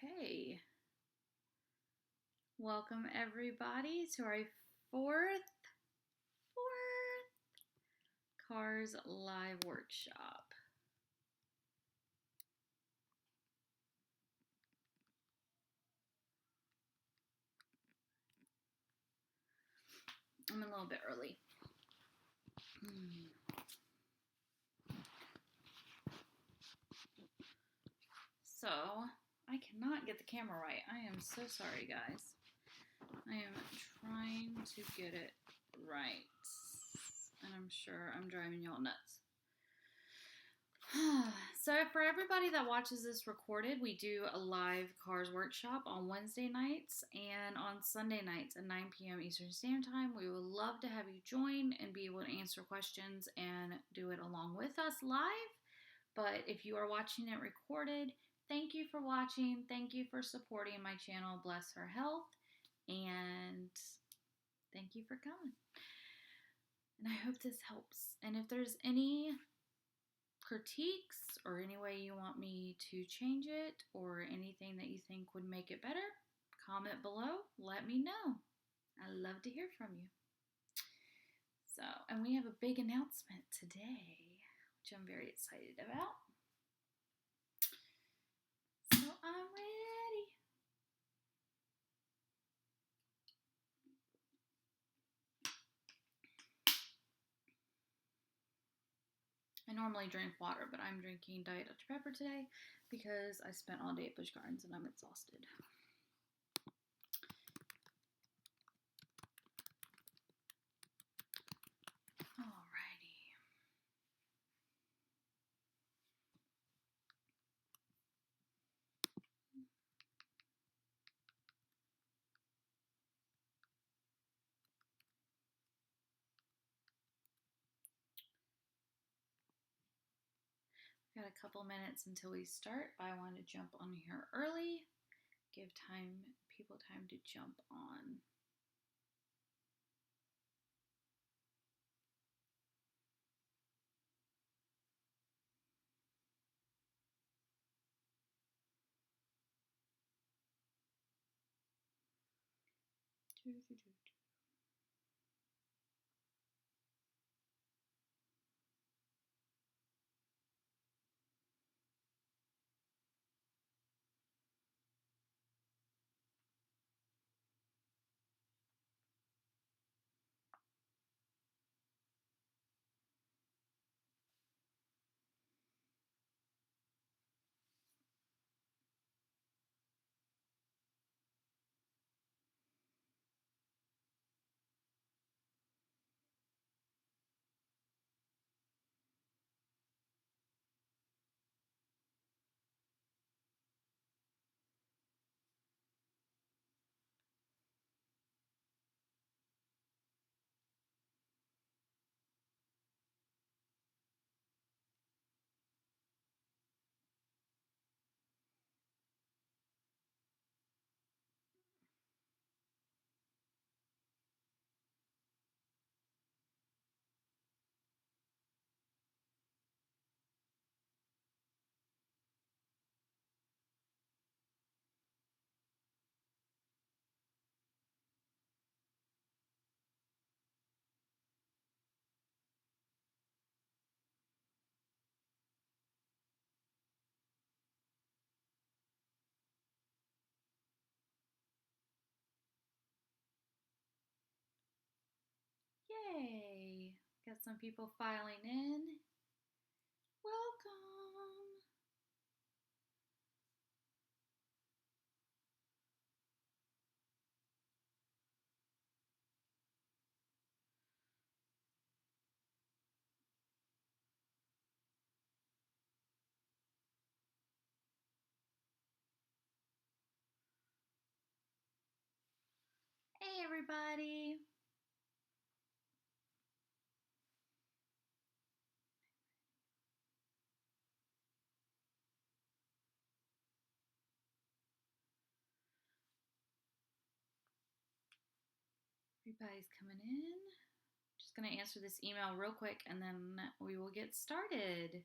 Okay. Welcome everybody to our fourth Cars Live Workshop. I'm a little bit early. So, I cannot get the camera right. I am so sorry, guys. I am trying to get it right. And I'm sure I'm driving y'all nuts. So for everybody that watches this recorded, we do a live Cars Workshop on Wednesday nights and on Sunday nights at 9 p.m. Eastern Standard Time. We would love to have you join and be able to answer questions and do it along with us live. But if you are watching it recorded, thank you for watching. Thank you for supporting my channel. Bless her health. And thank you for coming. And I hope this helps. And if there's any critiques or any way you want me to change it or anything that you think would make it better, comment below. Let me know. I love to hear from you. So, and we have a big announcement today, which I'm very excited about. So I'm ready. I normally drink water, but I'm drinking Diet Dr. Pepper today because I spent all day at Busch Gardens and I'm exhausted. Alrighty. Got a couple minutes until we start, but I want to jump on here early, give people time to jump on. Yay! Got some people filing in. Welcome! Hey everybody! Everybody's coming in. Just going to answer this email real quick and then we will get started.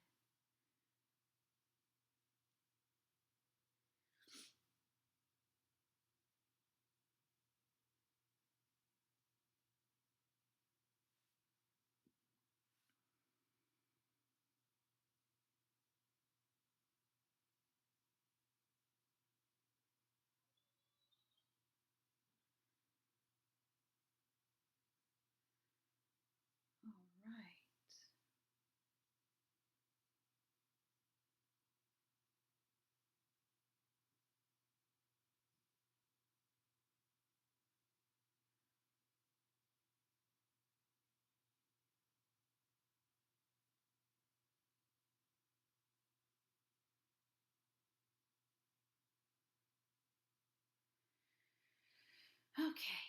Okay.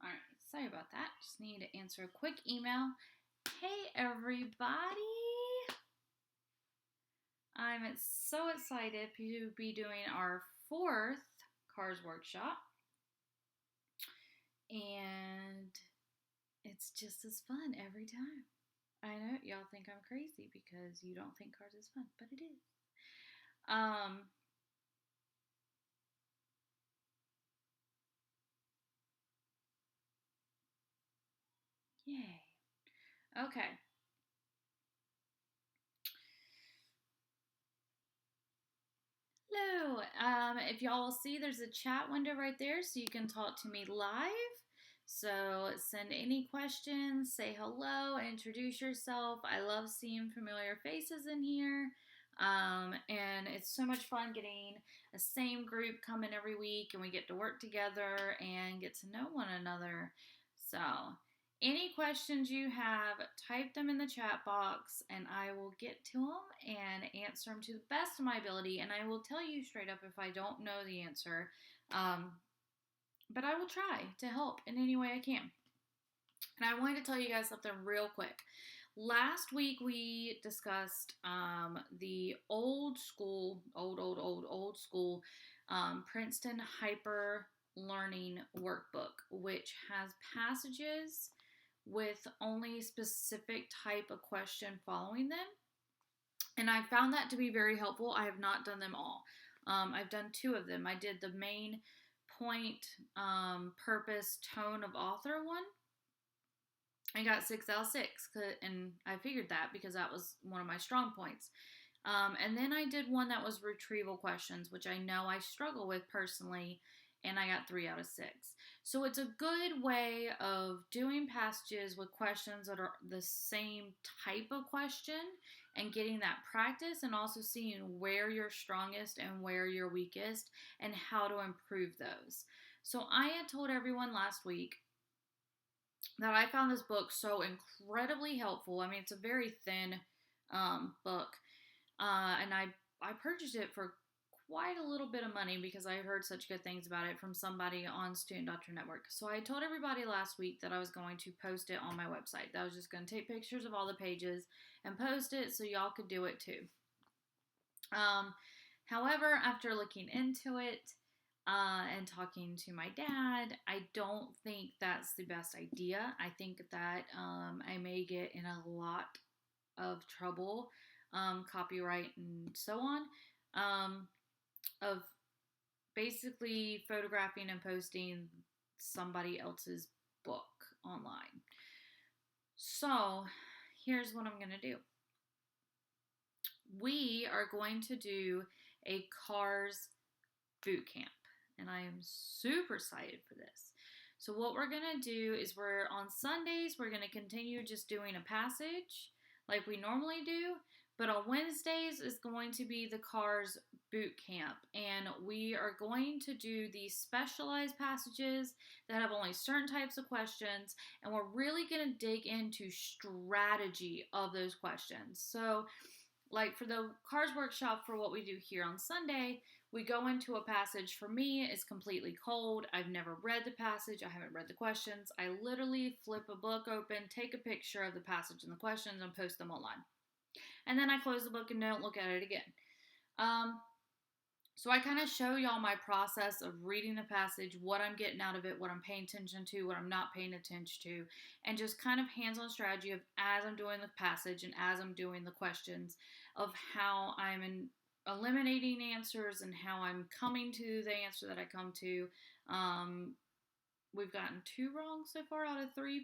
All right, sorry about that. Just need to answer a quick email. Hey, everybody. I'm so excited to be doing our 4th Cars Workshop. And it's just as fun every time. I know y'all think I'm crazy because you don't think cars is fun, but it is. Yay. Okay. Hello. If y'all will see, there's a chat window right there so you can talk to me live. So send any questions, say hello, introduce yourself. I love seeing familiar faces in here. And it's so much fun getting a same group coming every week and we get to work together and get to know one another. So any questions you have, type them in the chat box and I will get to them and answer them to the best of my ability. And I will tell you straight up if I don't know the answer. But I will try to help in any way I can. And I wanted to tell you guys something real quick. Last week we discussed the old school Princeton Hyper Learning Workbook, which has passages with only a specific type of question following them. And I found that to be very helpful. I have not done them all. I've done 2 of them. I did the main point, purpose, tone of author one. I got 6 out of 6, and I figured that because that was one of my strong points. And then I did one that was retrieval questions, which I know I struggle with personally, and I got 3 out of 6. So it's a good way of doing passages with questions that are the same type of question and getting that practice and also seeing where you're strongest and where you're weakest and how to improve those. So I had told everyone last week that I found this book so incredibly helpful. I mean, it's a very thin book, and I purchased it for quite a little bit of money because I heard such good things about it from somebody on Student Doctor Network. So I told everybody last week that I was going to post it on my website. That I was just going to take pictures of all the pages and post it so y'all could do it too. However, after looking into it, and talking to my dad, I don't think that's the best idea. I think that I may get in a lot of trouble, copyright and so on, of basically photographing and posting somebody else's book online. So here's what I'm going to do. We are going to do a CARS boot camp. And I am super excited for this. So what we're going to do is on Sundays, we're going to continue just doing a passage like we normally do. But on Wednesdays is going to be the CARS boot camp. And we are going to do these specialized passages that have only certain types of questions. And we're really going to dig into strategy of those questions. So like for the CARS workshop, for what we do here on Sunday, we go into a passage. For me, it's completely cold. I've never read the passage. I haven't read the questions. I literally flip a book open, take a picture of the passage and the questions, and post them online. And then I close the book and don't look at it again. So I kind of show y'all my process of reading the passage, what I'm getting out of it, what I'm paying attention to, what I'm not paying attention to, and just kind of hands-on strategy of as I'm doing the passage and as I'm doing the questions of how I'm eliminating answers and how I'm coming to the answer that I come to. We've gotten 2 wrong so far out of 3.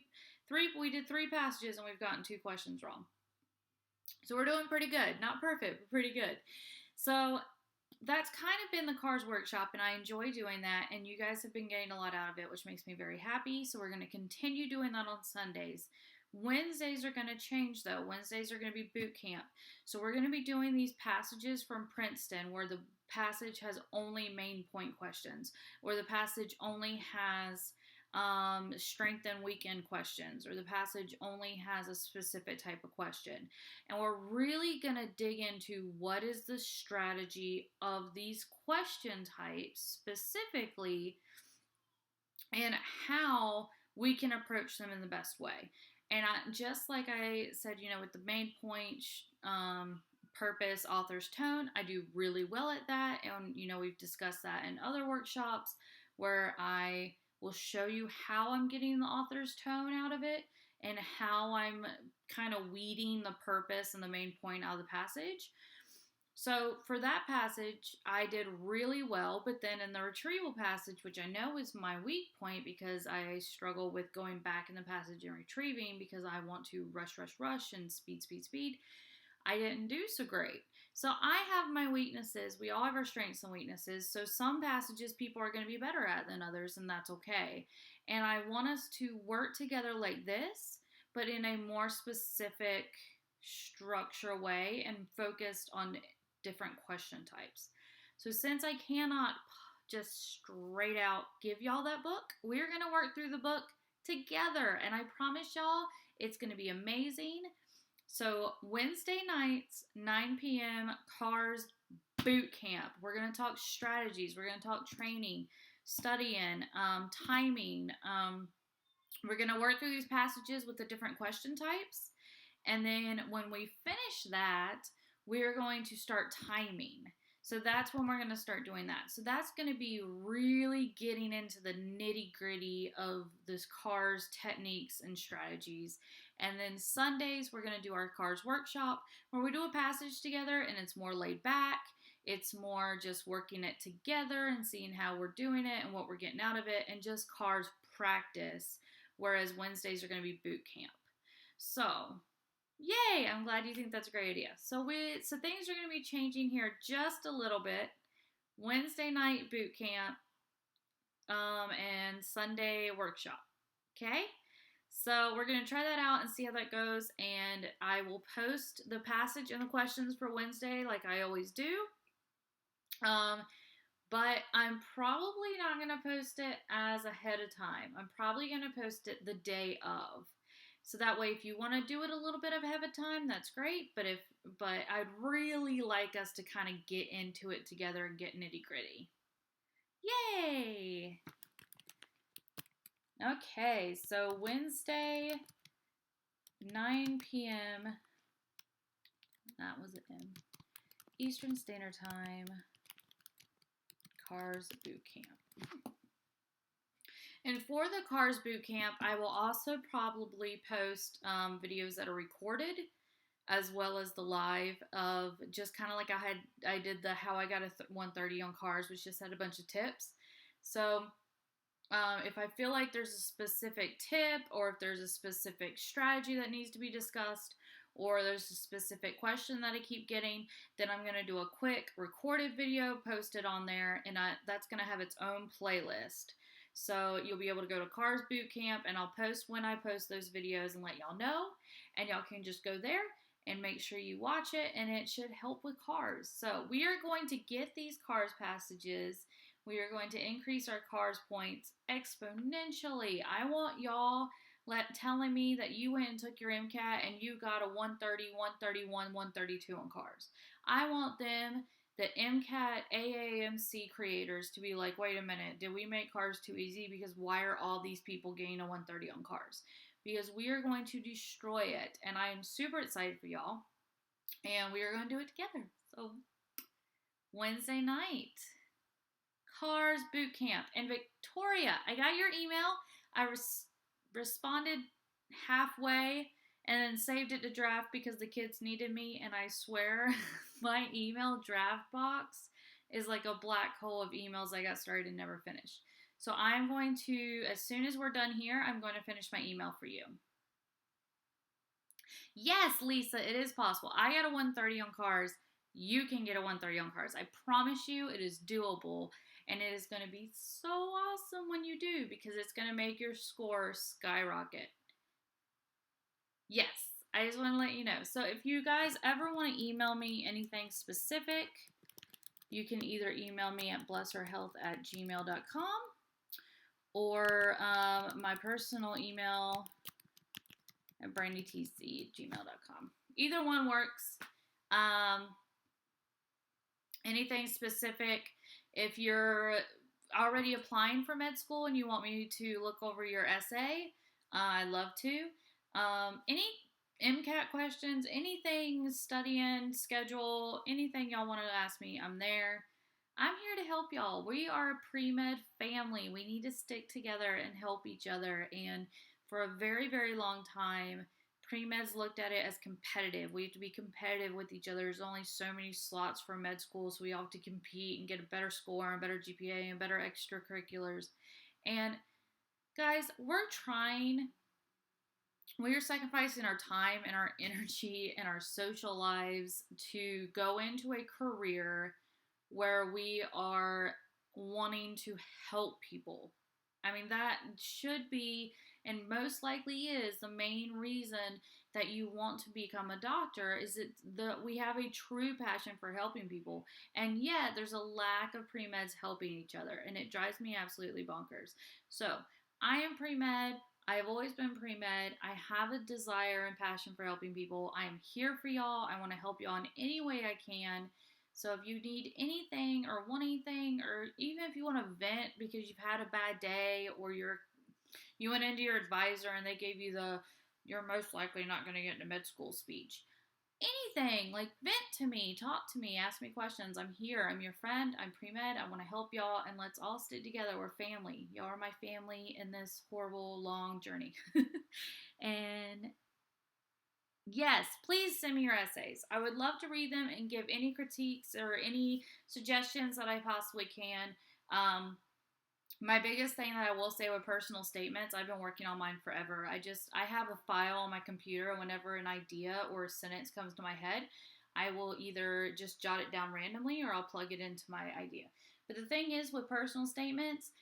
We did 3 passages and we've gotten 2 questions wrong. So we're doing pretty good. Not perfect, but pretty good. So that's kind of been the CARS workshop, and I enjoy doing that, and you guys have been getting a lot out of it, which makes me very happy. So we're going to continue doing that on Sundays. Wednesdays are going to change, though. Wednesdays are going to be boot camp. So we're going to be doing these passages from Princeton where the passage has only main point questions, or the passage only has strength and weekend questions, or the passage only has a specific type of question. And we're really going to dig into what is the strategy of these question types specifically and how we can approach them in the best way. And just like I said, with the main point, purpose, author's tone, I do really well at that. And, we've discussed that in other workshops where I will show you how I'm getting the author's tone out of it and how I'm kind of weeding the purpose and the main point out of the passage. So for that passage, I did really well, but then in the retrieval passage, which I know is my weak point because I struggle with going back in the passage and retrieving because I want to rush, and speed, I didn't do so great. So I have my weaknesses. We all have our strengths and weaknesses. So some passages people are going to be better at than others, and that's okay. And I want us to work together like this, but in a more specific structure way and focused on different question types. So since I cannot just straight out give y'all that book, we're going to work through the book together. And I promise y'all it's going to be amazing. So Wednesday nights, 9 p.m., Cars Boot Camp. We're going to talk strategies. We're going to talk training, studying, timing. We're going to work through these passages with the different question types. And then when we finish that, we're going to start timing. So that's when we're going to start doing that. So that's going to be really getting into the nitty gritty of this Cars techniques and strategies. And then Sundays, we're going to do our Cars workshop where we do a passage together and it's more laid back. It's more just working it together and seeing how we're doing it and what we're getting out of it and just Cars practice. Whereas Wednesdays are going to be boot camp. So yay! I'm glad you think that's a great idea. So things are going to be changing here just a little bit. Wednesday night boot camp, and Sunday workshop. Okay? So we're going to try that out and see how that goes. And I will post the passage and the questions for Wednesday like I always do. But I'm probably not going to post it as ahead of time. I'm probably going to post it the day of. So that way, if you want to do it a little bit ahead of time, that's great. But I'd really like us to kind of get into it together and get nitty gritty. Yay! Okay, so Wednesday, 9 p.m. That was it. Eastern Standard Time. Cars Boot Camp. And for the Cars Boot Camp, I will also probably post videos that are recorded as well as the live of just kind of like I did the how I got a 130 on Cars, which just had a bunch of tips. So if I feel like there's a specific tip or if there's a specific strategy that needs to be discussed or there's a specific question that I keep getting, then I'm going to do a quick recorded video, post it on there, and that's going to have its own playlist. So you'll be able to go to Cars Boot Camp, and I'll post when I post those videos and let y'all know. And y'all can just go there and make sure you watch it, and it should help with cars. So we are going to get these Cars passages. We are going to increase our Cars points exponentially. I want y'all telling me that you went and took your MCAT and you got a 130, 131, 132 on Cars. I want them, the MCAT AAMC creators, to be like, wait a minute, did we make Cars too easy? Because why are all these people getting a 130 on Cars? Because we are going to destroy it. And I am super excited for y'all. And we are going to do it together. So Wednesday night, Cars Boot Camp. And Victoria, I got your email. I responded halfway and then saved it to draft because the kids needed me, and I swear my email draft box is like a black hole of emails I got started and never finished. So I'm going to, as soon as we're done here, I'm going to finish my email for you. Yes, Lisa, it is possible. I got a 130 on Cars. You can get a 130 on Cars. I promise you it is doable. And it is going to be so awesome when you do because it's going to make your score skyrocket. Yes, I just want to let you know. So if you guys ever want to email me anything specific, you can either email me at blessherhealth@gmail.com or my personal email at brandytc@gmail.com. Either one works. Anything specific, if you're already applying for med school and you want me to look over your essay, I'd love to. Any MCAT questions, anything studying, schedule, anything y'all want to ask me, I'm there. I'm here to help y'all. We are a pre-med family. We need to stick together and help each other. And for a very, very long time, pre-meds looked at it as competitive. We have to be competitive with each other. There's only so many slots for med school, so we all have to compete and get a better score and better GPA and better extracurriculars. And guys, we're trying. We are sacrificing our time and our energy and our social lives to go into a career where we are wanting to help people. I mean, that should be, and most likely is, the main reason that you want to become a doctor is that we have a true passion for helping people. And yet, there's a lack of pre-meds helping each other, and it drives me absolutely bonkers. So, I am pre-med. I have always been pre-med. I have a desire and passion for helping people. I am here for y'all. I want to help y'all in any way I can. So if you need anything or want anything, or even if you want to vent because you've had a bad day, or you went into your advisor and they gave you the "you're most likely not going to get into med school" speech. Anything, like, vent to me, talk to me, ask me questions. I'm here. I'm your friend. I'm pre-med. I want to help y'all, and let's all stick together. We're family. Y'all are my family in this horrible, long journey. And yes, please send me your essays. I would love to read them and give any critiques or any suggestions that I possibly can. My biggest thing that I will say with personal statements, I've been working on mine forever. I have a file on my computer. Whenever an idea or a sentence comes to my head, I will either just jot it down randomly or I'll plug it into my idea. But the thing is, with personal statements,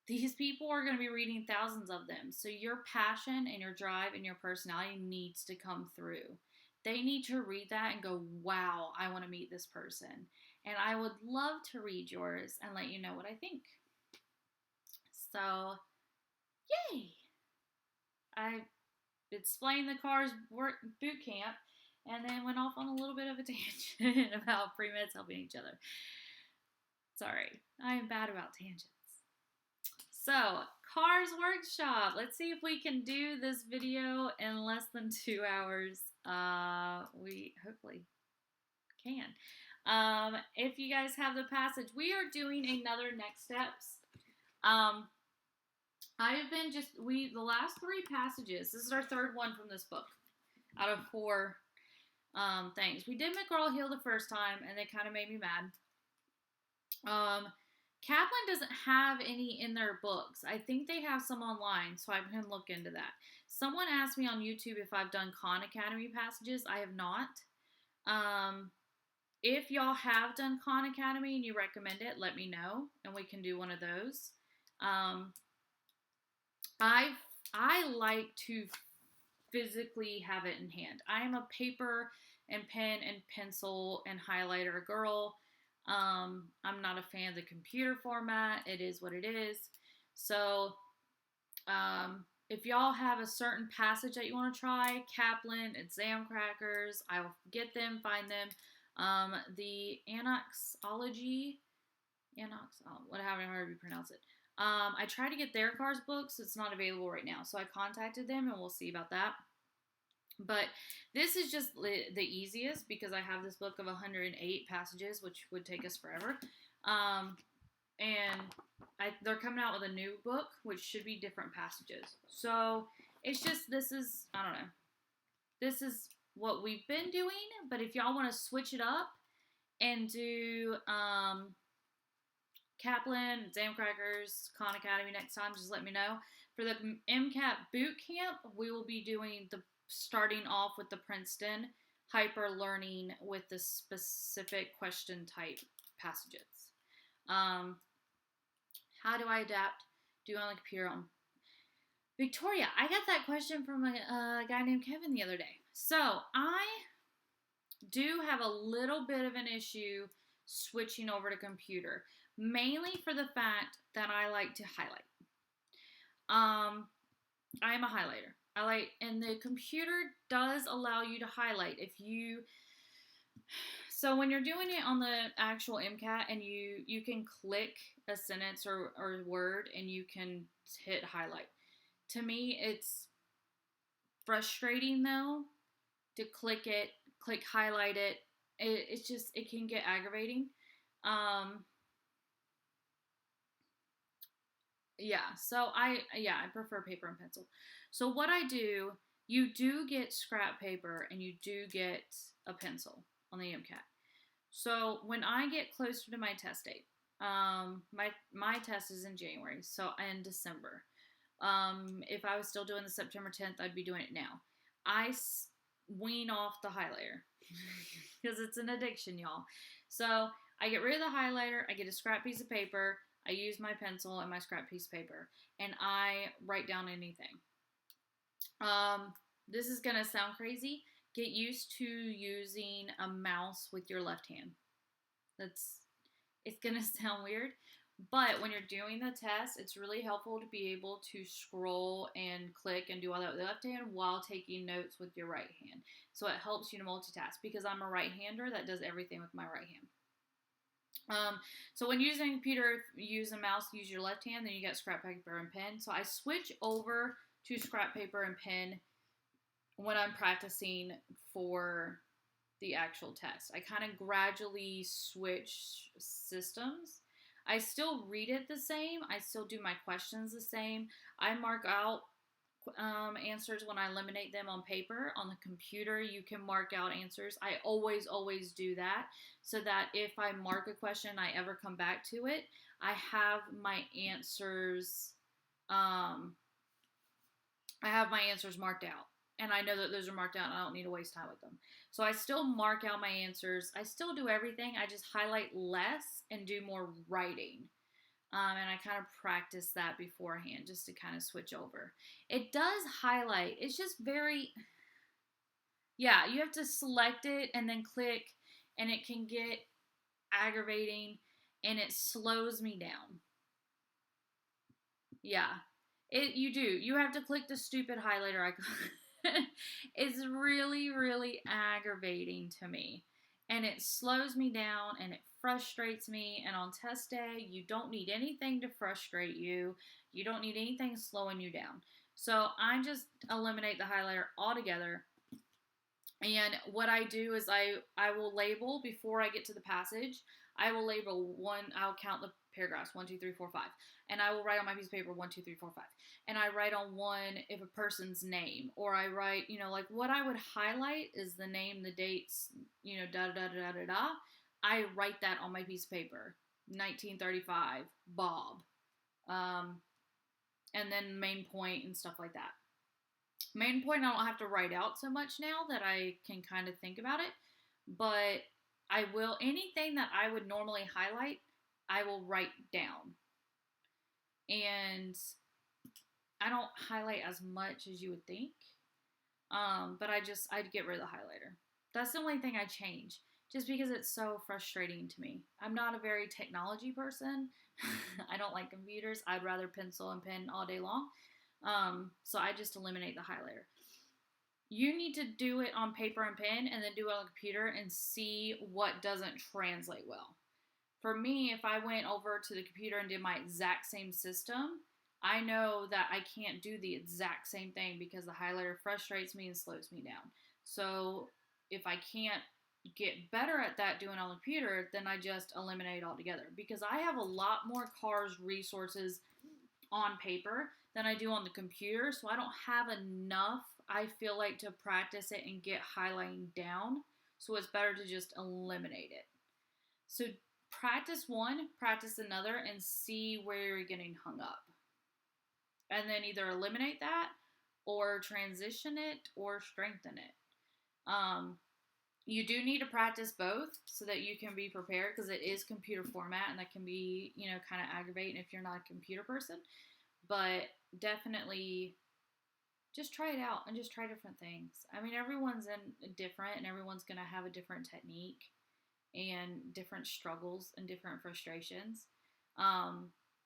these people are going to be reading thousands of them. So your passion and your drive and your personality needs to come through. They need to read that and go, wow, I want to meet this person. And I would love to read yours and let you know what I think. So, yay! I explained the cars boot camp and then went off on a little bit of a tangent about pre-meds helping each other. Sorry, I am bad about tangents. So, Cars Workshop. Let's see if we can do this video in less than 2 hours. We hopefully can. If you guys have the passage, we are doing another next steps. I have been the last 3 passages, this is our 3rd one from this book out of 4 things. We did McGraw-Hill the first time, and they kind of made me mad. Kaplan doesn't have any in their books. I think they have some online, so I can look into that. Someone asked me on YouTube if I've done Khan Academy passages. I have not. If y'all have done Khan Academy and you recommend it, let me know, and we can do one of those. I like to physically have it in hand. I am a paper and pen and pencil and highlighter girl. I'm not a fan of the computer format. It is what it is. So, if y'all have a certain passage that you want to try, Kaplan, exam crackers, I will get them, find them. The Anoxology, however you pronounce it. I tried to get their cars books. It's not available right now. So I contacted them and we'll see about that. But this is just the easiest because I have this book of 108 passages, which would take us forever. And they're coming out with a new book, which should be different passages. So it's just, I don't know. This is what we've been doing. But if y'all want to switch it up and do Kaplan, exam crackers, Khan Academy next time, just let me know. For the MCAT boot camp, we will be doing starting off with the Princeton hyper learning with the specific question type passages. How do I adapt? Do on the computer? Victoria, I got that question from a guy named Kevin the other day. So I do have a little bit of an issue switching over to computer, mainly for the fact that I like to highlight. I am a highlighter. And the computer does allow you to highlight if you. So when you're doing it on the actual MCAT and you can click a sentence or word and you can hit highlight. To me, it's frustrating though to click highlight it. It's just it can get aggravating. Um, Yeah, so I prefer paper and pencil. So what I do, you do get scrap paper and you do get a pencil on the MCAT. So when I get closer to my test date, my test is in January, so in December. If I was still doing the September 10th, I'd be doing it now. I wean off the highlighter because it's an addiction, y'all. So I get rid of the highlighter. I get a scrap piece of paper. I use my pencil and my scrap piece of paper, and I write down anything. This is gonna sound crazy. Get used to using a mouse with your left hand. It's gonna sound weird, but when you're doing the test, it's really helpful to be able to scroll and click and do all that with the left hand while taking notes with your right hand. So it helps you to multitask because I'm a right-hander that does everything with my right hand. So when using a computer, use a mouse, use your left hand, then you get scrap paper and pen. So I switch over to scrap paper and pen when I'm practicing for the actual test. I kind of gradually switch systems. I still read it the same. I still do my questions the same. I mark out answers when I eliminate them on paper. On the computer, you can mark out answers. I always do that so that if I mark a question, I ever come back to it, I have my answers. I have my answers marked out. And I know that those are marked out and I don't need to waste time with them. So I still mark out my answers. I still do everything. I just highlight less and do more writing. And I kind of practice that beforehand just to kind of switch over. It does highlight. It's just very, yeah, you have to select it and then click, and it can get aggravating and it slows me down. Yeah, you do. You have to click the stupid highlighter icon. It's really aggravating to me. And it slows me down and it frustrates me. And on test day, you don't need anything to frustrate you. You don't need anything slowing you down. So I just eliminate the highlighter altogether. And what I do is I will label before I get to the passage. I will label one, I'll count the paragraphs 1, 2, 3, 4, 5. And I will write on my piece of paper 1, 2, 3, 4, 5. And I write on one if a person's name. Or I write, like what I would highlight is the name, the dates, da da da da da da. I write that on my piece of paper. 1935, Bob. And then main point and stuff like that. Main point I don't have to write out so much now that I can kind of think about it. But I will, anything that I would normally highlight, I will write down. And I don't highlight as much as you would think. But I'd get rid of the highlighter. That's the only thing I change. Just because it's so frustrating to me. I'm not a very technology person. I don't like computers. I'd rather pencil and pen all day long. So I just eliminate the highlighter. You need to do it on paper and pen and then do it on the computer and see what doesn't translate well. For me, if I went over to the computer and did my exact same system, I know that I can't do the exact same thing because the highlighter frustrates me and slows me down. So if I can't get better at that doing on the computer, then I just eliminate it altogether. Because I have a lot more CARS resources on paper than I do on the computer, so I don't have enough, I feel like, to practice it and get highlighting down. So it's better to just eliminate it. So practice one, practice another, and see where you're getting hung up. And then either eliminate that or transition it or strengthen it. You do need to practice both so that you can be prepared because it is computer format and that can be, kind of aggravating if you're not a computer person. But definitely just try it out and just try different things. I mean, everyone's different and everyone's going to have a different technique and different struggles and different frustrations.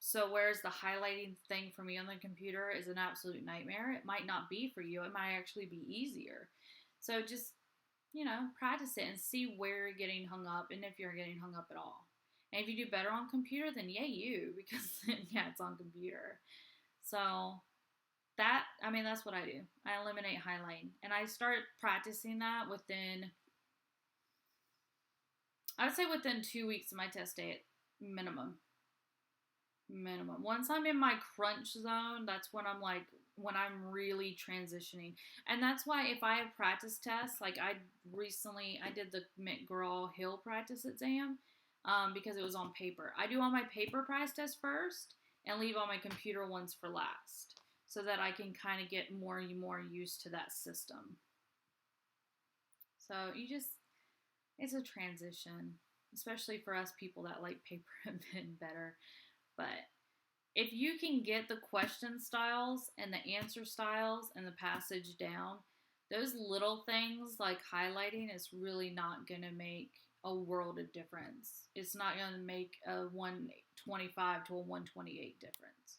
So whereas the highlighting thing for me on the computer is an absolute nightmare, it might not be for you. It might actually be easier. So just, practice it and see where you're getting hung up and if you're getting hung up at all. And if you do better on computer, then yay you, because yeah, it's on computer. So that's what I do. I eliminate highlighting. And I start practicing that I would say within 2 weeks of my test date, minimum. Once I'm in my crunch zone, that's when I'm really transitioning. And that's why if I have practice tests, like I did the McGraw-Hill practice exam because it was on paper. I do all my paper practice tests first and leave all my computer ones for last so that I can kind of get more and more used to that system. So it's a transition, especially for us people that like paper and pen better. But if you can get the question styles and the answer styles and the passage down, those little things like highlighting is really not going to make a world of difference. It's not going to make a 125 to a 128 difference.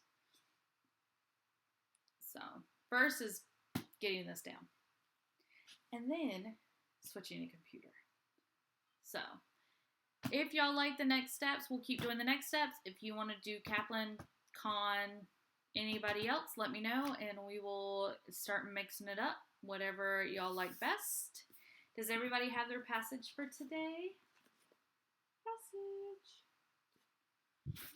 So, first is getting this down. And then switching to computer. So, if y'all like the next steps, we'll keep doing the next steps. If you want to do Kaplan, Con, anybody else, let me know and we will start mixing it up, whatever y'all like best. Does everybody have their passage for today? Passage.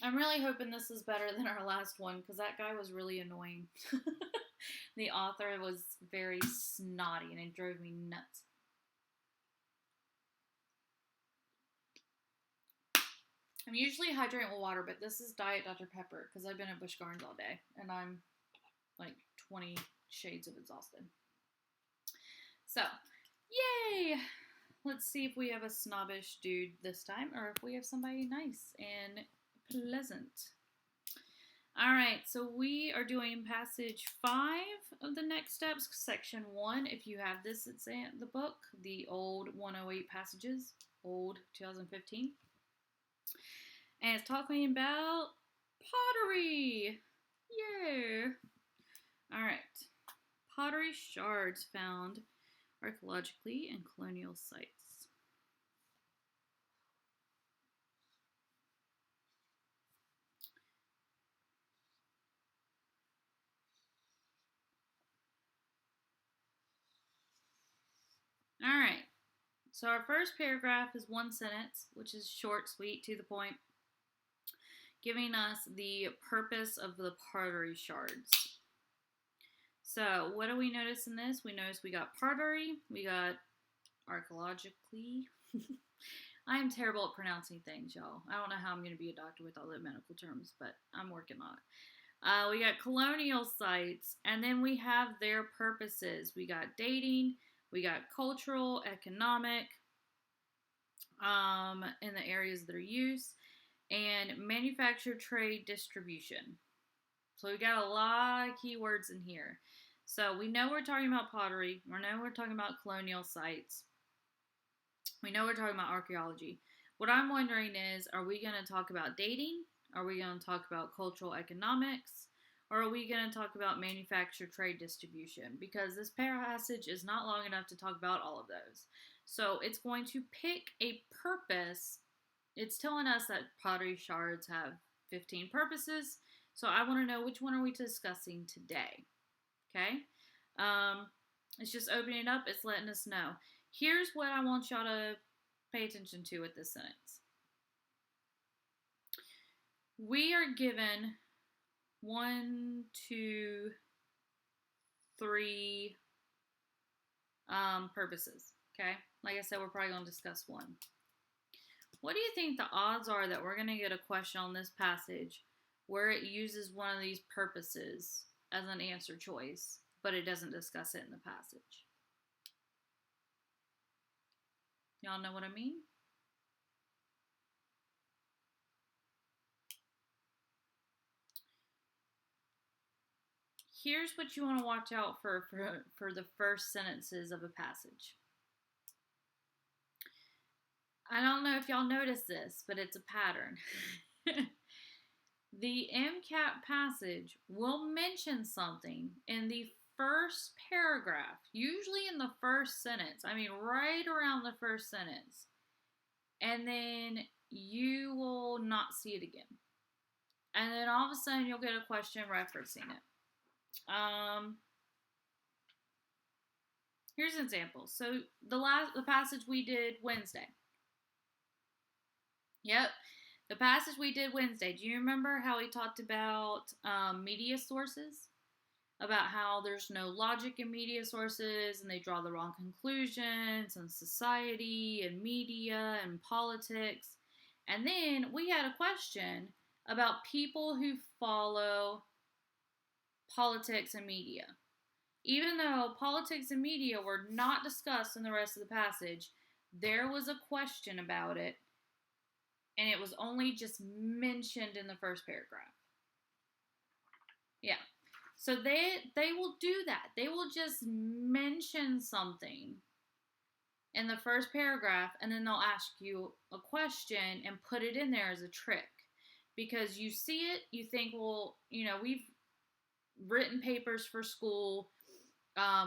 I'm really hoping this is better than our last one because that guy was really annoying. The author was very snotty and it drove me nuts. I'm usually hydrating with water, but this is Diet Dr. Pepper because I've been at Busch Gardens all day and I'm like 20 shades of exhausted. So, yay! Let's see if we have a snobbish dude this time or if we have somebody nice and pleasant. All right, so we are doing passage 5 of the next steps, section 1. If you have this, it's the book, the old 108 passages, old 2015. And it's talking about pottery. Yay! All right. Pottery shards found archaeologically in colonial sites. All right. So our first paragraph is one sentence, which is short, sweet, to the point, giving us the purpose of the pottery shards. So what do we notice in this? We notice we got pottery, we got archaeologically. I am terrible at pronouncing things, y'all. I don't know how I'm going to be a doctor with all the medical terms, but I'm working on it. We got colonial sites, and then we have their purposes. We got dating, we got cultural, economic, in the areas that are used, and manufacture, trade, distribution. So we got a lot of keywords in here. So we know we're talking about pottery. We know we're talking about colonial sites. We know we're talking about archaeology. What I'm wondering is, are we going to talk about dating? Are we going to talk about cultural economics? Or are we going to talk about manufacture, trade, distribution? Because this passage is not long enough to talk about all of those. So it's going to pick a purpose. It's telling us that pottery shards have 15 purposes. So I want to know, which one are we discussing today? Okay? It's just opening it up. It's letting us know. Here's what I want y'all to pay attention to with this sentence. We are given 1, 2, 3 purposes. Okay? Like I said, we're probably going to discuss one. What do you think the odds are that we're going to get a question on this passage where it uses one of these purposes as an answer choice, but it doesn't discuss it in the passage? Y'all know what I mean? Here's what you want to watch out for the first sentences of a passage. I don't know if y'all notice this, but it's a pattern. The MCAT passage will mention something in the first paragraph, usually in the first sentence. I mean, right around the first sentence. And then you will not see it again. And then all of a sudden you'll get a question referencing it. Here's an example. So the passage we did Wednesday. Yep. The passage we did Wednesday. Do you remember how we talked about media sources? About how there's no logic in media sources and they draw the wrong conclusions in society and media and politics. And then we had a question about people who follow politics and media. Even though politics and media were not discussed in the rest of the passage, there was a question about it, and it was only just mentioned in the first paragraph. Yeah. So they will do that. They will just mention something in the first paragraph, and then they'll ask you a question and put it in there as a trick. Because you see it, you think, well, we've written papers for school.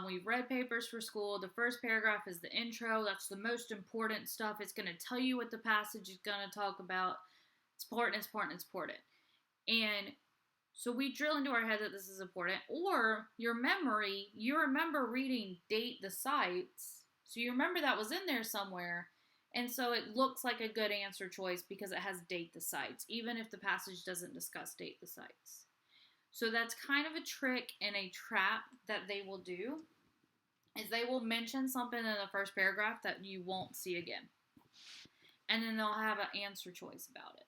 We've read papers for school. The first paragraph is the intro. That's the most important stuff. It's going to tell you what the passage is going to talk about. It's important. And so we drill into our head that this is important. Or your memory, you remember reading date the sites. So you remember that was in there somewhere. And so it looks like a good answer choice because it has date the sites, even if the passage doesn't discuss date the sites. So that's kind of a trick and a trap that they will do, is they will mention something in the first paragraph that you won't see again. And then they'll have an answer choice about it.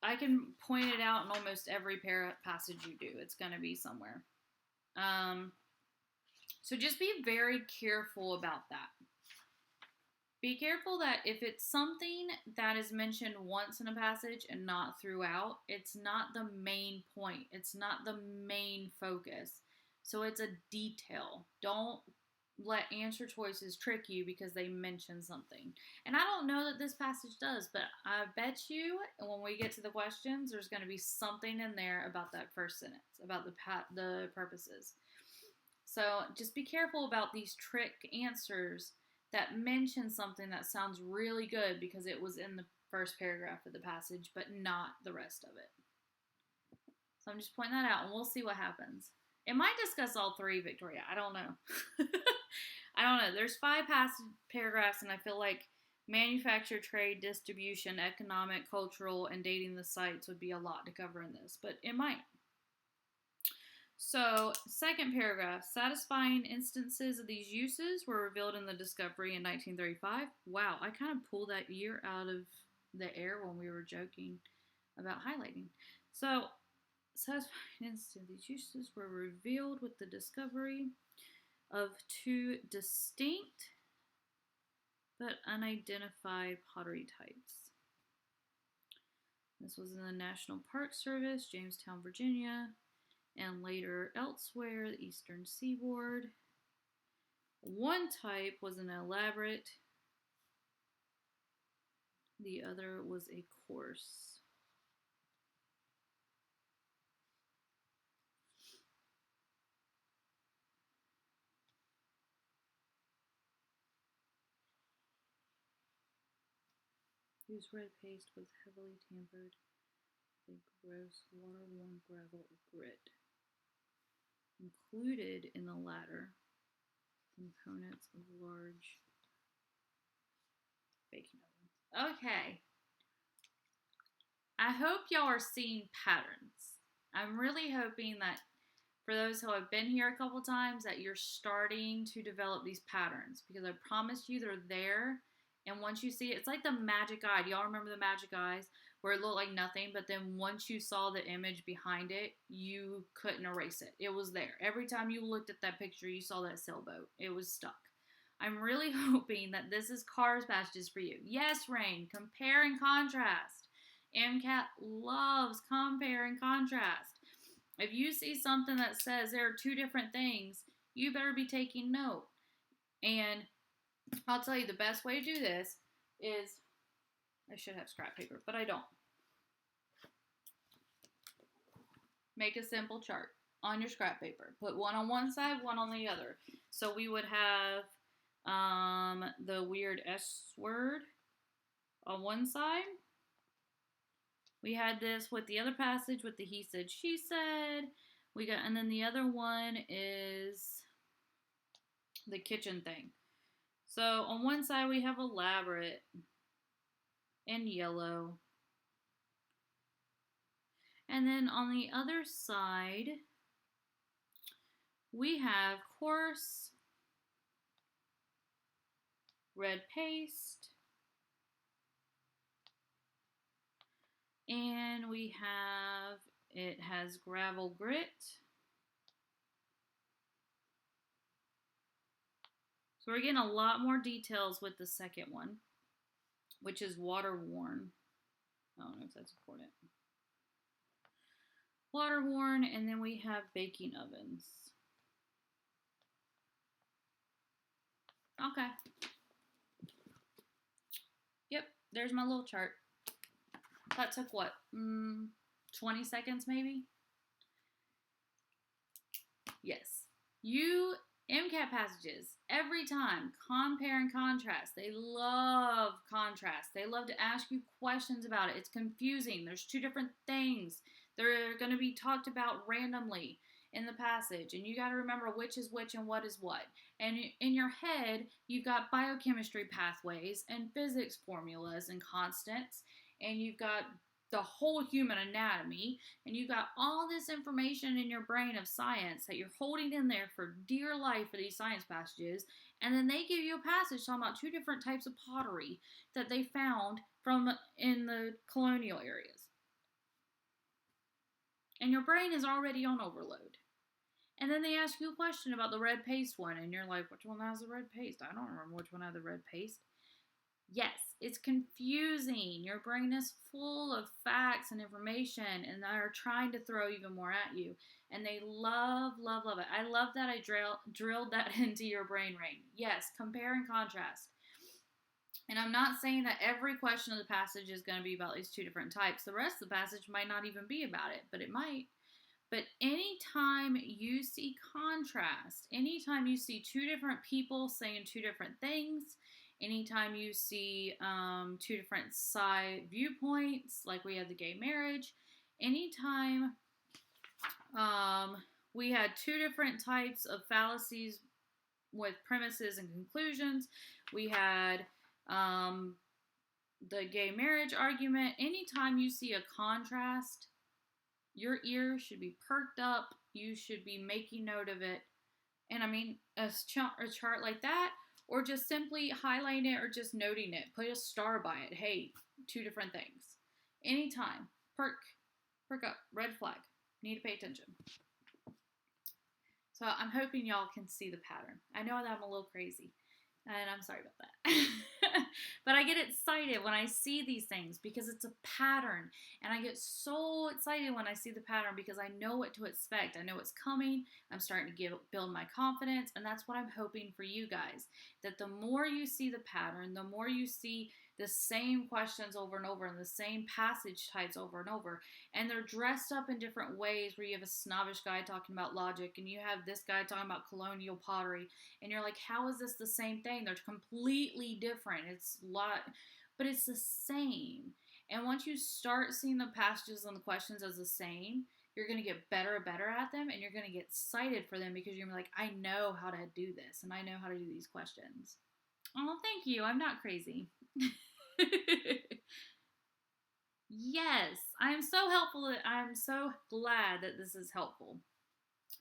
I can point it out in almost every passage you do. It's going to be somewhere. So just be very careful about that. Be careful that if it's something that is mentioned once in a passage and not throughout, it's not the main point. It's not the main focus. So it's a detail. Don't let answer choices trick you because they mention something. And I don't know that this passage does, but I bet you when we get to the questions, there's going to be something in there about that first sentence, about the purposes. So just be careful about these trick answers that mention something that sounds really good because it was in the first paragraph of the passage, but not the rest of it. So I'm just pointing that out, and we'll see what happens. It might discuss all three, Victoria. I don't know. I don't know. There's 5 paragraphs, and I feel like manufacture, trade, distribution, economic, cultural, and dating the sites would be a lot to cover in this, but it might. So, second paragraph, satisfying instances of these uses were revealed in the discovery in 1935. Wow, I kind of pulled that year out of the air when we were joking about highlighting. So, satisfying instances of these uses were revealed with the discovery of 2 distinct but unidentified pottery types. This was in the National Park Service, Jamestown, Virginia, and later elsewhere, the eastern seaboard. One type was an elaborate, the other was a coarse. Use red paste was heavily tampered with a gross water-worn gravel or grit. Included in the latter components of large baking ovens. Okay. I hope y'all are seeing patterns. I'm really hoping that for those who have been here a couple times that you're starting to develop these patterns because I promise you they're there. And once you see it, it's like the magic eye. Do y'all remember the magic eyes where it looked like nothing, but then once you saw the image behind it, you couldn't erase it. It was there. Every time you looked at that picture, you saw that sailboat. It was stuck. I'm really hoping that this is Cars Passages for you. Yes, Rain, compare and contrast. MCAT loves compare and contrast. If you see something that says there are 2 different things, you better be taking note. And I'll tell you the best way to do this is, I should have scrap paper, but I don't. Make a simple chart on your scrap paper. Put one on one side, one on the other. So we would have the weird S word on one side. We had this with the other passage with the he said, she said. And then the other one is the kitchen thing. So on one side we have elaborate in yellow. And then on the other side, we have coarse, red paste, and it has gravel grit. So we're getting a lot more details with the second one, which is water worn. I don't know if that's important. Water worn, and then we have baking ovens. Okay. Yep, there's my little chart. That took what? 20 seconds maybe? Yes. You MCAT passages, every time, compare and contrast. They love contrast. They love to ask you questions about it. It's confusing. There's two different things. They're going to be talked about randomly in the passage, and you got to remember which is which and what is what. And in your head, you've got biochemistry pathways and physics formulas and constants, and you've got the whole human anatomy, and you got all this information in your brain of science that you're holding in there for dear life for these science passages, and then they give you a passage talking about two different types of pottery that they found in the colonial areas. And your brain is already on overload. And then they ask you a question about the red paste one, and you're like, which one has the red paste? I don't remember which one had the red paste. Yes, it's confusing. Your brain is full of facts and information, and they're trying to throw even more at you. And they love, love, love it. I love that I drilled that into your brain ring. Yes, compare and contrast. And I'm not saying that every question of the passage is going to be about these two different types. The rest of the passage might not even be about it, but it might. But anytime you see contrast, anytime you see two different people saying two different things, anytime you see two different side viewpoints, like we had the gay marriage, anytime we had two different types of fallacies with premises and conclusions, we had the gay marriage argument, anytime you see a contrast, your ears should be perked up, you should be making note of it. And I mean, a chart like that, or just simply highlighting it or just noting it. Put a star by it. Hey, two different things. Anytime. Perk up. Red flag. Need to pay attention. So I'm hoping y'all can see the pattern. I know that I'm a little crazy, and I'm sorry about that. But I get excited when I see these things because it's a pattern. And I get so excited when I see the pattern because I know what to expect. I know it's coming. I'm starting to build my confidence. And that's what I'm hoping for you guys. That the more you see the pattern, the more you see the same questions over and over and the same passage types over and over. And they're dressed up in different ways where you have a snobbish guy talking about logic and you have this guy talking about colonial pottery. And you're like, how is this the same thing? They're completely different. But it's the same. And once you start seeing the passages and the questions as the same, you're going to get better and better at them, and you're going to get excited for them because you're going to be like, I know how to do this, and I know how to do these questions. Oh, thank you. I'm not crazy. Yes, I'm so helpful. I'm so glad that this is helpful.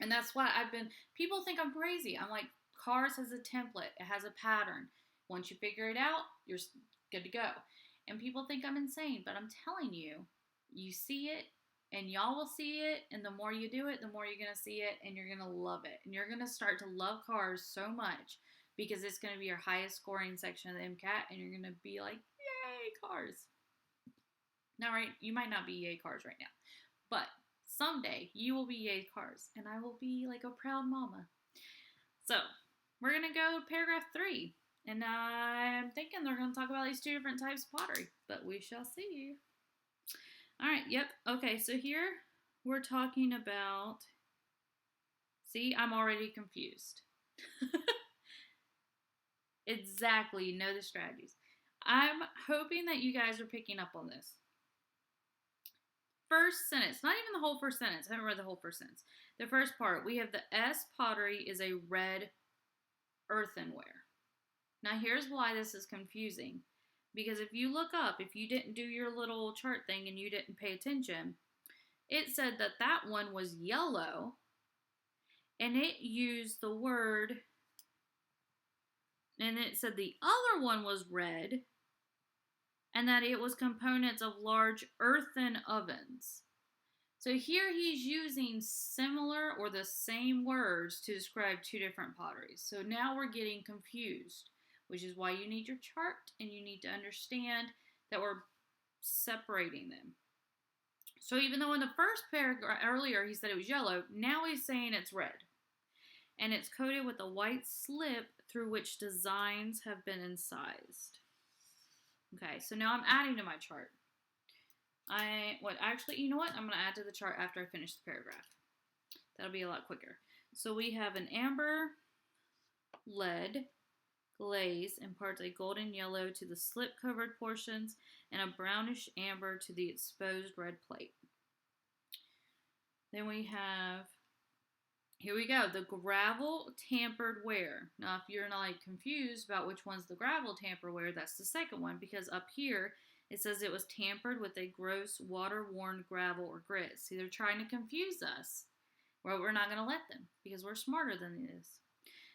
And that's why people think I'm crazy. I'm like, Cars has a template. It has a pattern. Once you figure it out, you're good to go. And people think I'm insane, but I'm telling you, you see it, and y'all will see it, and the more you do it, the more you're going to see it, and you're going to love it. And you're going to start to love cars so much because it's going to be your highest scoring section of the MCAT, and you're going to be like, yay, cars. Now, right, you might not be yay cars right now, but someday you will be yay cars, and I will be like a proud mama. So, we're going to go to paragraph 3. And I'm thinking they're going to talk about these two different types of pottery, but we shall see. All right, yep. Okay, so here we're talking about, see, I'm already confused. Exactly, know the strategies. I'm hoping that you guys are picking up on this. First sentence, not even the whole first sentence. I haven't read the whole first sentence. The first part, we have the S pottery is a red earthenware. Now, here's why this is confusing. Because if you look up, if you didn't do your little chart thing and you didn't pay attention, it said that that one was yellow and it used the word, and it said the other one was red and that it was components of large earthen ovens. So here he's using similar or the same words to describe two different potteries. So now we're getting confused, which is why you need your chart and you need to understand that we're separating them. So even though in the first paragraph earlier he said it was yellow, now he's saying it's red. And it's coated with a white slip through which designs have been incised. Okay, so now I'm adding to my chart. You know what? I'm going to add to the chart after I finish the paragraph. That'll be a lot quicker. So we have an amber lead glaze imparts a golden yellow to the slip-covered portions and a brownish amber to the exposed red plate. Then we have, here we go, the gravel tampered ware. Now, if you're not confused about which one's the gravel tampered ware, that's the second one, because up here it says it was tampered with a gross water-worn gravel or grit. See, they're trying to confuse us. Well, we're not going to let them because we're smarter than this.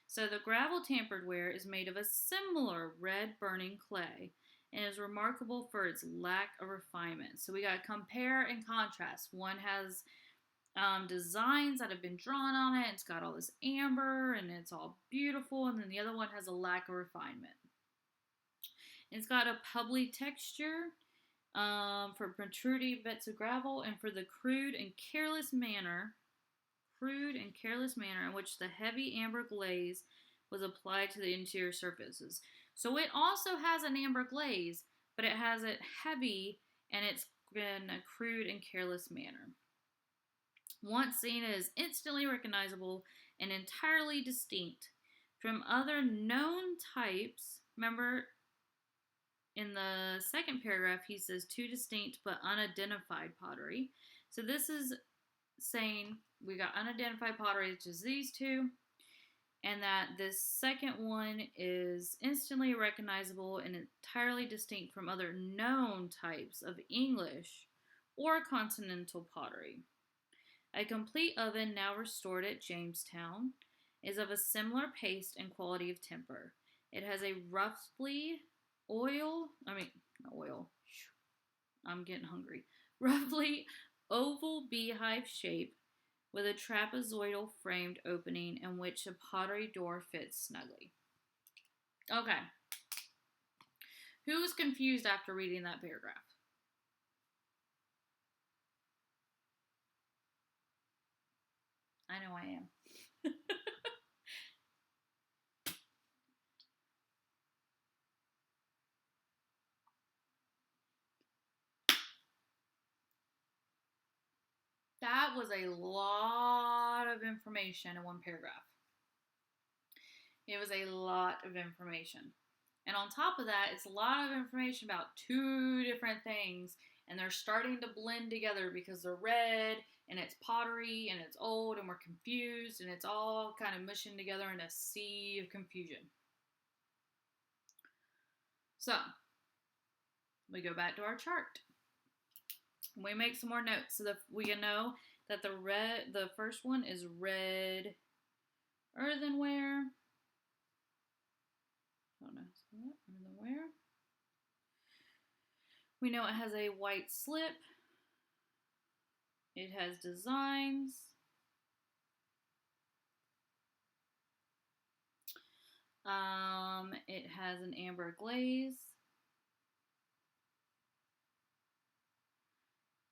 So the gravel tampered ware is made of a similar red burning clay and is remarkable for its lack of refinement. So we got to compare and contrast. One has designs that have been drawn on it. It's got all this amber and it's all beautiful. And then the other one has a lack of refinement. It's got a pubbly texture for protruding bits of gravel and for the crude and careless manner in which the heavy amber glaze was applied to the interior surfaces. So it also has an amber glaze, but it has it heavy and it's in a crude and careless manner. Once seen, it is instantly recognizable and entirely distinct from other known types. Remember, in the second paragraph, he says two distinct but unidentified pottery. So this is saying we got unidentified pottery, which is these two, and that this second one is instantly recognizable and entirely distinct from other known types of English or continental pottery. A complete oven now restored at Jamestown is of a similar paste and quality of temper. It has a roughly roughly oval beehive shape with a trapezoidal framed opening in which a pottery door fits snugly. Okay. Who was confused after reading that paragraph? I know I am. That was a lot of information in one paragraph. It was a lot of information. And on top of that, it's a lot of information about two different things. And they're starting to blend together because they're red and it's pottery and it's old and we're confused and it's all kind of mushing together in a sea of confusion. So, we go back to our chart. We make some more notes so that we can know that the first one is red earthenware. Earthenware. We know it has a white slip. It has designs. It has an amber glaze.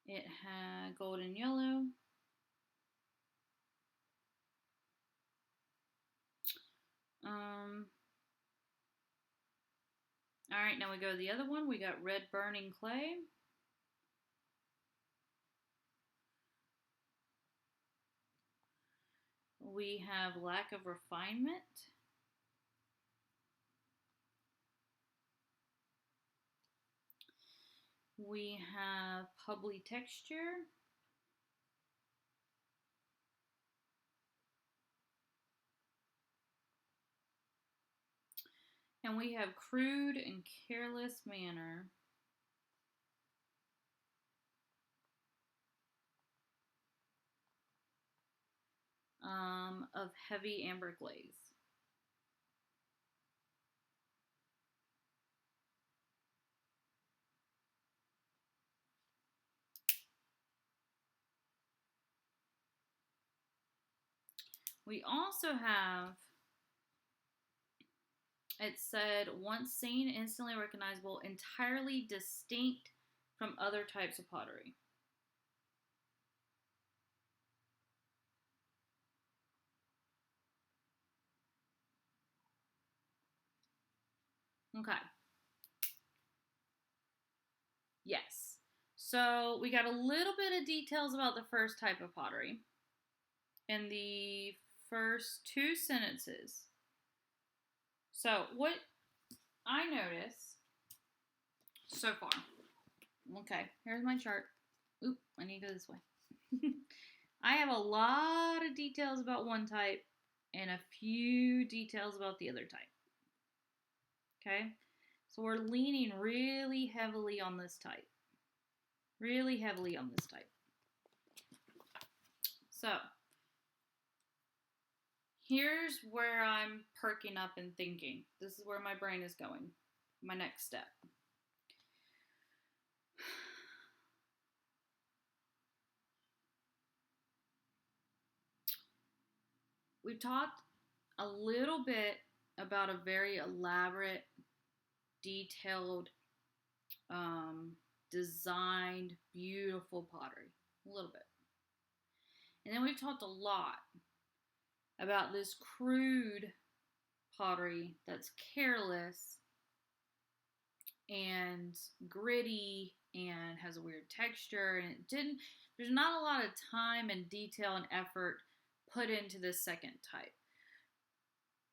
It had golden yellow. All right, now we go to the other one. We got red burning clay. We have lack of refinement. We have pubbly texture. And we have crude and careless manner. Of heavy amber glaze. We also have, it said, once seen, instantly recognizable, entirely distinct from other types of pottery. Okay. Yes. So we got a little bit of details about the first type of pottery in the first two sentences. So what I notice so far. Okay, here's my chart. Oop, I need to go this way. I have a lot of details about one type and a few details about the other type. Okay, so we're leaning really heavily on this type. Really heavily on this type. So, here's where I'm perking up and thinking. This is where my brain is going. My next step. We've talked a little bit about a very elaborate, detailed, designed, beautiful pottery. A little bit. And then we've talked a lot about this crude pottery that's careless and gritty and has a weird texture, and there's not a lot of time and detail and effort put into this second type.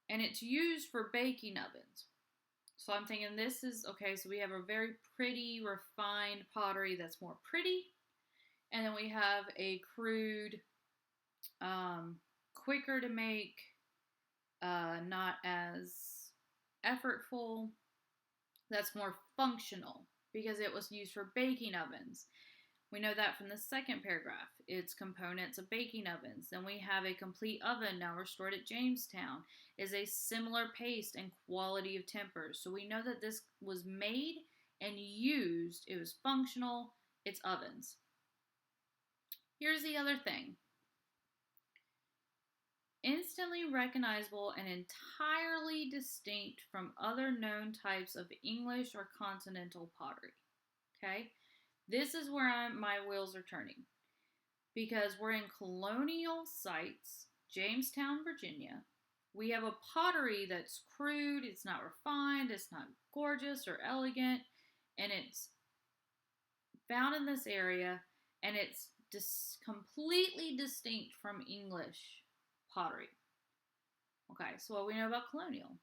And it's used for baking ovens. So I'm thinking this is, okay, so we have a very pretty, refined pottery that's more pretty. And then we have a crude, quicker to make, not as effortful, that's more functional because it was used for baking ovens. We know that from the second paragraph. Its components of baking ovens. Then we have a complete oven now restored at Jamestown. Is a similar paste and quality of tempers. So we know that this was made and used. It was functional. It's ovens. Here's the other thing. Instantly recognizable and entirely distinct from other known types of English or continental pottery. Okay? This is where my wheels are turning. Because we're in colonial sites, Jamestown, Virginia. We have a pottery that's crude, it's not refined, it's not gorgeous or elegant, and it's found in this area, and it's completely distinct from English pottery. Okay, so what we know about colonial?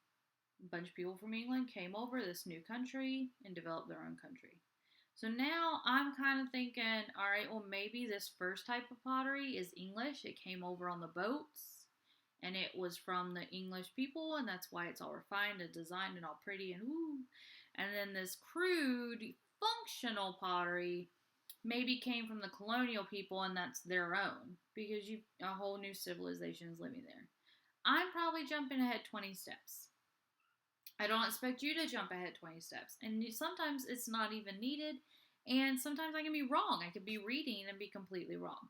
A bunch of people from England came over this new country and developed their own country. So now I'm kind of thinking, all right, well, maybe this first type of pottery is English. It came over on the boats, and it was from the English people, and that's why it's all refined and designed and all pretty and ooh. And then this crude, functional pottery maybe came from the colonial people, and that's their own because a whole new civilization is living there. I'm probably jumping ahead 20 steps. I don't expect you to jump ahead 20 steps. And sometimes it's not even needed. And sometimes I can be wrong. I could be reading and be completely wrong.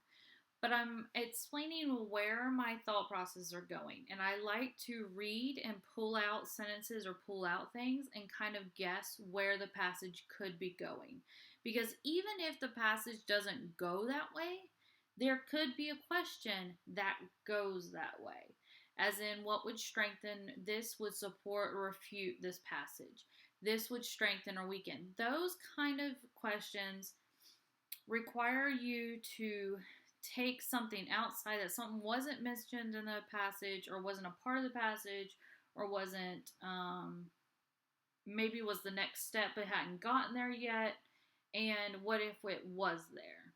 But I'm explaining where my thought processes are going. And I like to read and pull out sentences or pull out things and kind of guess where the passage could be going. Because even if the passage doesn't go that way, there could be a question that goes that way. As in, what would strengthen this, would support or refute this passage. This would strengthen or weaken. Those kind of questions require you to take something outside, that something wasn't mentioned in the passage or wasn't a part of the passage or wasn't maybe was the next step but hadn't gotten there yet, and what if it was there.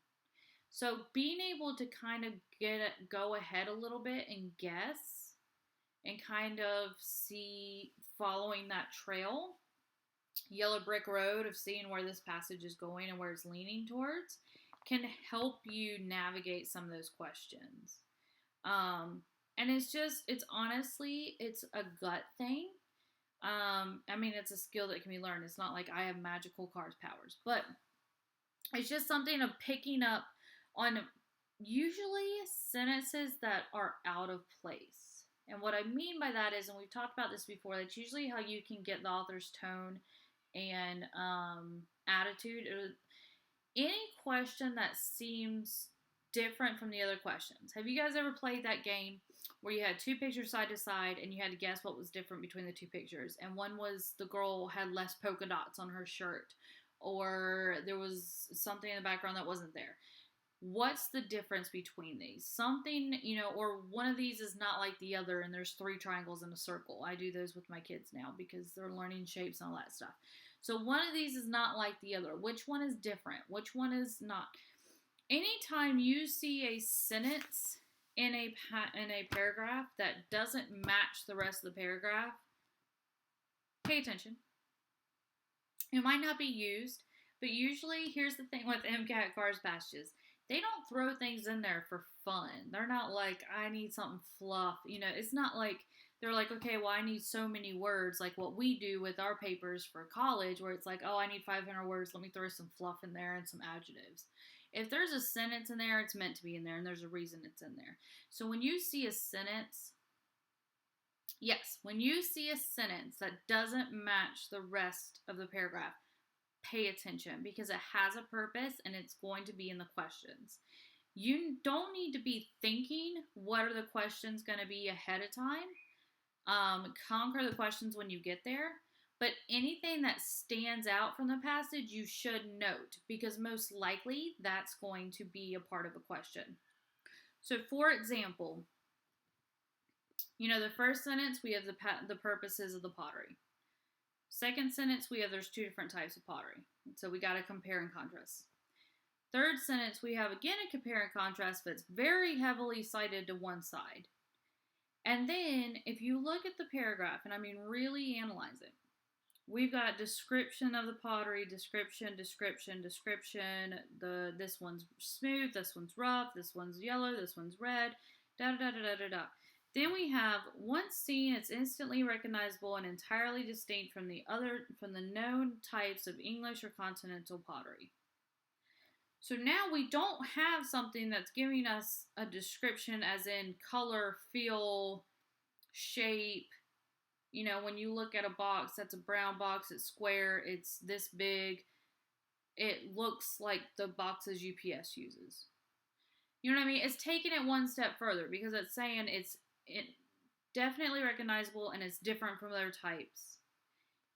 So being able to kind of go ahead a little bit and guess and kind of see, following that trail, yellow brick road of seeing where this passage is going and where it's leaning towards, can help you navigate some of those questions. And it's honestly, it's a gut thing. I mean, it's a skill that can be learned. It's not like I have magical cars powers, but it's just something of picking up on usually sentences that are out of place. And what I mean by that is, and we've talked about this before, that's usually how you can get the author's tone and attitude. Any question that seems different from the other questions. Have you guys ever played that game where you had two pictures side to side and you had to guess what was different between the two pictures? And one was the girl had less polka dots on her shirt, or there was something in the background that wasn't there. What's the difference between these? Something, or one of these is not like the other and there's 3 triangles in a circle. I do those with my kids now because they're learning shapes and all that stuff. So one of these is not like the other. Which one is different? Which one is not? Anytime you see a sentence in a paragraph that doesn't match the rest of the paragraph, pay attention. It might not be used, but usually, here's the thing with MCAT cars passages. They don't throw things in there for fun. They're not like, I need something fluff. It's not like they're like, okay, well, I need so many words, like what we do with our papers for college, where it's like, oh, I need 500 words. Let me throw some fluff in there and some adjectives. If there's a sentence in there, it's meant to be in there, and there's a reason it's in there. So when you see a sentence, when you see a sentence that doesn't match the rest of the paragraph, pay attention, because it has a purpose and it's going to be in the questions. You don't need to be thinking what are the questions going to be ahead of time. Conquer the questions when you get there. But anything that stands out from the passage, you should note, because most likely that's going to be a part of a question. So, for example, the first sentence, we have the purposes of the pottery. Second sentence, we have there's 2 different types of pottery. So we got to compare and contrast. Third sentence, we have again a compare and contrast, but it's very heavily cited to one side. And then if you look at the paragraph, and I mean really analyze it, we've got description of the pottery, description. This one's smooth, this one's rough, this one's yellow, this one's red, da. Then we have, once seen, it's instantly recognizable and entirely distinct from the known types of English or continental pottery. So now we don't have something that's giving us a description as in color, feel, shape. When you look at a box, that's a brown box, it's square, it's this big. It looks like the boxes UPS uses. You know what I mean? It's taking it one step further, because it's saying it's definitely recognizable and it's different from other types.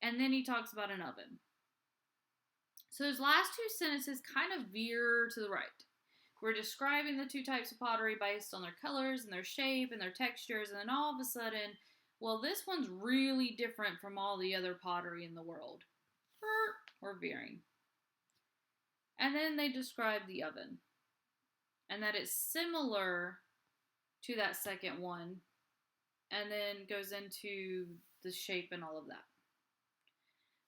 And then he talks about an oven. So those last 2 sentences kind of veer to the right. We're describing the 2 types of pottery based on their colors and their shape and their textures, and then all of a sudden, well, this one's really different from all the other pottery in the world. We're veering. And then they describe the oven, and that it's similar to that second one, and then goes into the shape and all of that.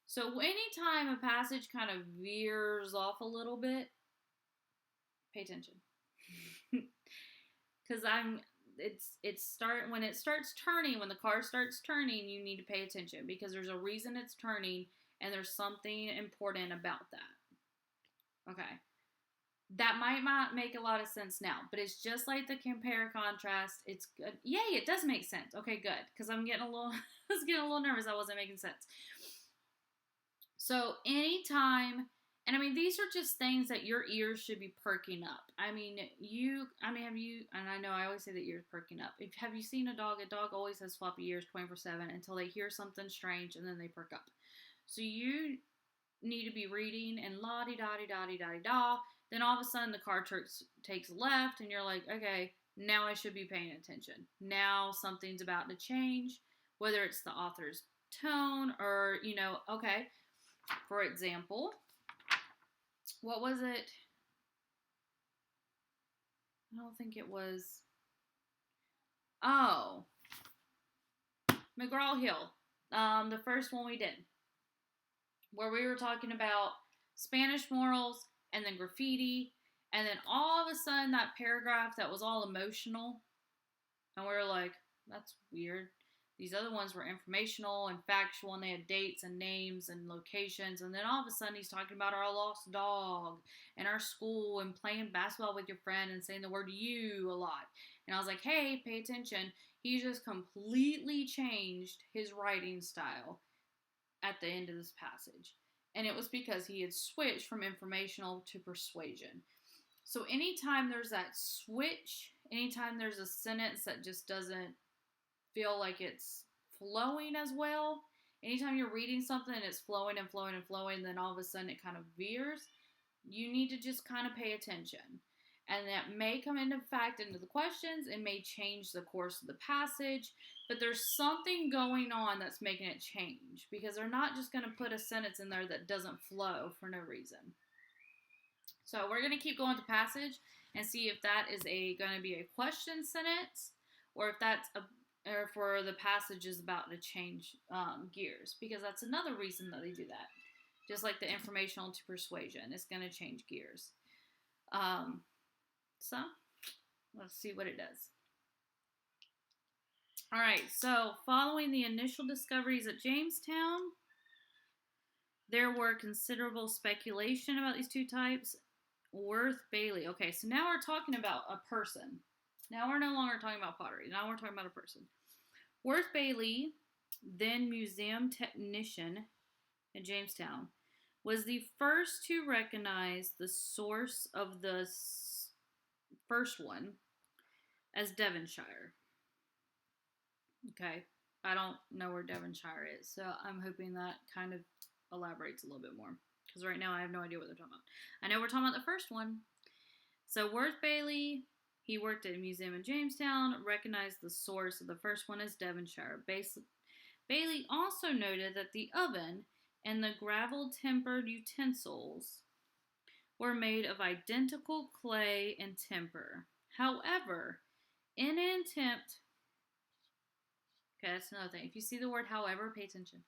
So anytime a passage kind of veers off a little bit, pay attention. Because when it starts turning, when the car starts turning, you need to pay attention, because there's a reason it's turning and there's something important about that. Okay. That might not make a lot of sense now, but it's just like the compare contrast. It's good. Yay, it does make sense. Okay, good. Because I was getting a little nervous. I wasn't making sense. So anytime, and I mean, these are just things that your ears should be perking up. Have you, and I know I always say that ears perking up. Have you seen a dog? A dog always has floppy ears 24/7 until they hear something strange and then they perk up. So you need to be reading and la-di-da-di-da-di-da-di-da. Then all of a sudden the car takes left and you're like, okay, now I should be paying attention. Now something's about to change, whether it's the author's tone or, okay, for example, what was it? I don't think it was, McGraw-Hill, the first one we did, where we were talking about Spanish morals and then graffiti, and then all of a sudden that paragraph that was all emotional, and we were like, that's weird. These other ones were informational and factual, and they had dates and names and locations, and then all of a sudden he's talking about our lost dog and our school and playing basketball with your friend and saying the word you a lot. And I was like, hey, pay attention. He just completely changed his writing style at the end of this passage. And it was because he had switched from informational to persuasion. So anytime there's that switch, anytime there's a sentence that just doesn't feel like it's flowing as well, anytime you're reading something and it's flowing and flowing and flowing, then all of a sudden it kind of veers, you need to just kind of pay attention. And that may come into the questions. It may change the course of the passage, but there's something going on that's making it change, because they're not just going to put a sentence in there that doesn't flow for no reason. So we're going to keep going to passage and see if that is going to be a question sentence, or if that's or for the passage is about to change gears, because that's another reason that they do that. Just like the informational to persuasion, it's going to change gears. So let's see what it does. All right, so following the initial discoveries at Jamestown, there were considerable speculation about these two types. Worth Bailey. Okay, so now we're talking about a person. Now we're no longer talking about pottery. Now we're talking about a person. Worth Bailey, then museum technician at Jamestown, was the first to recognize the source of the first one as Devonshire. Okay, I don't know where Devonshire is, so I'm hoping that kind of elaborates a little bit more, because right now I have no idea what they're talking about. I know we're talking about the first one. So Worth Bailey, he worked at a museum in Jamestown, recognized the source of the first one as Devonshire. Bailey also noted that the oven and the gravel-tempered utensils were made of identical clay and temper. However, in an attempt... Okay, that's another thing. If you see the word however, pay attention.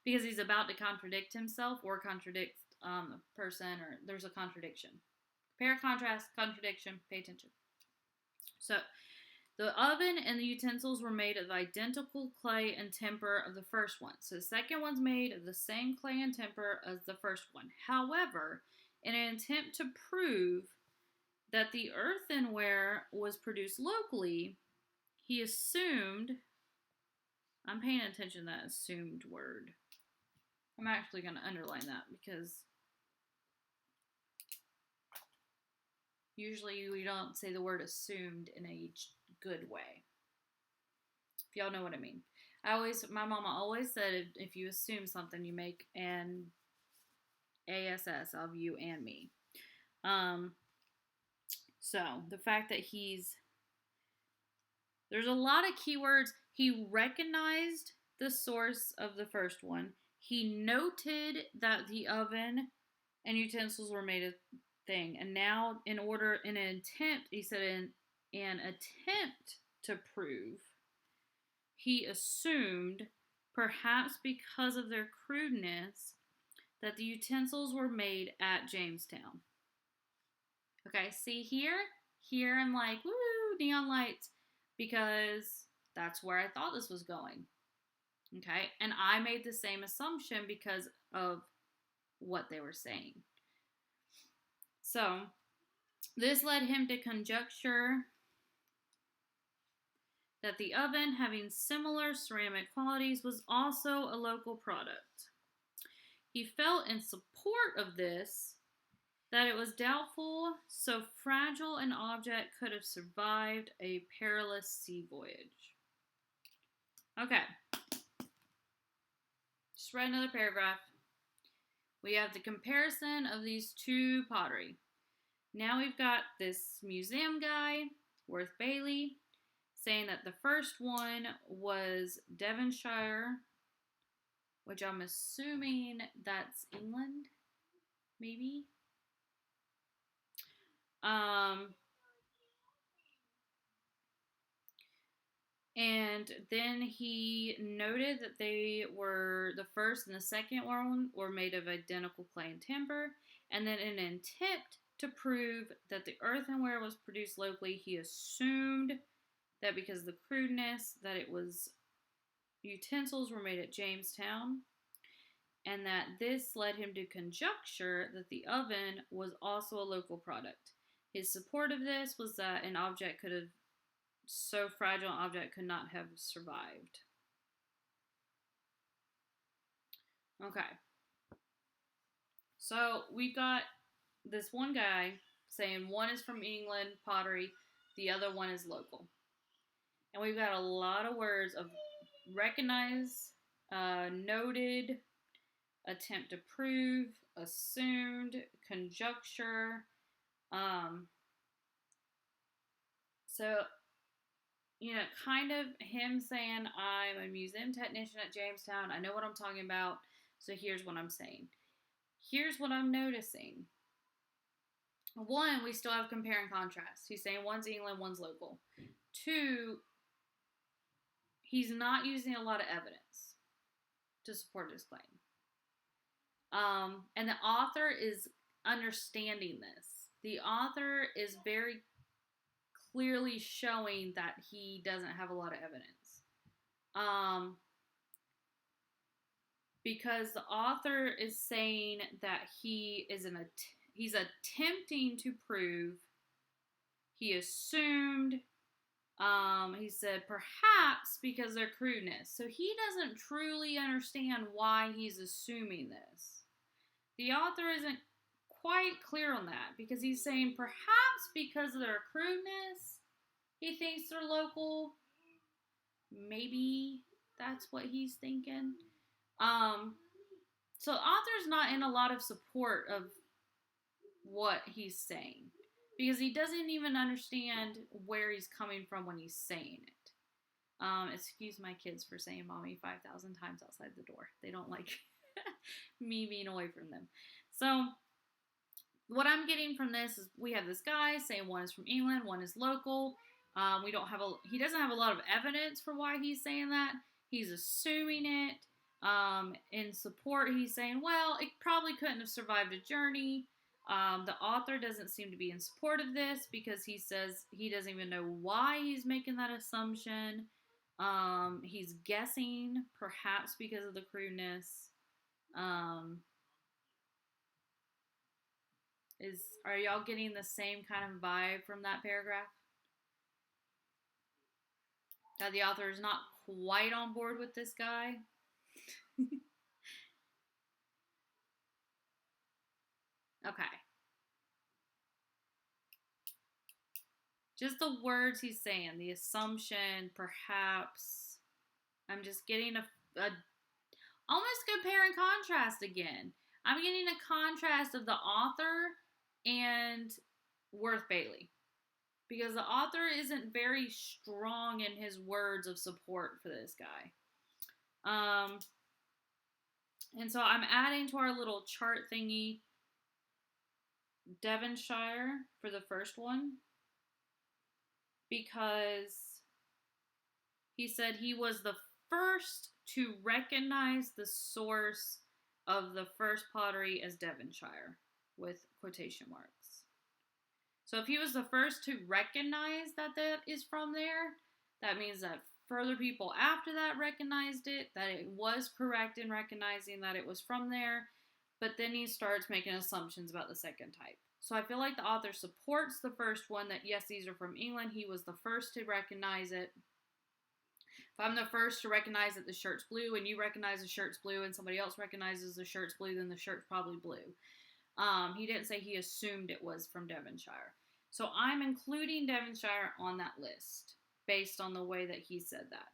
Because he's about to contradict himself or contradict the person, or there's a contradiction. Compare, contrast, contradiction, pay attention. So, the oven and the utensils were made of identical clay and temper of the first one. So, the second one's made of the same clay and temper as the first one. However, in an attempt to prove that the earthenware was produced locally, he assumed, I'm paying attention to that assumed word. I'm actually going to underline that, because usually we don't say the word assumed in a good way. If y'all know what I mean. My mama always said if you assume something, you make an ASS of you and me. So the fact that there's a lot of keywords. He recognized the source of the first one. He noted that the oven and utensils were made of thing. And now in an attempt, he said in an attempt to prove, he assumed, perhaps because of their crudeness, that the utensils were made at Jamestown. Okay, see here I'm like, woo, neon lights, because that's where I thought this was going. Okay, and I made the same assumption because of what they were saying. So, this led him to conjecture that the oven, having similar ceramic qualities, was also a local product. He felt in support of this that it was doubtful so fragile an object could have survived a perilous sea voyage. Okay. Just read another paragraph. We have the comparison of these two pottery. Now we've got this museum guy, Worth Bailey, saying that the first one was Devonshire, which I'm assuming that's England, maybe. And then he noted that they were the first and the second one were made of identical clay and timber. And then in an attempt to prove that the earthenware was produced locally, he assumed that because of the crudeness that it was utensils were made at Jamestown, and that this led him to conjecture that the oven was also a local product. His support of this was that an object could have so fragile an object could not have survived. Okay. So we've got this one guy saying one is from England, pottery, the other one is local. And we've got a lot of words of recognize, noted, attempt to prove, assumed, conjecture. So, kind of him saying, I'm a museum technician at Jamestown. I know what I'm talking about. So here's what I'm saying. Here's what I'm noticing. One, we still have compare and contrast. He's saying one's England, one's local. Two, he's not using a lot of evidence to support his claim. And the author is understanding this. The author is very clearly showing that he doesn't have a lot of evidence. Because the author is saying that he's attempting to prove, he assumed, he said perhaps because of their crudeness. So he doesn't truly understand why he's assuming this. The author isn't quite clear on that because he's saying perhaps because of their crudeness, he thinks they're local. Maybe that's what he's thinking. So the author's not in a lot of support of what he's saying because he doesn't even understand where he's coming from when he's saying it. Excuse my kids for saying mommy 5,000 times outside the door. They don't like me being away from them. So what I'm getting from this is we have this guy saying one is from England, one is local. He doesn't have a lot of evidence for why he's saying that. He's assuming it. In support, he's saying, well, it probably couldn't have survived a journey. The author doesn't seem to be in support of this because he says he doesn't even know why he's making that assumption. He's guessing, perhaps because of the crudeness. Are y'all getting the same kind of vibe from that paragraph? That the author is not quite on board with this guy? Okay. Just the words he's saying, the assumption, perhaps. I'm just getting a almost compare and contrast again. I'm getting a contrast of the author and Worth Bailey. Because the author isn't very strong in his words of support for this guy. And so I'm adding to our little chart thingy Devonshire for the first one. Because he said he was the first to recognize the source of the first pottery as Devonshire, with quotation marks. So if he was the first to recognize that is from there, that means that further people after that recognized it, that it was correct in recognizing that it was from there, but then he starts making assumptions about the second type. So I feel like the author supports the first one, that yes, these are from England. He was the first to recognize it. If I'm the first to recognize that the shirt's blue and you recognize the shirt's blue and somebody else recognizes the shirt's blue, then the shirt's probably blue. He didn't say he assumed it was from Devonshire. So I'm including Devonshire on that list based on the way that he said that.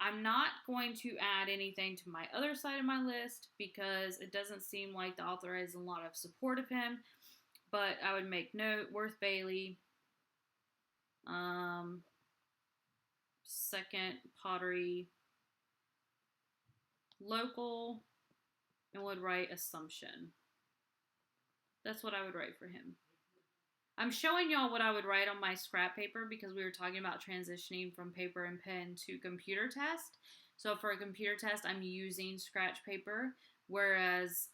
I'm not going to add anything to my other side of my list because it doesn't seem like the author has a lot of support of him. But I would make note, Worth Bailey, second Pottery, local, and would write assumption. That's what I would write for him. I'm showing y'all what I would write on my scrap paper because we were talking about transitioning from paper and pen to computer test. So for a computer test, I'm using scratch paper, whereas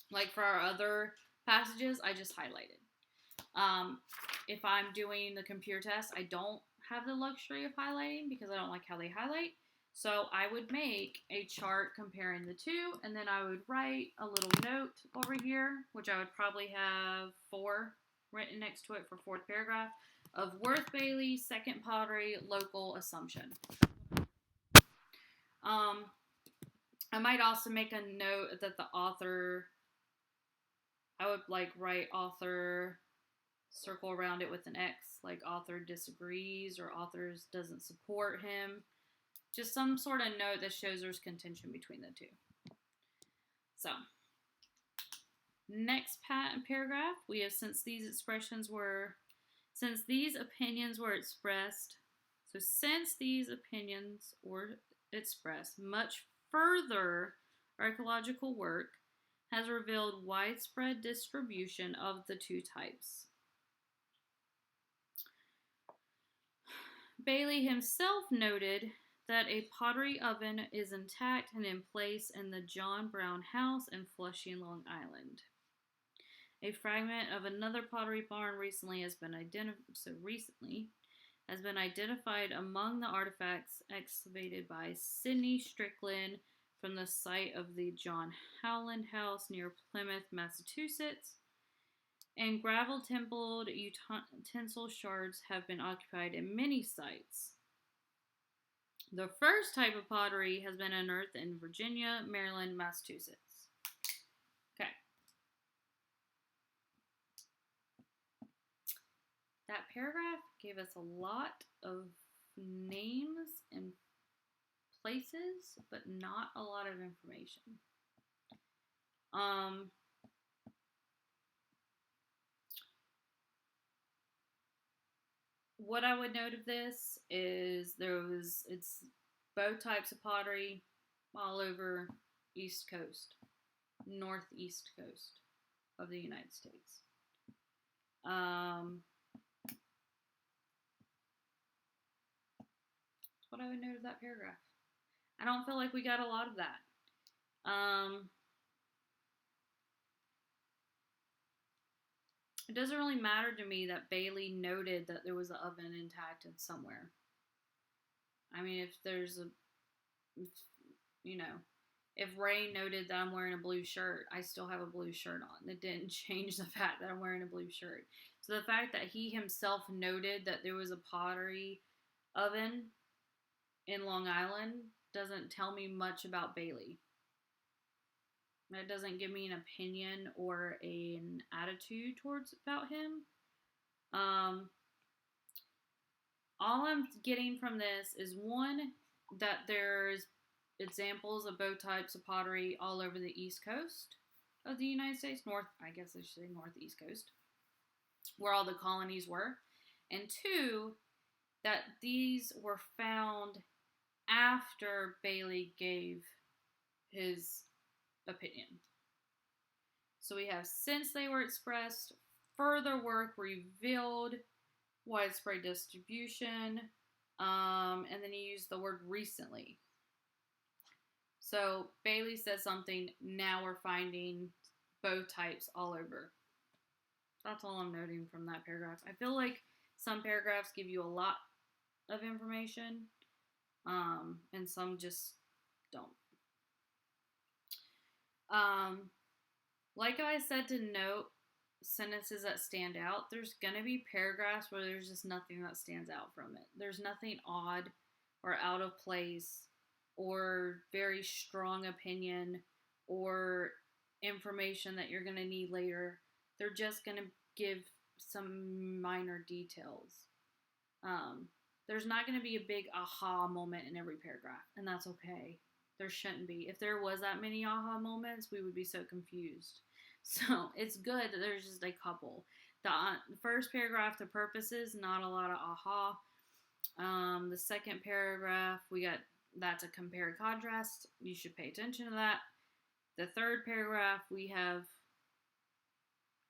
like for our other passages, I just highlighted. If I'm doing the computer test, I don't have the luxury of highlighting because I don't like how they highlight. So I would make a chart comparing the two, and then I would write a little note over here, which I would probably have 4 written next to it for 4th paragraph, of Worth Bailey, second Pottery, local assumption. I might also make a note that the author, I would like write author, circle around it with an X, like author disagrees or authors doesn't support him. Just some sort of note that shows there's contention between the two. So, next paragraph, we have since these opinions were expressed, much further archaeological work has revealed widespread distribution of the two types. Bailey himself noted that a pottery oven is intact and in place in the John Brown house in Flushing, Long Island. A fragment of another pottery barn recently has been identified among the artifacts excavated by Sidney Strickland from the site of the John Howland House near Plymouth, Massachusetts. And gravel-templed utensil shards have been occupied in many sites. The first type of pottery has been unearthed in Virginia, Maryland, Massachusetts. Okay. That paragraph gave us a lot of names and places, but not a lot of information. What I would note of this is it's both types of pottery all over East Coast, Northeast Coast of the United States. That's what I would note of that paragraph. I don't feel like we got a lot of that. It doesn't really matter to me that Bailey noted that there was an oven intact in somewhere. I mean, if Ray noted that I'm wearing a blue shirt, I still have a blue shirt on. It didn't change the fact that I'm wearing a blue shirt. So the fact that he himself noted that there was a pottery oven in Long Island doesn't tell me much about Bailey. That doesn't give me an opinion or an attitude about him. All I'm getting from this is, one, that there's examples of both types of pottery all over the East Coast of the United States, Northeast Coast, where all the colonies were. And 2, that these were found after Bailey gave his opinion. So we have, since they were expressed, further work revealed widespread distribution, and then he used the word recently. So Bailey said something, now we're finding both types all over. That's all I'm noting from that paragraph. I feel like some paragraphs give you a lot of information, and some just don't. Like I said, to note sentences that stand out, there's going to be paragraphs where there's just nothing that stands out from it. There's nothing odd or out of place or very strong opinion or information that you're going to need later. They're just going to give some minor details. there's not going to be a big aha moment in every paragraph, and that's okay. There shouldn't be. If there was that many aha moments, we would be so confused. So it's good that there's just a couple. The first paragraph, the purposes, not a lot of aha. The second paragraph, that's a compare contrast. You should pay attention to that. The third paragraph, we have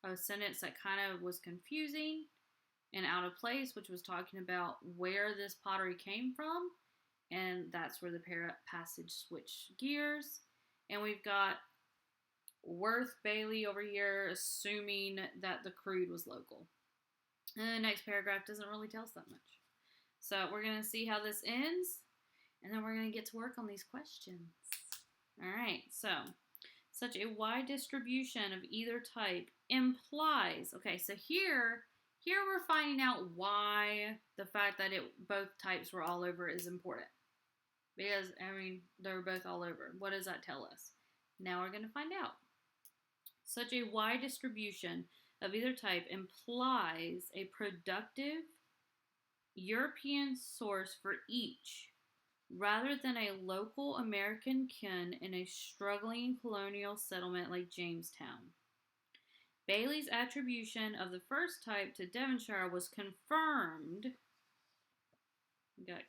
a sentence that kind of was confusing and out of place, which was talking about where this pottery came from. And that's where the passage switched gears. And we've got Worth Bailey over here assuming that the crude was local. And the next paragraph doesn't really tell us that much. So we're going to see how this ends, and then we're going to get to work on these questions. All right, so such a wide distribution of either type implies, okay, so here we're finding out why the fact that both types were all over is important. Because, I mean, they're both all over. What does that tell us? Now we're going to find out. Such a wide distribution of either type implies a productive European source for each, rather than a local American kin in a struggling colonial settlement like Jamestown. Bailey's attribution of the first type to Devonshire was confirmed. We got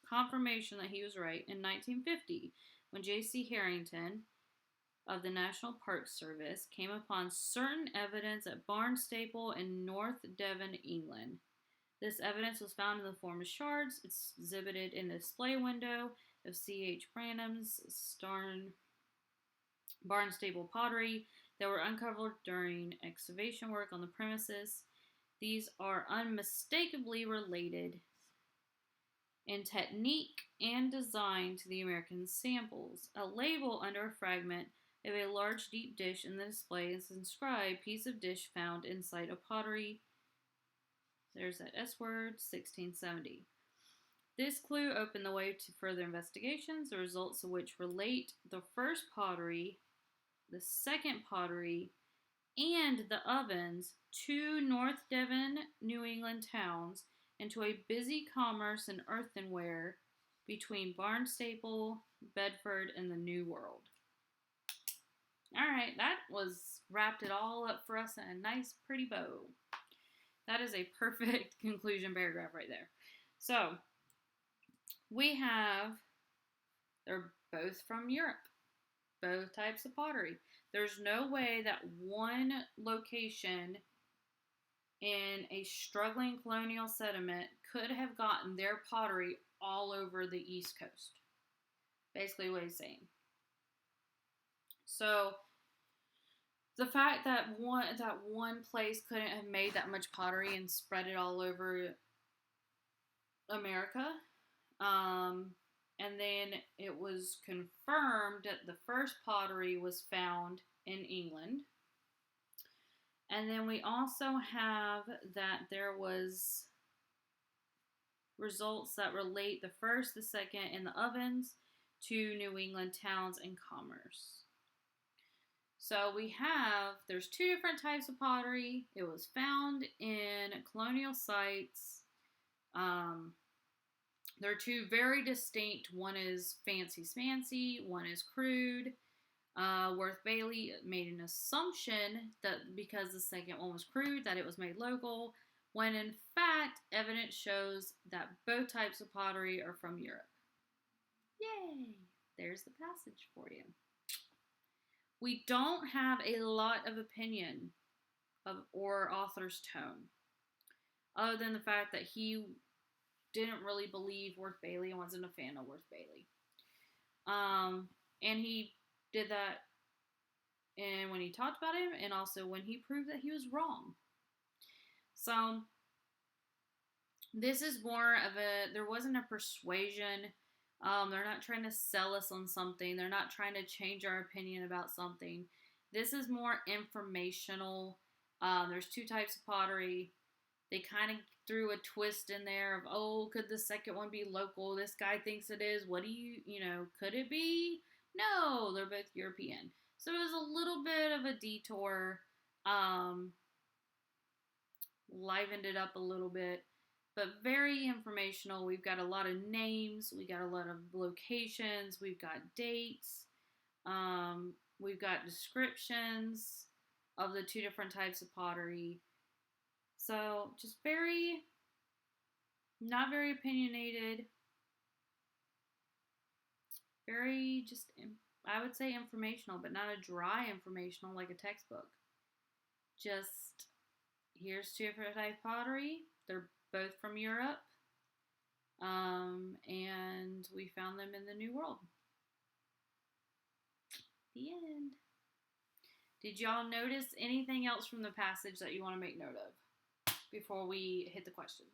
confirmation that he was right in 1950 when J.C. Harrington of the National Park Service came upon certain evidence at Barnstaple in North Devon, England. This evidence was found in the form of shards. It's exhibited in the display window of C.H. Branham's Barnstaple pottery that were uncovered during excavation work on the premises. These are unmistakably related in technique and design to the American samples. A label under a fragment of a large deep dish in the display is inscribed, piece of dish found inside a pottery. There's that S word, 1670. This clue opened the way to further investigations, the results of which relate the first pottery, the second pottery, and the ovens to North Devon, New England towns, and to a busy commerce in earthenware between Barnstaple, Bedford, and the New World. All right, that wrapped it all up for us in a nice, pretty bow. That is a perfect conclusion paragraph right there. So, they're both from Europe, both types of pottery. There's no way that one location in a struggling colonial settlement could have gotten their pottery all over the East Coast. Basically what he's saying. So, the fact that one place couldn't have made that much pottery and spread it all over America, and then it was confirmed that the first pottery was found in England. And then we also have that there was results that relate the first, the second, and the ovens to New England towns and commerce. So there's two different types of pottery. It was found in colonial sites. They're two very distinct. One is fancy smancy, one is crude. Worth Bailey made an assumption that because the second one was crude, that it was made local, when in fact, evidence shows that both types of pottery are from Europe. Yay! There's the passage for you. We don't have a lot of opinion or author's tone, other than the fact that he didn't really believe Worth Bailey and wasn't a fan of Worth Bailey. And he did that and when he talked about him, and also when he proved that he was wrong. So this is more of there wasn't a persuasion. They're not trying to sell us on something. They're not trying to change our opinion about something. This is more informational. There's two types of pottery. They kind of threw a twist in there of, could the second one be local? This guy thinks it is. What do could it be? No, they're both European. So it was a little bit of a detour. Livened it up a little bit. but very informational. We've got a lot of names, we got a lot of locations, we've got dates, we've got descriptions of the two different types of pottery. So just not very opinionated, very just, I would say informational, but not a dry informational like a textbook. Just, here's two different types of pottery. They're both from Europe. And we found them in the New World. The end. Did y'all notice anything else from the passage that you want to make note of before we hit the questions?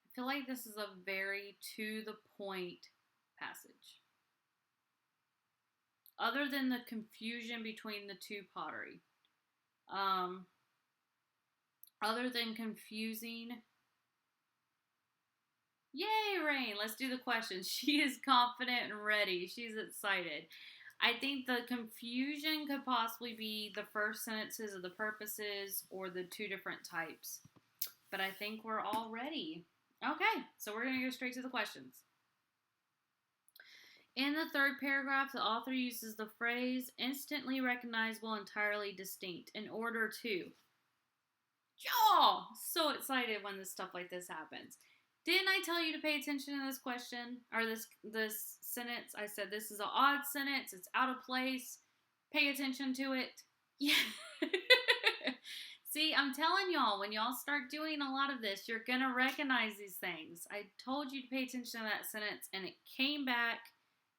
I feel like this is a very to the point passage. Other than the confusion between the two pottery. Other than confusing. Yay, Rain! Let's do the questions. She is confident and ready. She's excited. I think the confusion could possibly be the first sentences of the purposes or the two different types. But I think we're all ready. Okay, so we're going to go straight to the questions. In the third paragraph, the author uses the phrase instantly recognizable, entirely distinct in order to. Y'all, so excited when this stuff like this happens. Didn't I tell you to pay attention to this question or this sentence? I said this is an odd sentence. It's out of place. Pay attention to it. Yeah. See, I'm telling y'all, when y'all start doing a lot of this, you're going to recognize these things. I told you to pay attention to that sentence, and it came back,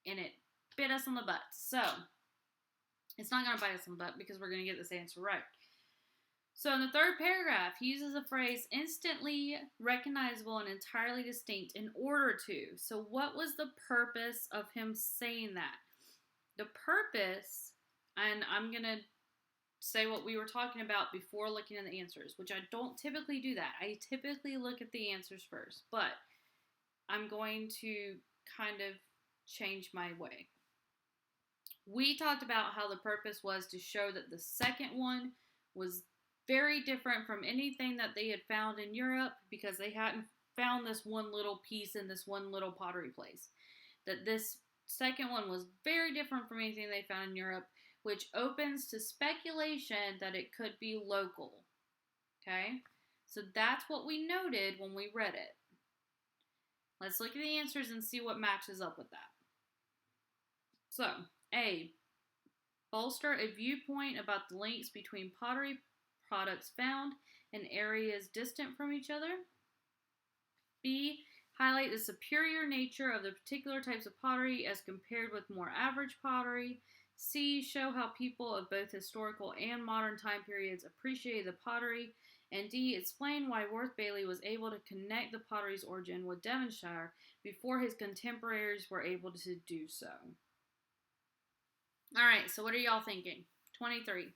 and it bit us on the butt. So, it's not going to bite us on the butt because we're going to get this answer right. So, in the third paragraph, he uses the phrase instantly recognizable and entirely distinct in order to. So, what was the purpose of him saying that? The purpose, and I'm going to say what we were talking about before looking at the answers, which I don't typically do that. I typically look at the answers first, but I'm going to kind of change my way. We talked about how the purpose was to show that the second one was very different from anything that they had found in Europe because they hadn't found this one little piece in this one little pottery place. That this second one was very different from anything they found in Europe, which opens to speculation that it could be local. Okay? So that's what we noted when we read it. Let's look at the answers and see what matches up with that. So, A, bolster a viewpoint about the links between pottery products found in areas distant from each other. B, highlight the superior nature of the particular types of pottery as compared with more average pottery. C, show how people of both historical and modern time periods appreciated the pottery. And D, explain why Worth Bailey was able to connect the pottery's origin with Devonshire before his contemporaries were able to do so. All right, so what are y'all thinking? 23.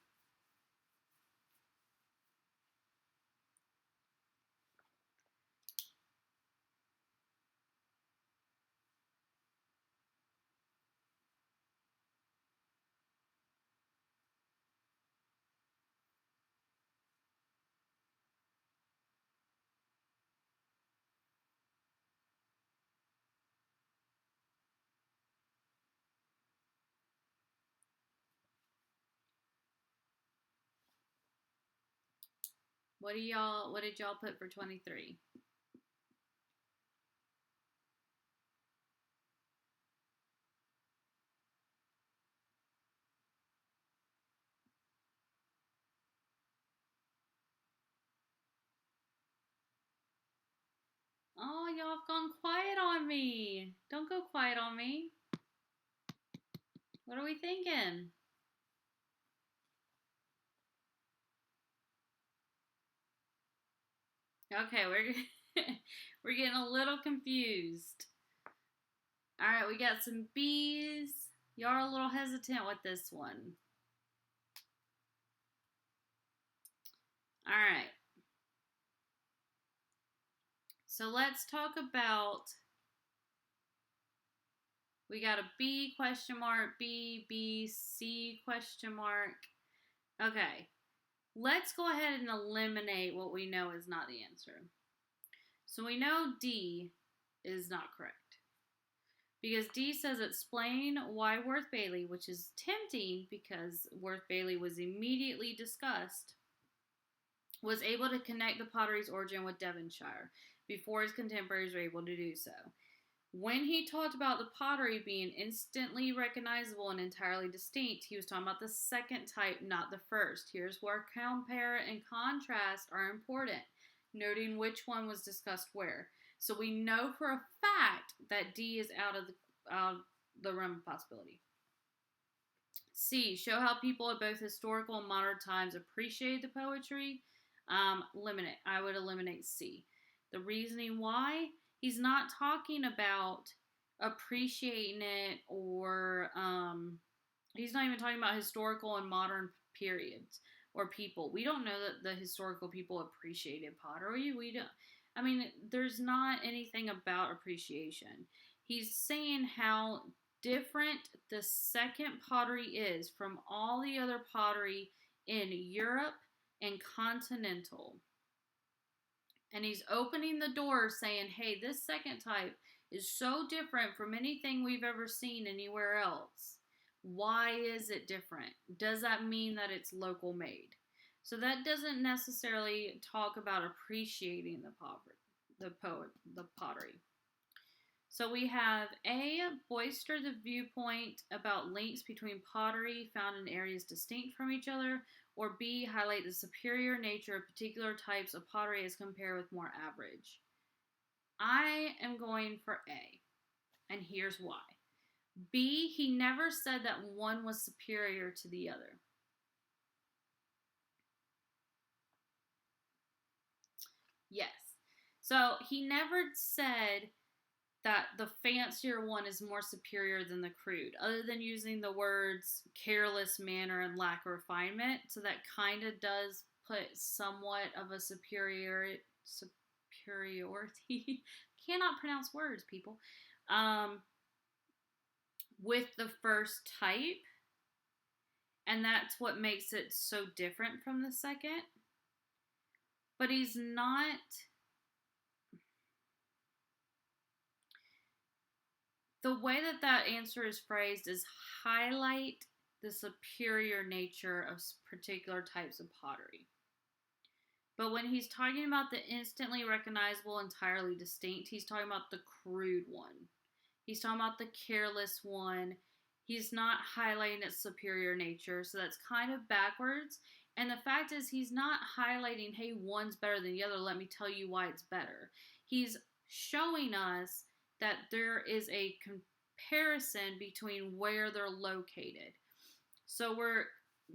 What did y'all put for 23? Oh, y'all have gone quiet on me. Don't go quiet on me. What are we thinking? Okay, we're getting a little confused. All right, we got some B's. Y'all are a little hesitant with this one. So let's talk about, we got a B question mark, B, B, C question mark. Okay, let's go ahead and eliminate what we know is not the answer. So we know D is not correct. Because D says explain why Worth Bailey, which is tempting because Worth Bailey was immediately discussed, was able to connect the pottery's origin with Devonshire before his contemporaries were able to do so. When he talked about the pottery being instantly recognizable and entirely distinct, he was talking about the second type, not the first. Here's where compare and contrast are important, noting which one was discussed where. So we know for a fact that D is out of the realm of possibility. C, show how people of both historical and modern times appreciate the poetry. I would eliminate C. The reasoning why, he's not talking about appreciating it, or he's not even talking about historical and modern periods or people. We don't know that the historical people appreciated pottery. We don't. I mean, there's not anything about appreciation. He's saying how different the second pottery is from all the other pottery in Europe and continental. And he's opening the door saying, hey, this second type is so different from anything we've ever seen anywhere else. Why is it different? Does that mean that it's local made? So that doesn't necessarily talk about appreciating the pottery. So we have A, bolster the viewpoint about links between pottery found in areas distinct from each other, or B, highlight the superior nature of particular types of pottery as compared with more average. I am going for A, and here's why. B, he never said that one was superior to the other. Yes. So he never said that the fancier one is more superior than the crude, other than using the words careless manner and lack of refinement. So that kind of does put somewhat of a superiority. Cannot pronounce words, people. With the first type. And that's what makes it so different from the second. But he's not. The way that answer is phrased is highlight the superior nature of particular types of pottery. But when he's talking about the instantly recognizable, entirely distinct, he's talking about the crude one. He's talking about the careless one. He's not highlighting its superior nature, so that's kind of backwards. And the fact is, he's not highlighting, hey, one's better than the other, let me tell you why it's better. He's showing us that there is a comparison between where they're located. So we're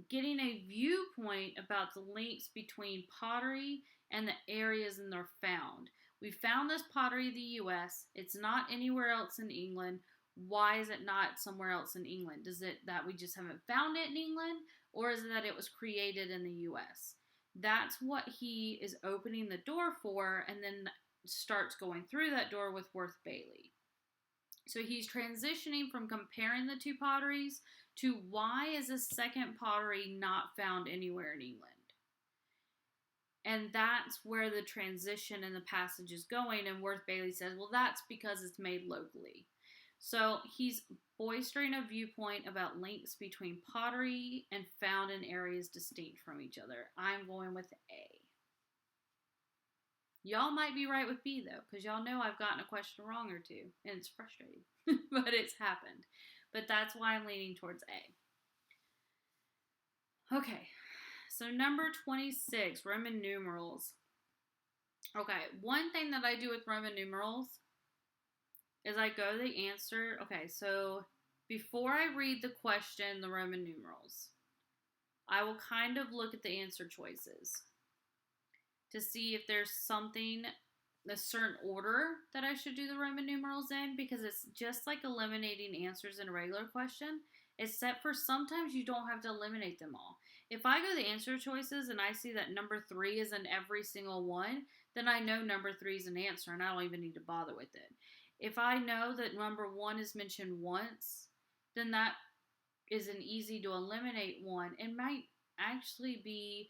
getting a viewpoint about the links between pottery and the areas in they're found. We found this pottery in the U.S. It's not anywhere else in England. Why is it not somewhere else in England? Is it that we just haven't found it in England? Or is it that it was created in the U.S.? That's what he is opening the door for, and then starts going through that door with Worth Bailey. So he's transitioning from comparing the two potteries to why is a second pottery not found anywhere in England? And that's where the transition in the passage is going. And Worth Bailey says, well, that's because it's made locally. So he's bolstering a viewpoint about links between pottery and found in areas distinct from each other. I'm going with A. Y'all might be right with B, though, because y'all know I've gotten a question wrong or two, and it's frustrating, but it's happened. But that's why I'm leaning towards A. Okay, so number 26, Roman numerals. Okay, one thing that I do with Roman numerals is I go to the answer. Okay, so before I read the question, the Roman numerals, I will kind of look at the answer choices to see if there's something, a certain order that I should do the Roman numerals in, because it's just like eliminating answers in a regular question, except for sometimes you don't have to eliminate them all. If I go to the answer choices and I see that number 3 is in every single one, then I know number 3 is an answer and I don't even need to bother with it. If I know that number 1 is mentioned once, then that is an easy to eliminate one. It might actually be,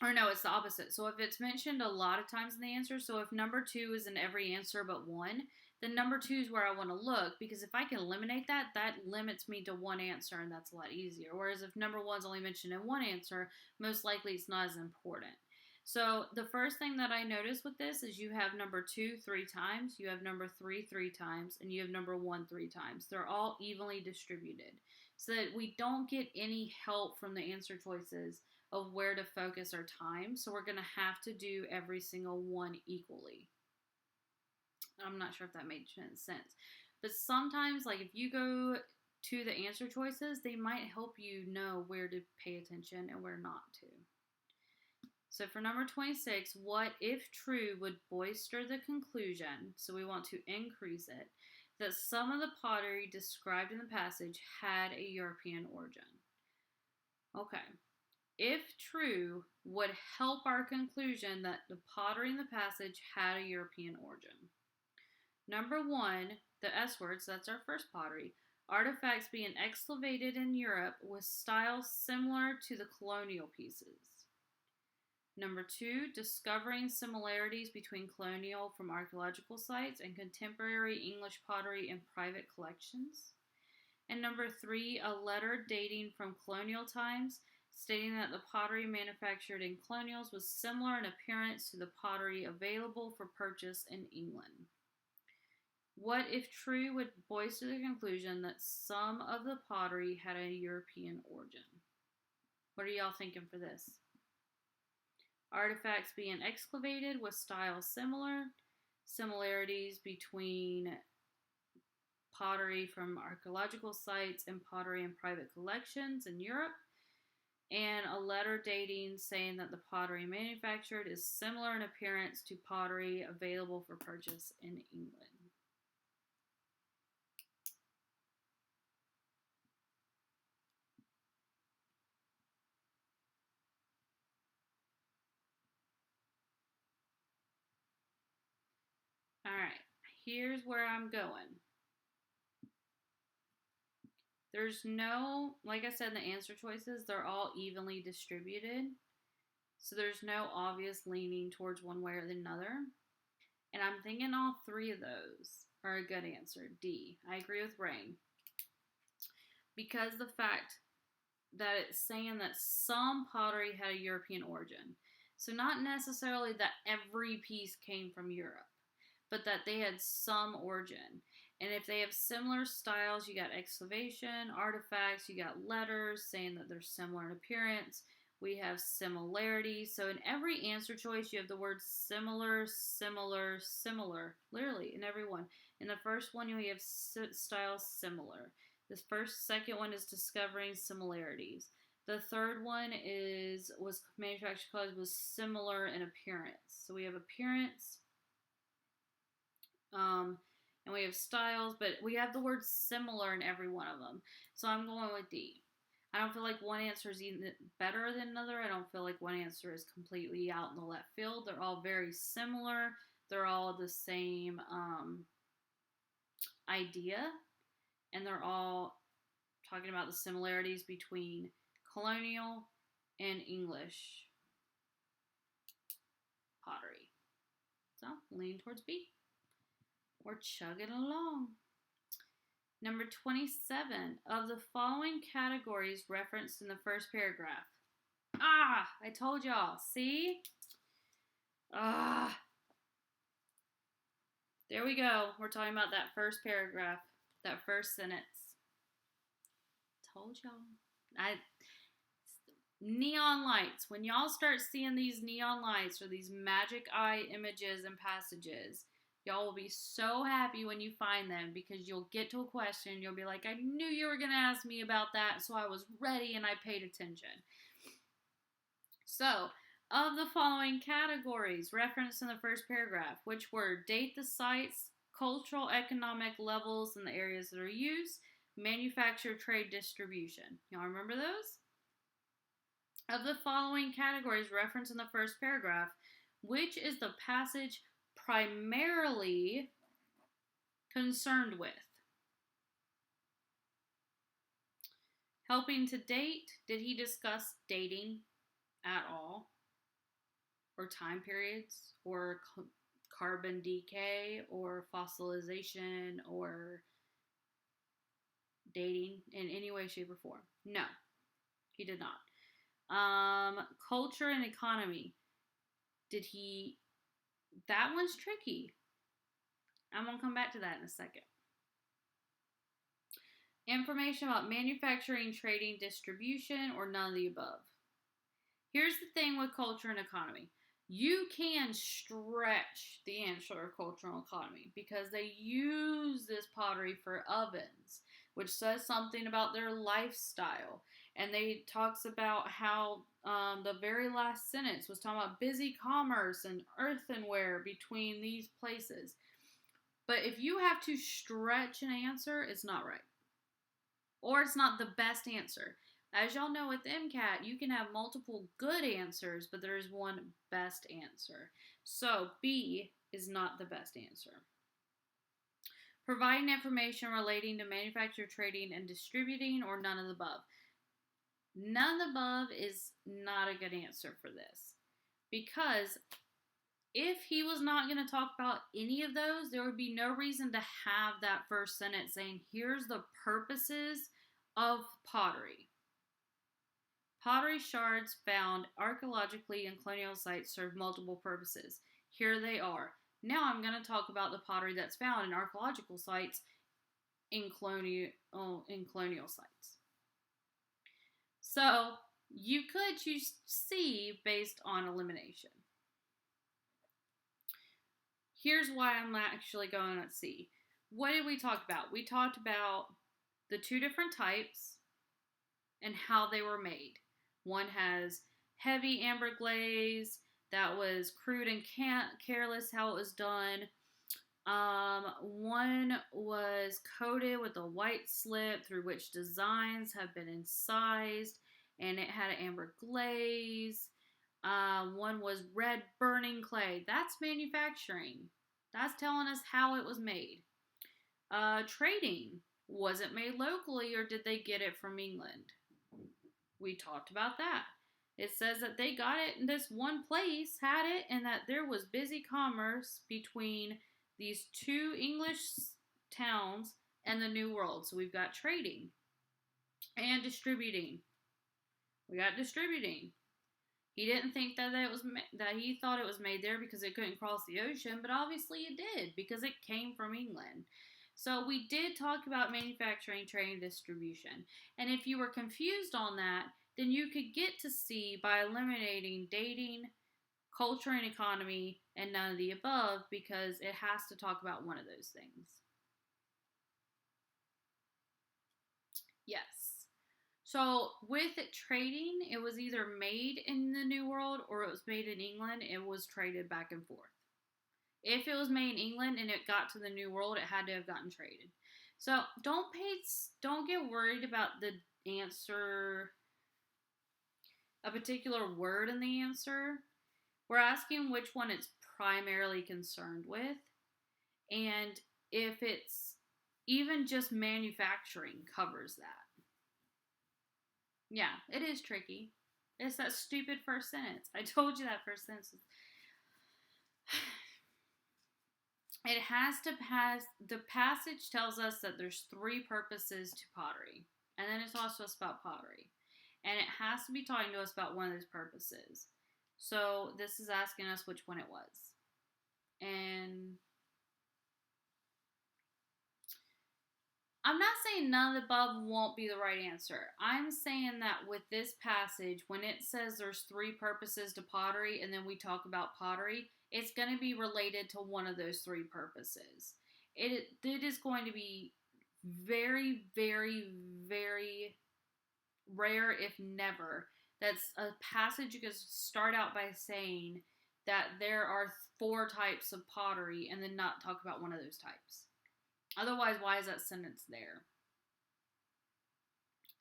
or no, it's the opposite. So if it's mentioned a lot of times in the answer, so if number 2 is in every answer but 1, then number 2 is where I want to look, because if I can eliminate that, that limits me to one answer, and that's a lot easier. Whereas if number 1 is only mentioned in one answer, most likely it's not as important. So the first thing that I notice with this is you have number 2 3 times, you have number 3 3 times, and you have number 1 3 times. They're all evenly distributed so that we don't get any help from the answer choices of where to focus our time. So we're going to have to do every single one equally. I'm not sure if that made sense. But sometimes, like if you go to the answer choices, they might help you know where to pay attention and where not to. So for number 26, what if true would bolster the conclusion, so we want to increase it, that some of the pottery described in the passage had a European origin. Okay. If true, would help our conclusion that the pottery in the passage had a European origin. Number 1, the S words, that's our first pottery, artifacts being excavated in Europe with styles similar to the colonial pieces. Number 2, discovering similarities between colonial from archaeological sites and contemporary English pottery in private collections. And number 3, a letter dating from colonial times stating that the pottery manufactured in colonials was similar in appearance to the pottery available for purchase in England. What if true would bolster the conclusion that some of the pottery had a European origin? What are y'all thinking for this? Artifacts being excavated with styles similar, similarities between pottery from archaeological sites and pottery in private collections in Europe, and a letter dating saying that the pottery manufactured is similar in appearance to pottery available for purchase in England. All right, here's where I'm going. There's no, like I said, in the answer choices, they're all evenly distributed. So there's no obvious leaning towards one way or another. And I'm thinking all 3 of those are a good answer. D. I agree with Rain. Because the fact that it's saying that some pottery had a European origin. So not necessarily that every piece came from Europe, but that they had some origin. And if they have similar styles, you got excavation, artifacts, you got letters saying that they're similar in appearance. We have similarities. So in every answer choice, you have the word similar, similar, similar. Literally, in every one. In the first one, you have styles similar. This second one is discovering similarities. The third one was manufactured clothes was similar in appearance. So we have appearance, and we have styles, but we have the word similar in every one of them. So I'm going with D. I don't feel like one answer is even better than another. I don't feel like one answer is completely out in the left field. They're all very similar. They're all the same idea, and they're all talking about the similarities between colonial and English pottery. So lean towards B. We're chugging along. Number 27, of the following categories referenced in the first paragraph. I told y'all. See? There we go. We're talking about that first paragraph, that first sentence. Told y'all. Neon lights. When y'all start seeing these neon lights or these magic eye images and passages, y'all will be so happy when you find them, because you'll get to a question, you'll be like, I knew you were going to ask me about that, so I was ready and I paid attention. So, of the following categories referenced in the first paragraph, which were date the sites, cultural economic levels in the areas that are used, manufacture, trade, distribution. Y'all remember those? Of the following categories referenced in the first paragraph, Which is the passage primarily concerned with? Helping to date. Did he discuss dating at all? Or time periods? Or carbon decay? Or fossilization? Or dating in any way, shape, or form? No, he did not. Culture and economy. Did he? That one's tricky. I'm going to come back to that in a second. Information about manufacturing, trading, distribution, or none of the above. Here's the thing with culture and economy. You can stretch the answer of cultural economy because they use this pottery for ovens, which says something about their lifestyle. And they talks about how the very last sentence was talking about busy commerce and earthenware between these places. But if you have to stretch an answer, it's not right. Or it's not the best answer. As y'all know with MCAT, you can have multiple good answers, but there is one best answer. So B is not the best answer. Providing information relating to manufacture, trading, and distributing, or none of the above. None of the above is not a good answer for this. Because if he was not going to talk about any of those, there would be no reason to have that first sentence saying, here's the purposes of pottery. Pottery shards found archaeologically in colonial sites serve multiple purposes. Here they are. Now I'm going to talk about the pottery that's found in archaeological sites in colonial sites. So you could choose C based on elimination. Here's why I'm actually going at C. What did we talk about? We talked about the two different types and how they were made. One has heavy amber glaze that was crude and careless how it was done. One was coated with a white slip through which designs have been incised, and it had an amber glaze. One was red burning clay. That's manufacturing. That's telling us how it was made. Trading. Was it made locally or did they get it from England? We talked about that. It says that they got it in this one place, had it, and that there was busy commerce between these two English towns and the New World. So we've got trading and distributing. We got distributing. He didn't think that he thought it was made there because it couldn't cross the ocean, but obviously it did because it came from England. So we did talk about manufacturing, trading, distribution. And if you were confused on that, then you could get to C by eliminating dating, culture and economy, and none of the above because it has to talk about one of those things. Yes. So with trading, it was either made in the New World or it was made in England. It was traded back and forth. If it was made in England and it got to the New World, it had to have gotten traded. So don't get worried about the answer, a particular word in the answer. We're asking which one it's primarily concerned with. And if it's even just manufacturing covers that. Yeah, it is tricky. It's that stupid first sentence. I told you that first sentence. It has to pass. The passage tells us that there's three purposes to pottery. And then it's also about pottery. And it has to be talking to us about one of those purposes. So this is asking us which one it was. And I'm not saying none of the above won't be the right answer. I'm saying that with this passage, when it says there's three purposes to pottery, and then we talk about pottery, it's going to be related to one of those three purposes. It is going to be very, very, very rare, if never, that's a passage you can start out by saying that there are 4 types of pottery and then not talk about one of those types. Otherwise, why is that sentence there?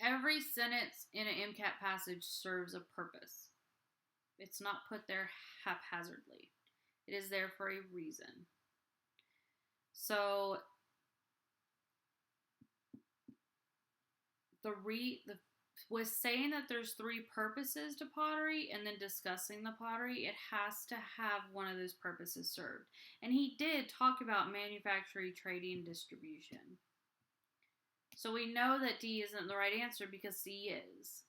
Every sentence in an MCAT passage serves a purpose. It's not put there haphazardly. It is there for a reason. So was saying that there's 3 purposes to pottery and then discussing the pottery, it has to have one of those purposes served. And he did talk about manufacturing, trading, and distribution. So we know that D isn't the right answer because C is.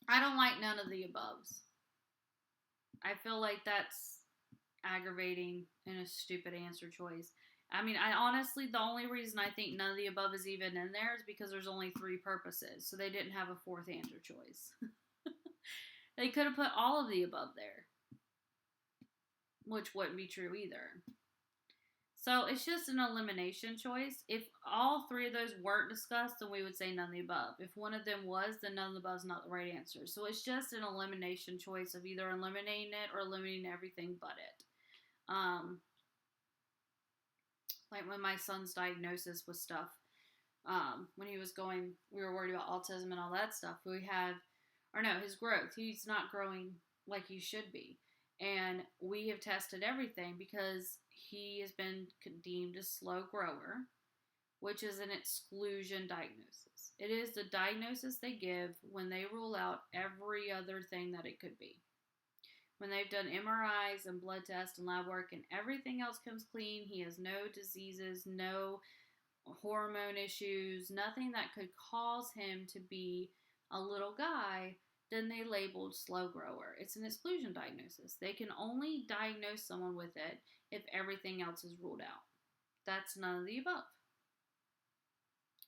I don't like none of the aboves. I feel like that's aggravating and a stupid answer choice. I mean, I honestly, the only reason I think none of the above is even in there is because there's only 3 purposes. So they didn't have a 4th answer choice. They could have put all of the above there, which wouldn't be true either. So it's just an elimination choice. If all 3 of those weren't discussed, then we would say none of the above. If one of them was, then none of the above is not the right answer. So it's just an elimination choice of either eliminating it or eliminating everything but it. Like when my son's diagnosis with stuff, when he was going, we were worried about autism and all that stuff. His growth. He's not growing like he should be. And we have tested everything because he has been deemed a slow grower, which is an exclusion diagnosis. It is the diagnosis they give when they rule out every other thing that it could be. When they've done MRIs and blood tests and lab work and everything else comes clean, he has no diseases, no hormone issues, nothing that could cause him to be a little guy, then they labeled slow grower. It's an exclusion diagnosis. They can only diagnose someone with it if everything else is ruled out. That's none of the above.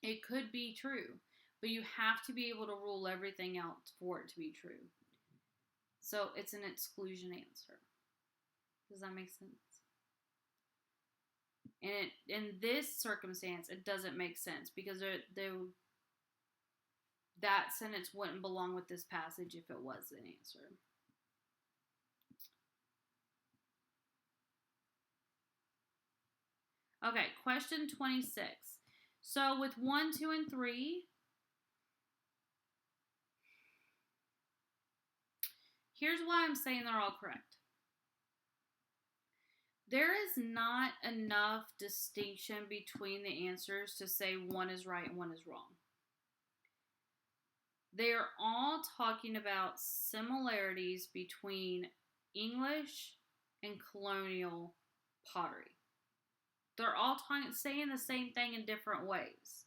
It could be true, but you have to be able to rule everything out for it to be true. So it's an exclusion answer. Does that make sense? And in this circumstance, it doesn't make sense because that sentence wouldn't belong with this passage if it was an answer. Okay, question 26. So with 1, 2, and 3, here's why I'm saying they're all correct. There is not enough distinction between the answers to say one is right and one is wrong. They're all talking about similarities between English and colonial pottery. They're all saying the same thing in different ways.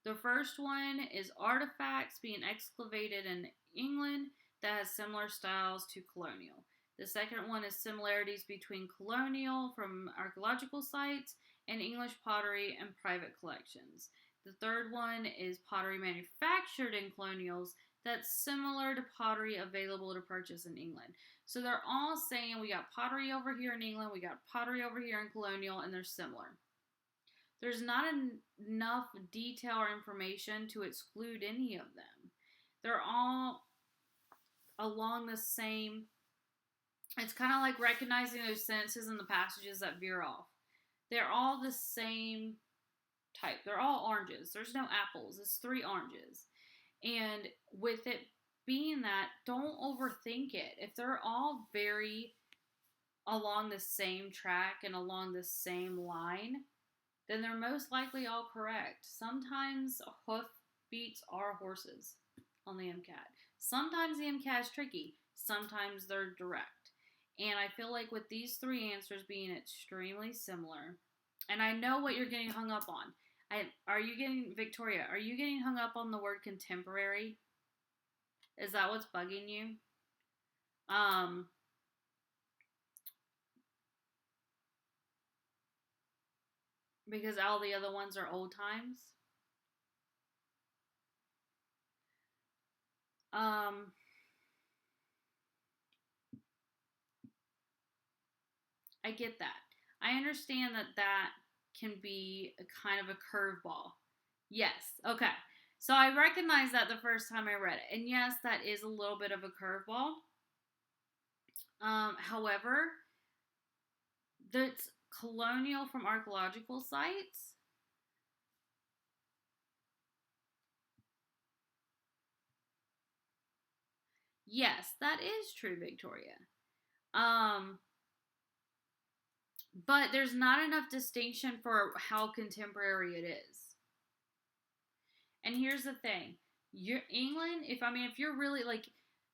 The first one is artifacts being excavated in England that has similar styles to colonial. The second one is similarities between colonial from archaeological sites and English pottery and private collections. The third one is pottery manufactured in colonials that's similar to pottery available to purchase in England. So they're all saying we got pottery over here in England, we got pottery over here in colonial, and they're similar. There's not enough detail or information to exclude any of them. They're all along the same. It's kind of like recognizing those sentences and the passages that veer off. They're all the same type. They're all oranges. There's no apples. It's 3 oranges. And with it being that, don't overthink it. If they're all very along the same track and along the same line, then they're most likely all correct. Sometimes hoof beats are horses on the MCAT. Sometimes the MCAT is tricky. Sometimes they're direct. And I feel like with these 3 answers being extremely similar, and I know what you're getting hung up on. Victoria, are you getting hung up on the word contemporary? Is that what's bugging you? Because all the other ones are old times? I get that. I understand that can be a kind of a curveball. Yes. Okay. So I recognized that the first time I read it. And yes, that is a little bit of a curveball. However, that's colonial from archaeological sites. Yes, that is true, Victoria. Um, but there's not enough distinction for how contemporary it is. And here's the thing. England, if you're really like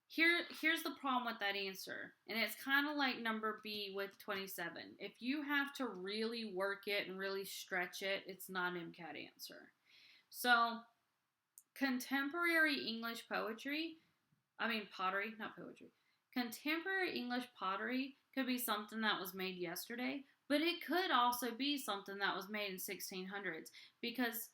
here's the problem with that answer. And it's kind of like number B with 27. If you have to really work it and really stretch it, it's not an MCAT answer. So, contemporary English pottery, not poetry. Contemporary English pottery could be something that was made yesterday, but it could also be something that was made in 1600s because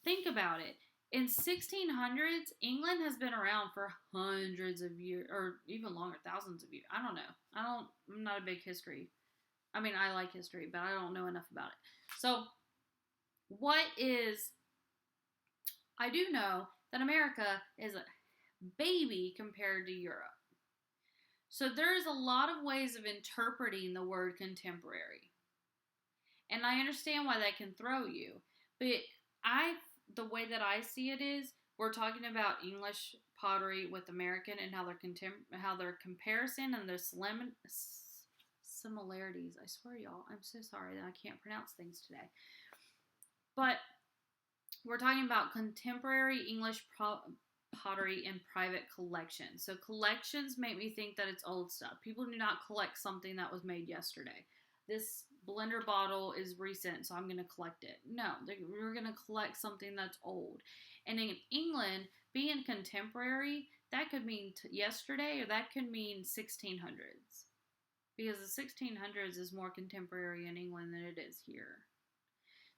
think about it. In 1600s, England has been around for hundreds of years or even longer, thousands of years. I don't know. I'm not a big history. I like history, but I don't know enough about it. So, I do know that America is a baby compared to Europe. So there's a lot of ways of interpreting the word contemporary. And I understand why that can throw you. But the way that I see it is we're talking about English pottery with American and how their comparison and their similarities. I swear, y'all, I'm so sorry that I can't pronounce things today. But we're talking about contemporary English pottery in private collections. So collections make me think that it's old stuff. People do not collect something that was made yesterday. This blender bottle is recent, so I'm going to collect it. No, we're going to collect something that's old. And in England, being contemporary, that could mean yesterday or that could mean 1600s. Because the 1600s is more contemporary in England than it is here.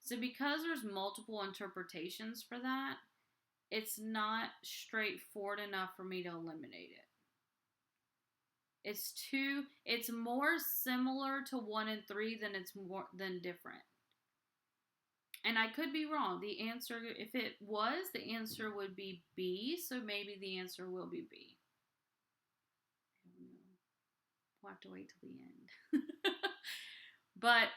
So because there's multiple interpretations for that, it's not straightforward enough for me to eliminate it. It's more similar to 1 and 3 than it's more than different. And I could be wrong. The answer, if it was, the answer would be B, so maybe the answer will be B. I don't know. We'll have to wait till the end. But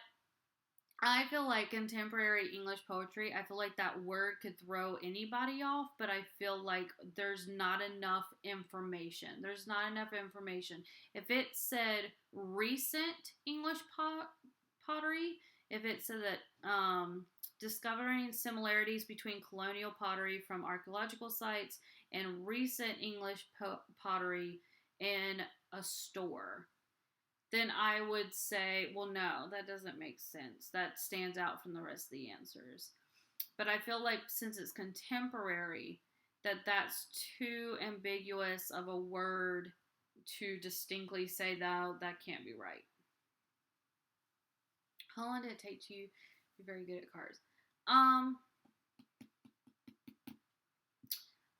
I feel like contemporary English poetry, I feel like that word could throw anybody off, but I feel like there's not enough information. There's not enough information. If it said recent English pottery, if it said that discovering similarities between colonial pottery from archaeological sites and recent English pottery in a store, then I would say, well, no, that doesn't make sense. That stands out from the rest of the answers. But I feel like since it's contemporary, that's too ambiguous of a word to distinctly say that can't be right. How long did it take you to be very good at cards?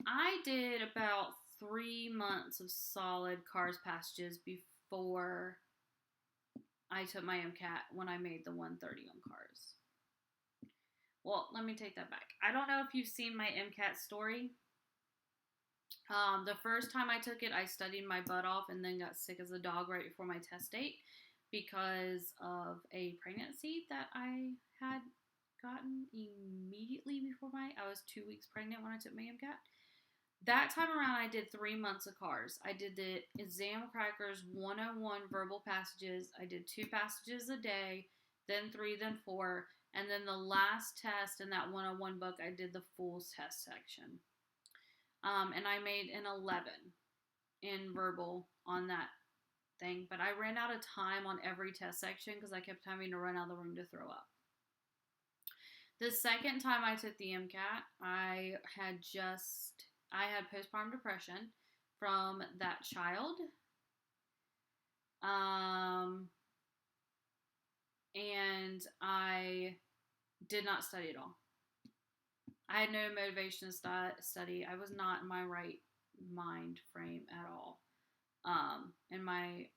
I did about 3 months of solid cards passages before I took my MCAT when I made the 130 on cars. Well, let me take that back. I don't know if you've seen my MCAT story. The first time I took it, I studied my butt off and then got sick as a dog right before my test date because of a pregnancy that I had gotten immediately before I was 2 weeks pregnant when I took my MCAT. That time around, I did 3 months of cars. I did the exam crackers 101 verbal passages. I did 2 passages a day, then 3, then 4. And then the last test in that 101 book, I did the full test section. And I made an 11 in verbal on that thing. But I ran out of time on every test section because I kept having to run out of the room to throw up. The second time I took the MCAT, I had postpartum depression from that child. And I did not study at all. I had no motivation to study. I was not in my right mind frame at all. And my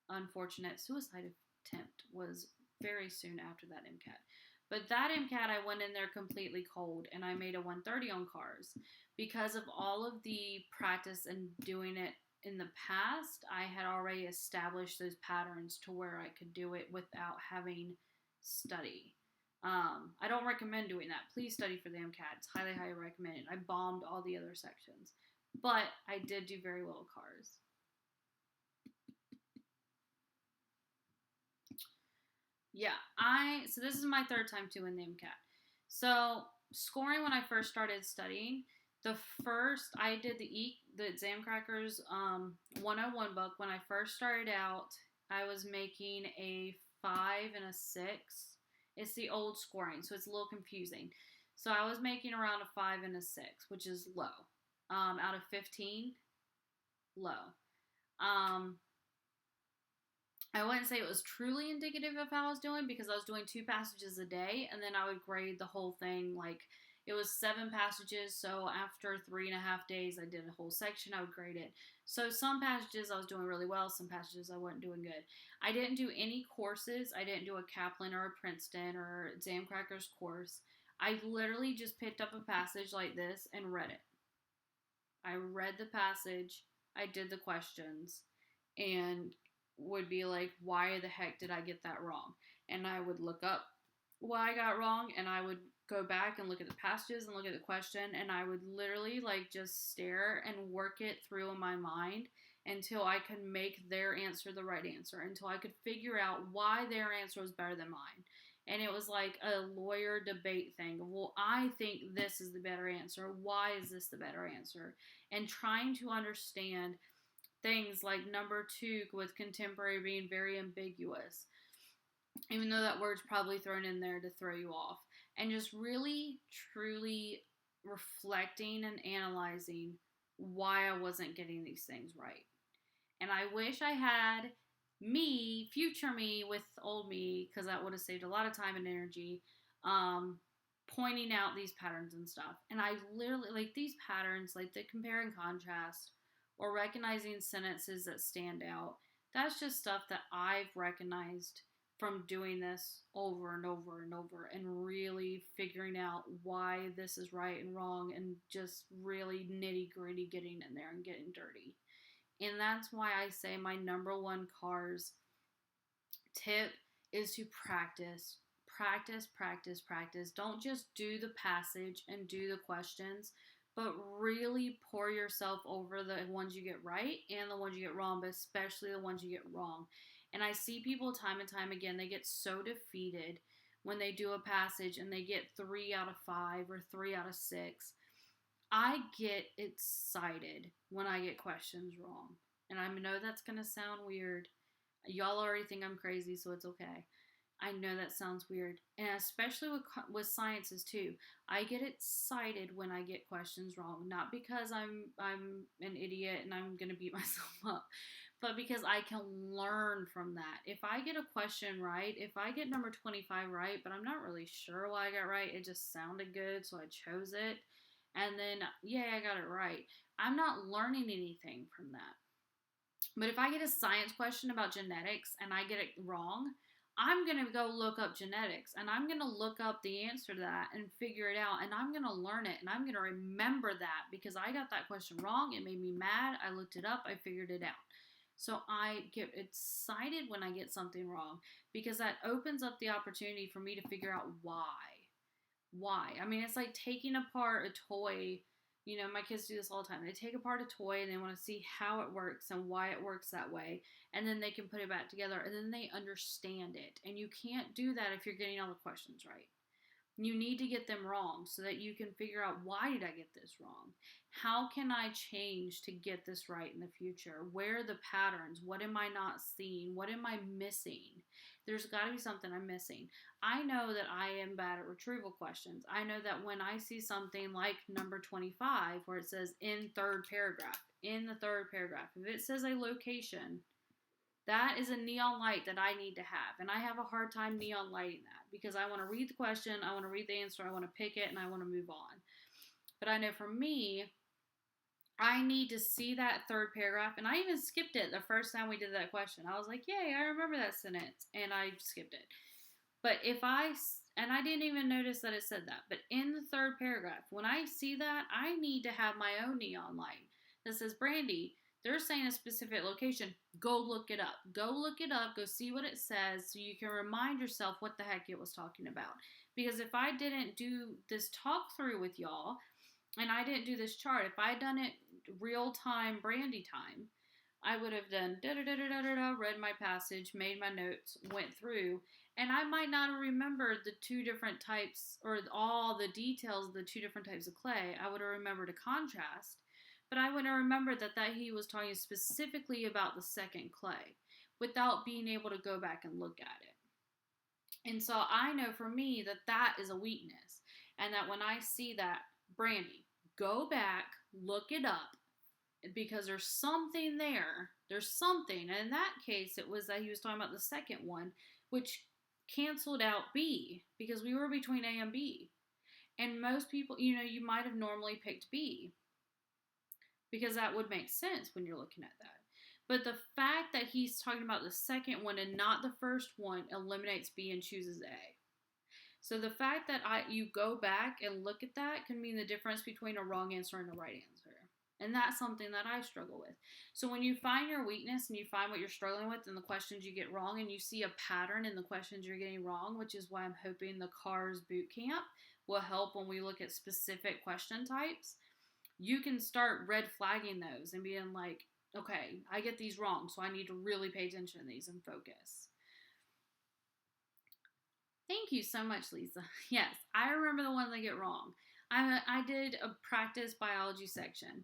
unfortunate suicide attempt was very soon after that MCAT. But that MCAT, I went in there completely cold, and I made a 130 on cars. Because of all of the practice and doing it in the past, I had already established those patterns to where I could do it without having study. I don't recommend doing that. Please study for the MCAT. It's highly, highly recommended. I bombed all the other sections. But I did do very well with cars. Yeah, so this is my third time doing the MCAT. So scoring when I first started studying, the first I did the Exam Crackers 101 book. When I first started out, I was making a 5 and a 6. It's the old scoring, so it's a little confusing. So I was making around a 5 and a 6, which is low. Out of 15, low. I wouldn't say it was truly indicative of how I was doing because I was doing 2 passages a day, and then I would grade the whole thing. Like, it was 7 passages, so after 3.5 days, I did a whole section. I would grade it. So some passages I was doing really well, some passages I wasn't doing good. I didn't do any courses. I didn't do a Kaplan or a Princeton or Exam Crackers course. I literally just picked up a passage like this and read it. I read the passage, I did the questions, and would be like, why the heck did I get that wrong? And I would look up why I got wrong, and I would go back and look at the passages and look at the question, and I would literally like just stare and work it through in my mind until I could make their answer the right answer, until I could figure out why their answer was better than mine. And it was like a lawyer debate thing. Well, I think this is the better answer. Why is this the better answer? And trying to understand things like number 2 with contemporary being very ambiguous, even though that word's probably thrown in there to throw you off. And just really, truly reflecting and analyzing why I wasn't getting these things right. And I wish I had me, future me, with old me, because that would have saved a lot of time and energy, pointing out these patterns and stuff. And I literally, like these patterns, like the compare and contrast, or recognizing sentences that stand out, that's just stuff that I've recognized from doing this over and over and over and really figuring out why this is right and wrong and just really nitty gritty getting in there and getting dirty. And that's why I say my number one cars tip is to practice. Practice, practice, practice. Don't just do the passage and do the questions, but really pour yourself over the ones you get right and the ones you get wrong, but especially the ones you get wrong. And I see people time and time again, they get so defeated when they do a passage and they get 3 out of 5 or 3 out of 6. I get excited when I get questions wrong. And I know that's going to sound weird. Y'all already think I'm crazy, so it's okay. I know that sounds weird. And especially with sciences too. I get excited when I get questions wrong. Not because I'm an idiot and I'm going to beat myself up, but because I can learn from that. If I get a question right, if I get number 25 right, but I'm not really sure why I got right, it just sounded good, so I chose it. And then, yeah, I got it right. I'm not learning anything from that. But if I get a science question about genetics and I get it wrong, I'm going to go look up genetics and I'm going to look up the answer to that and figure it out, and I'm going to learn it and I'm going to remember that because I got that question wrong. It made me mad. I looked it up. I figured it out. So I get excited when I get something wrong because that opens up the opportunity for me to figure out why. I mean, it's like taking apart a toy. You know, my kids do this all the time. They take apart a toy and they want to see how it works and why it works that way. And then they can put it back together and then they understand it. And you can't do that if you're getting all the questions right. You need to get them wrong so that you can figure out, why did I get this wrong? How can I change to get this right in the future? Where are the patterns? What am I not seeing? What am I missing? There's got to be something I'm missing. I know that I am bad at retrieval questions. I know that when I see something like number 25 where it says in the third paragraph, if it says a location, that is a neon light that I need to have. And I have a hard time neon lighting that because I want to read the question, I want to read the answer, I want to pick it, and I want to move on. But I know for me, I need to see that third paragraph. And I even skipped it the first time we did that question. I was like, yay, I remember that sentence. And I skipped it. But and I didn't even notice that it said that. But in the third paragraph, when I see that, I need to have my own neon light that says, Brandy, they're saying a specific location. Go look it up. Go see what it says so you can remind yourself what the heck it was talking about. Because if I didn't do this talk through with y'all and I didn't do this chart, if I had done it real-time brandy time, I would have done da-da-da-da-da-da, read my passage, made my notes, went through, and I might not have remembered the two different types or all the details of the two different types of clay. I would have remembered a contrast, but I would have remembered that he was talking specifically about the second clay without being able to go back and look at it. And so I know for me that is a weakness, and that when I see that, Brandy, go back, look it up, because there's something there. There's something. And in that case, it was that he was talking about the second one, which canceled out B, because we were between A and B. And most people, you might have normally picked B, because that would make sense when you're looking at that. But the fact that he's talking about the second one and not the first one eliminates B and chooses A. So the fact that you go back and look at that can mean the difference between a wrong answer and a right answer. And that's something that I struggle with. So when you find your weakness and you find what you're struggling with and the questions you get wrong, and you see a pattern in the questions you're getting wrong, which is why I'm hoping the CARS boot camp will help when we look at specific question types, you can start red flagging those and being like, okay, I get these wrong, so I need to really pay attention to these and focus. Thank you so much, Lisa. Yes, I remember the ones I get wrong. I did a practice biology section,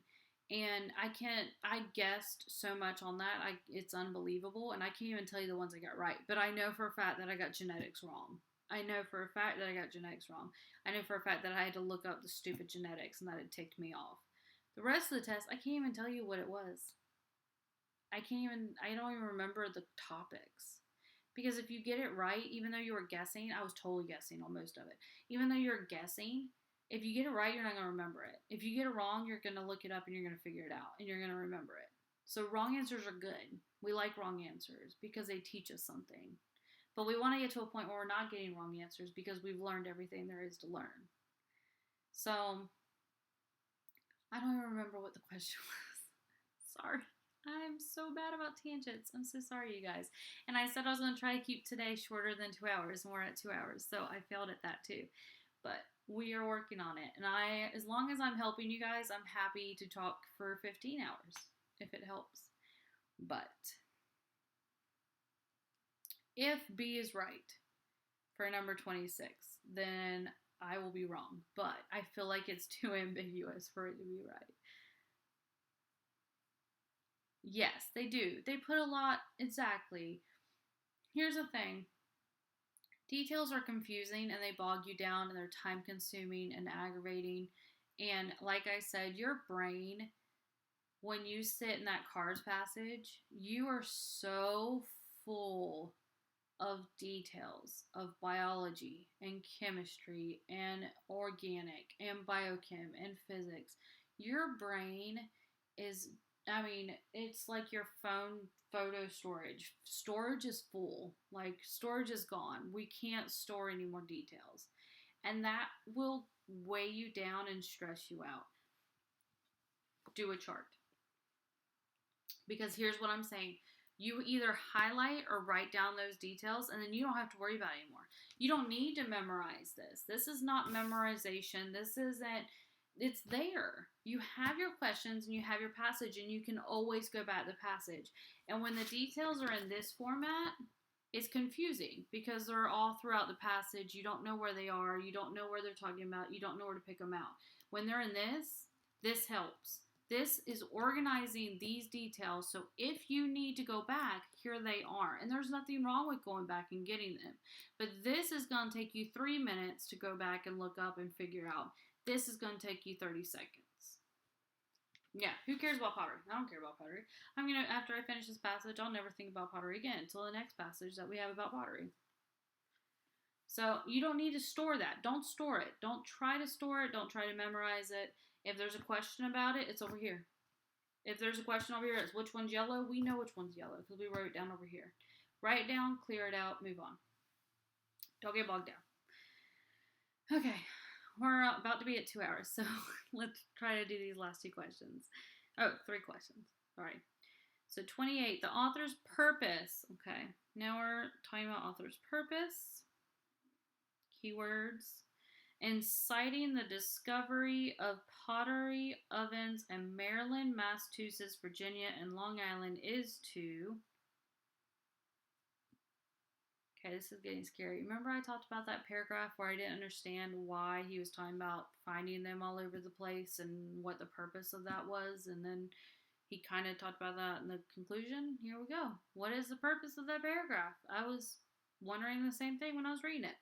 and I guessed so much on that. It's unbelievable, and I can't even tell you the ones I got right. But I know for a fact that I got genetics wrong. I know for a fact that I got genetics wrong. I know for a fact that I had to look up the stupid genetics, and that it ticked me off. The rest of the test, I can't even tell you what it was. I don't even remember the topics. Because if you get it right, even though you were guessing, I was totally guessing on most of it. Even though you're guessing, if you get it right, you're not going to remember it. If you get it wrong, you're going to look it up and you're going to figure it out. And you're going to remember it. So wrong answers are good. We like wrong answers because they teach us something. But we want to get to a point where we're not getting wrong answers because we've learned everything there is to learn. So, I don't even remember what the question was. Sorry. I'm so bad about tangents. I'm so sorry, you guys. And I said I was going to try to keep today shorter than 2 hours, and we're at 2 hours. So I failed at that too. But we are working on it. And as long as I'm helping you guys, I'm happy to talk for 15 hours if it helps. But if B is right for number 26, then I will be wrong. But I feel like it's too ambiguous for it to be right. Yes, they do. They put a lot, exactly. Here's the thing. Details are confusing and they bog you down and they're time consuming and aggravating. And like I said, your brain, when you sit in that CARS passage, you are so full of details of biology and chemistry and organic and biochem and physics. Your brain is, it's like your phone photo storage. Storage is full. Like, storage is gone. We can't store any more details. And that will weigh you down and stress you out. Do a chart. Because here's what I'm saying. You either highlight or write down those details, and then you don't have to worry about it anymore. You don't need to memorize this. This is not memorization. This isn't... It's there. You have your questions and you have your passage, and you can always go back to the passage. And when the details are in this format, it's confusing because they're all throughout the passage. You don't know where they are. You don't know where they're talking about. You don't know where to pick them out. When they're in this helps. This is organizing these details. So if you need to go back, here they are. And there's nothing wrong with going back and getting them. But this is going to take you 3 minutes to go back and look up and figure out. This is going to take you 30 seconds. Yeah, who cares about pottery? I don't care about pottery. After I finish this passage, I'll never think about pottery again until the next passage that we have about pottery. So you don't need to store that. Don't store it. Don't try to store it. Don't try to memorize it. If there's a question about it, it's over here. If there's a question over here, it's which one's yellow. We know which one's yellow because we wrote it down over here. Write it down, clear it out, move on. Don't get bogged down. Okay. We're about to be at 2 hours, so let's try to do these last 2 questions. Oh, 3 questions. All right. So 28, the author's purpose. Okay. Now we're talking about author's purpose, keywords, inciting the discovery of pottery ovens in Maryland, Massachusetts, Virginia, and Long Island is to. Okay, this is getting scary. Remember I talked about that paragraph where I didn't understand why he was talking about finding them all over the place and what the purpose of that was, and then he kind of talked about that in the conclusion. Here we go. What is the purpose of that paragraph? I was wondering the same thing when I was reading it.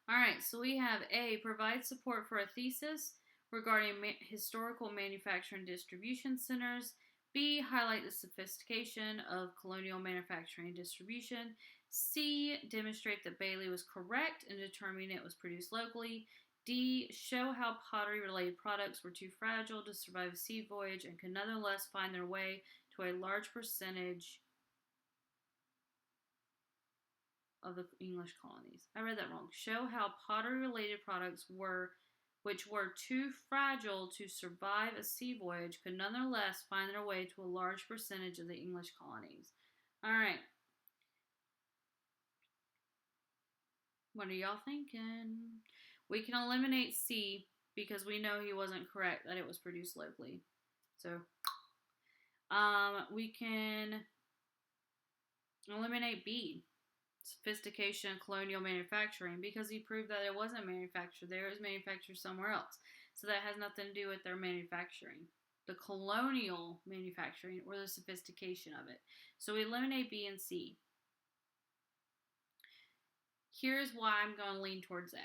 All right, so we have A, provide support for a thesis regarding historical manufacturing distribution centers. B, highlight the sophistication of colonial manufacturing and distribution. C, demonstrate that Bailey was correct in determining it was produced locally. D, show how pottery-related products were too fragile to survive a sea voyage and could nonetheless find their way to a large percentage of the English colonies. I read that wrong. Show how pottery-related products which were too fragile to survive a sea voyage could nonetheless find their way to a large percentage of the English colonies. All right. What are y'all thinking? We can eliminate C because we know he wasn't correct that it was produced locally. So, we can eliminate B, sophistication colonial manufacturing, because he proved that it wasn't manufactured there, it was manufactured somewhere else. So that has nothing to do with their manufacturing, the colonial manufacturing or the sophistication of it. So we eliminate B and C. Here's why I'm going to lean towards A.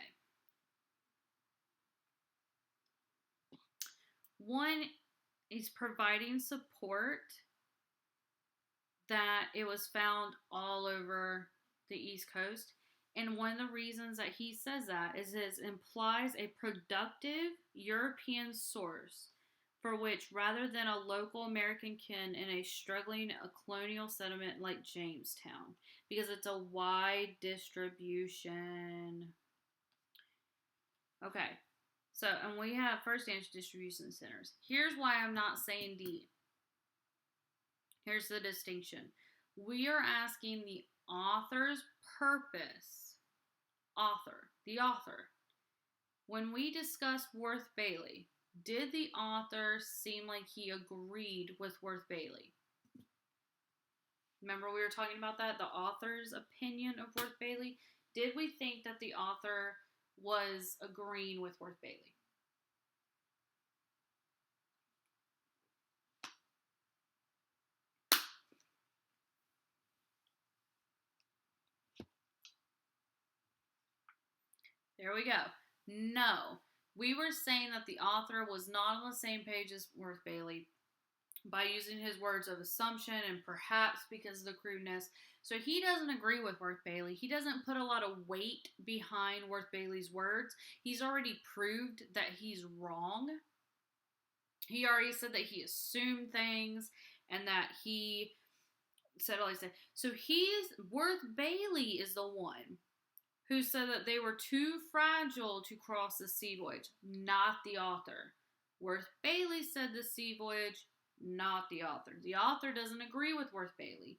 One is providing support that it was found all over the East Coast. And one of the reasons that he says that is it implies a productive European source for which, rather than a local American kin in a struggling colonial settlement like Jamestown, because it's a wide distribution. Okay, so, and we have first-hand distribution centers. Here's why I'm not saying D. Here's the distinction. We are asking the author's purpose. The author. When we discussed Worth Bailey, did the author seem like he agreed with Worth Bailey? Remember we were talking about that? The author's opinion of Worth Bailey? Did we think that the author was agreeing with Worth Bailey? There we go. No. We were saying that the author was not on the same page as Worth Bailey by using his words of assumption and perhaps because of the crudeness. So he doesn't agree with Worth Bailey. He doesn't put a lot of weight behind Worth Bailey's words. He's already proved that he's wrong. He already said that he assumed things and that he said all he said. So Worth Bailey is the one who said that they were too fragile to cross the sea voyage, not the author. Worth Bailey said the sea voyage, not the author. The author doesn't agree with Worth Bailey.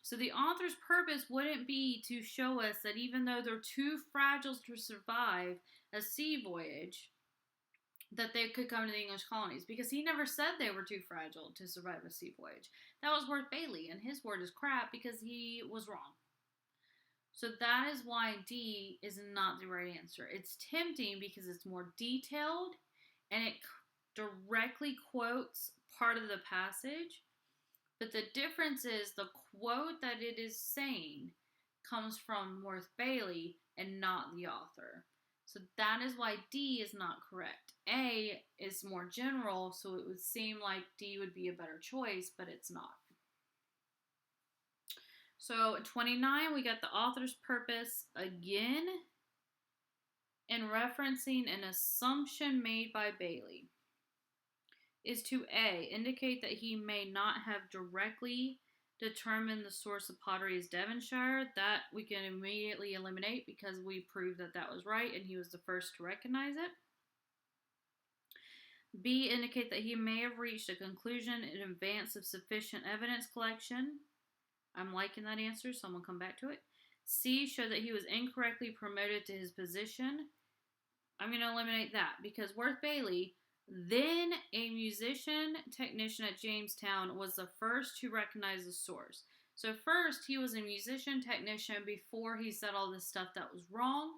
So the author's purpose wouldn't be to show us that even though they're too fragile to survive a sea voyage, that they could come to the English colonies, because he never said they were too fragile to survive a sea voyage. That was Worth Bailey, and his word is crap because he was wrong. So that is why D is not the right answer. It's tempting because it's more detailed and it directly quotes part of the passage. But the difference is the quote that it is saying comes from Worth Bailey and not the author. So that is why D is not correct. A is more general, so it would seem like D would be a better choice, but it's not. So 29, we got the author's purpose again in referencing an assumption made by Bailey is to A, indicate that he may not have directly determined the source of pottery as Devonshire. That we can immediately eliminate because we proved that that was right and he was the first to recognize it. B, indicate that he may have reached a conclusion in advance of sufficient evidence collection. I'm liking that answer, so I'm going to come back to it. C, showed that he was incorrectly promoted to his position. I'm going to eliminate that because Worth Bailey, then a musician technician at Jamestown, was the first to recognize the source. So first, he was a musician technician before he said all this stuff that was wrong.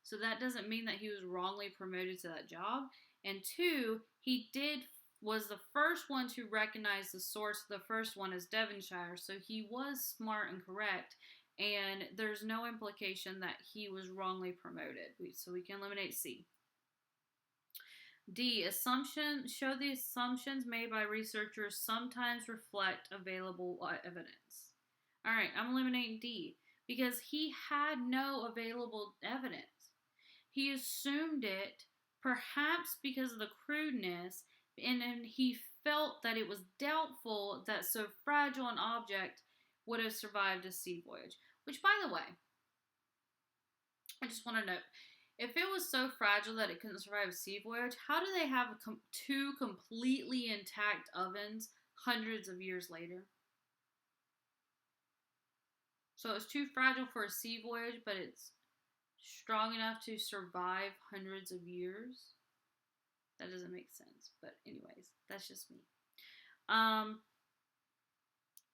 So that doesn't mean that he was wrongly promoted to that job. And two, was the first one to recognize the source. The first one is Devonshire. So he was smart and correct. And there's no implication that he was wrongly promoted. So we can eliminate C. D, show the assumptions made by researchers sometimes reflect available evidence. All right, I'm eliminating D because he had no available evidence. He assumed it, perhaps because of the crudeness, and he felt that it was doubtful that so fragile an object would have survived a sea voyage. Which, by the way, I just want to note, if it was so fragile that it couldn't survive a sea voyage, how do they have two completely intact ovens hundreds of years later? So it's too fragile for a sea voyage, but it's strong enough to survive hundreds of years. That doesn't make sense. But anyways, that's just me.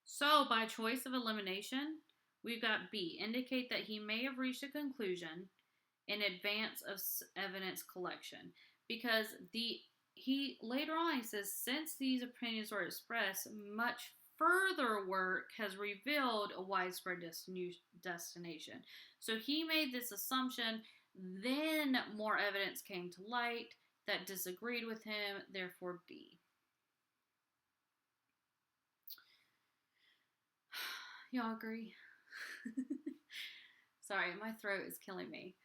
So by choice of elimination, we've got B. Indicate that he may have reached a conclusion in advance of evidence collection. Because he later on he says, since these opinions were expressed, much further work has revealed a widespread destination. So he made this assumption, then more evidence came to light that disagreed with him, therefore B. Y'all agree? Sorry, my throat is killing me.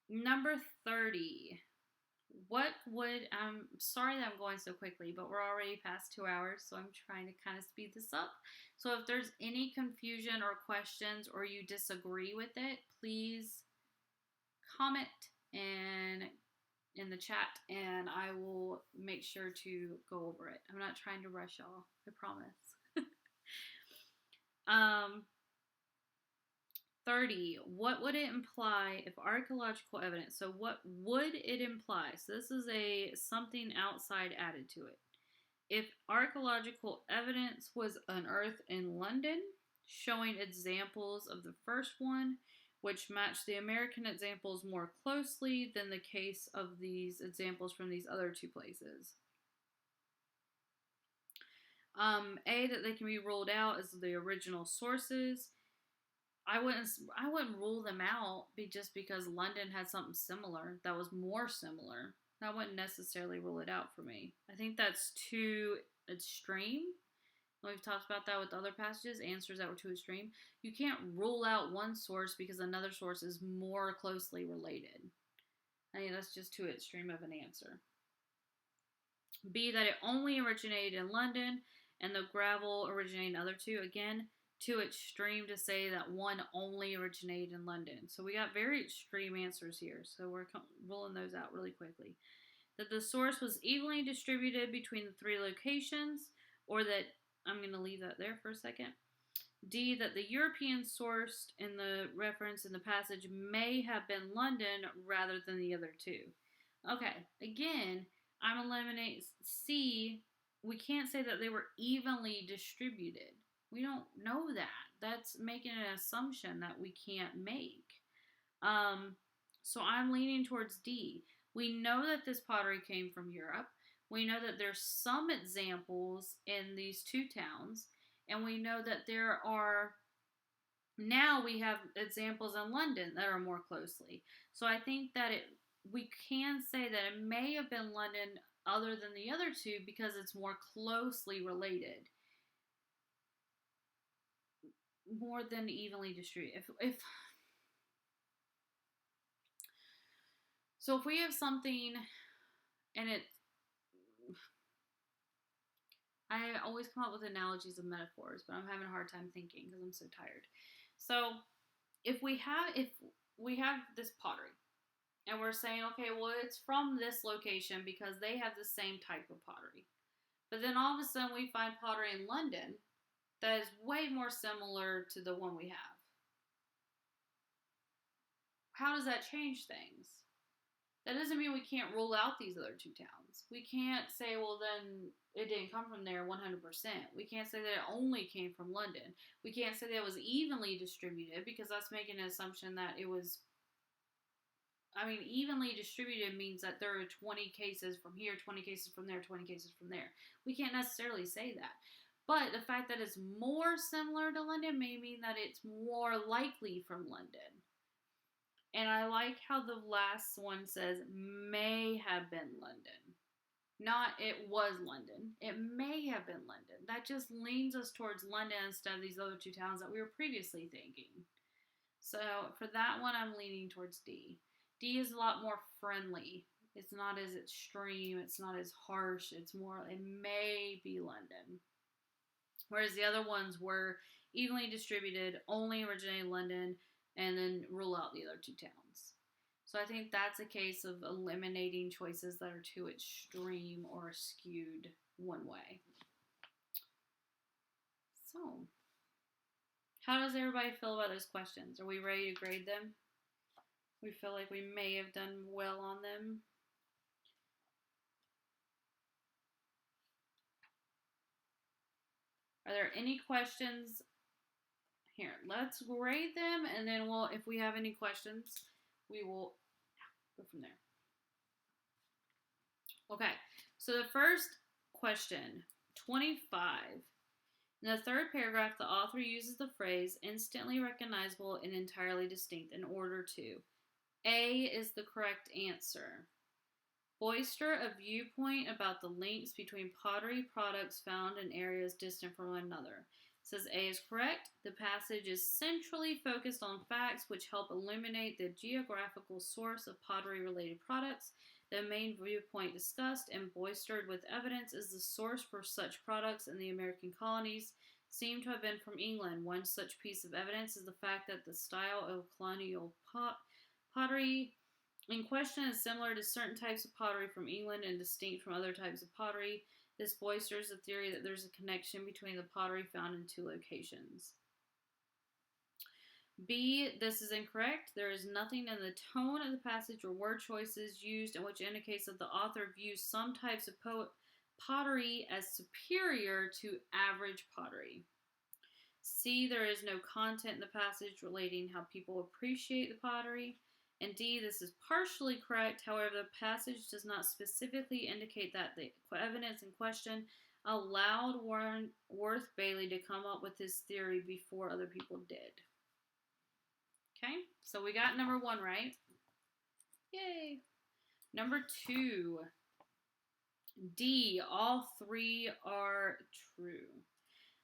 Number 30. I'm sorry that I'm going so quickly, but we're already past 2 hours, so I'm trying to kind of speed this up. So if there's any confusion or questions or you disagree with it, please comment in the chat and I will make sure to go over it. I'm not trying to rush y'all, I promise. 30. What would it imply if archaeological evidence? So what would it imply? So this is something outside added to it. If archaeological evidence was unearthed in London, showing examples of the first one, which match the American examples more closely than the case of these examples from these other two places. A, that they can be ruled out as the original sources. I wouldn't rule them out just because London had something similar that was more similar. I wouldn't necessarily rule it out for me. I think that's too extreme. We've talked about that with other passages, answers that were too extreme. You can't rule out one source because another source is more closely related. I think that's just too extreme of an answer. B, that it only originated in London and the gravel originated in other two. Again, too extreme to say that one only originated in London. So we got very extreme answers here. So we're rolling those out really quickly. That the source was evenly distributed between the three locations, or that, I'm going to leave that there for a second. D, that the European sourced in the reference in the passage may have been London rather than the other two. Okay, again, I'm eliminating C. We can't say that they were evenly distributed. We don't know that. That's making an assumption that we can't make. So I'm leaning towards D. We know that this pottery came from Europe. We know that there's some examples in these two towns. And we know that now we have examples in London that are more closely. So I think that we can say that it may have been London other than the other two because it's more closely related. More than evenly distributed. So if we have something and I always come up with analogies of metaphors, but I'm having a hard time thinking because I'm so tired. So if we have this pottery and we're saying, okay, well, it's from this location because they have the same type of pottery. But then all of a sudden we find pottery in London that is way more similar to the one we have. how does that change things? That doesn't mean we can't rule out these other two towns. We can't say, well, then it didn't come from there 100%. We can't say that it only came from London. We can't say that it was evenly distributed, because that's making an assumption that it was, evenly distributed means that there are 20 cases from here, 20 cases from there, 20 cases from there. We can't necessarily say that. But the fact that it's more similar to London may mean that it's more likely from London. And I like how the last one says may have been London. Not it was London. It may have been London. That just leans us towards London instead of these other two towns that we were previously thinking. So for that one, I'm leaning towards D. D is a lot more friendly. It's not as extreme. It's not as harsh. It's more, it may be London. Whereas the other ones were evenly distributed, only originated in London, and then rule out the other two towns. So I think that's a case of eliminating choices that are too extreme or skewed one way. So, how does everybody feel about those questions? Are we ready to grade them? We feel like we may have done well on them. Are there any questions? Here, let's grade them, and then if we have any questions, we will go from there. Okay, so the first question, 25. In the third paragraph, the author uses the phrase instantly recognizable and entirely distinct in order to. A is the correct answer. Foster a viewpoint about the links between pottery products found in areas distant from one another. It says A is correct. The passage is centrally focused on facts which help illuminate the geographical source of pottery-related products. The main viewpoint discussed and bolstered with evidence is the source for such products in the American colonies seem to have been from England. One such piece of evidence is the fact that the style of colonial pottery in question is similar to certain types of pottery from England and distinct from other types of pottery. This bolsters the theory that there's a connection between the pottery found in two locations. B, this is incorrect. There is nothing in the tone of the passage or word choices used in which indicates that the author views some types of pottery as superior to average pottery. C, there is no content in the passage relating how people appreciate the pottery. And D, this is partially correct. However, the passage does not specifically indicate that the evidence in question allowed Worth Bailey to come up with his theory before other people did. Okay, so we got number 1 right. Yay! Number 2. D, all 3 are true.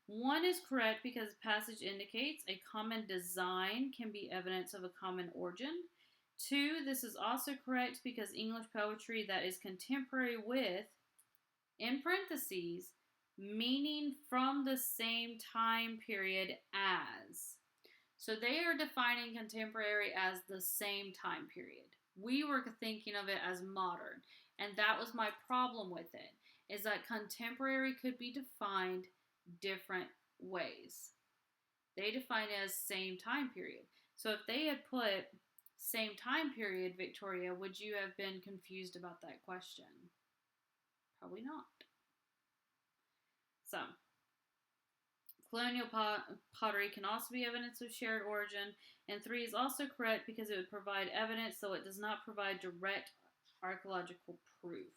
1 is correct because the passage indicates a common design can be evidence of a common origin. 2, this is also correct because English poetry that is contemporary with, in parentheses, meaning from the same time period as. So they are defining contemporary as the same time period. We were thinking of it as modern, and that was my problem with it, is that contemporary could be defined different ways. They define it as same time period. So if they had put same time period, Victoria, would you have been confused about that question? Probably not. So, colonial pottery can also be evidence of shared origin, and 3 is also correct because it would provide evidence, though it does not provide direct archaeological proof.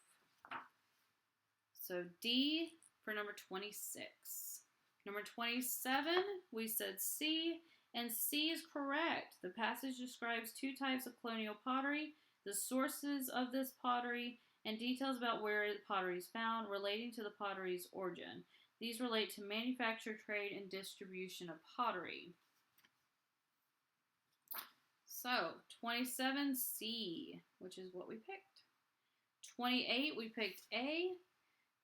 So D for number 26. Number 27, we said C, and C is correct. The passage describes 2 types of colonial pottery, the sources of this pottery, and details about where the pottery is found relating to the pottery's origin. These relate to manufacture, trade, and distribution of pottery. So, 27C, which is what we picked. 28, we picked A,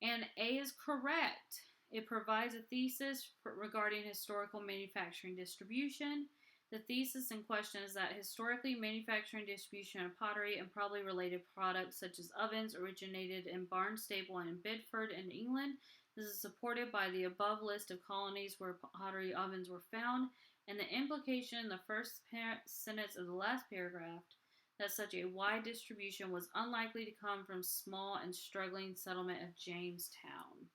and A is correct. It provides a thesis regarding historical manufacturing distribution. The thesis in question is that historically manufacturing distribution of pottery and probably related products such as ovens originated in Barnstaple and in Bedford in England. This is supported by the above list of colonies where pottery ovens were found and the implication in the first sentence of the last paragraph that such a wide distribution was unlikely to come from small and struggling settlement of Jamestown.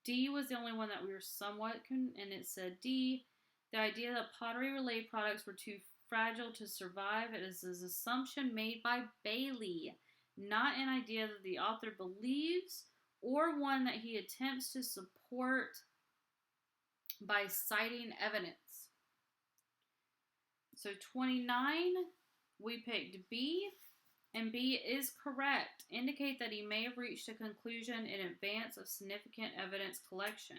D was the only one that we were somewhat, and it said D, the idea that pottery-related products were too fragile to survive. It is an assumption made by Bailey, not an idea that the author believes or one that he attempts to support by citing evidence. So 29, we picked B, and B is correct. Indicate that he may have reached a conclusion in advance of significant evidence collection.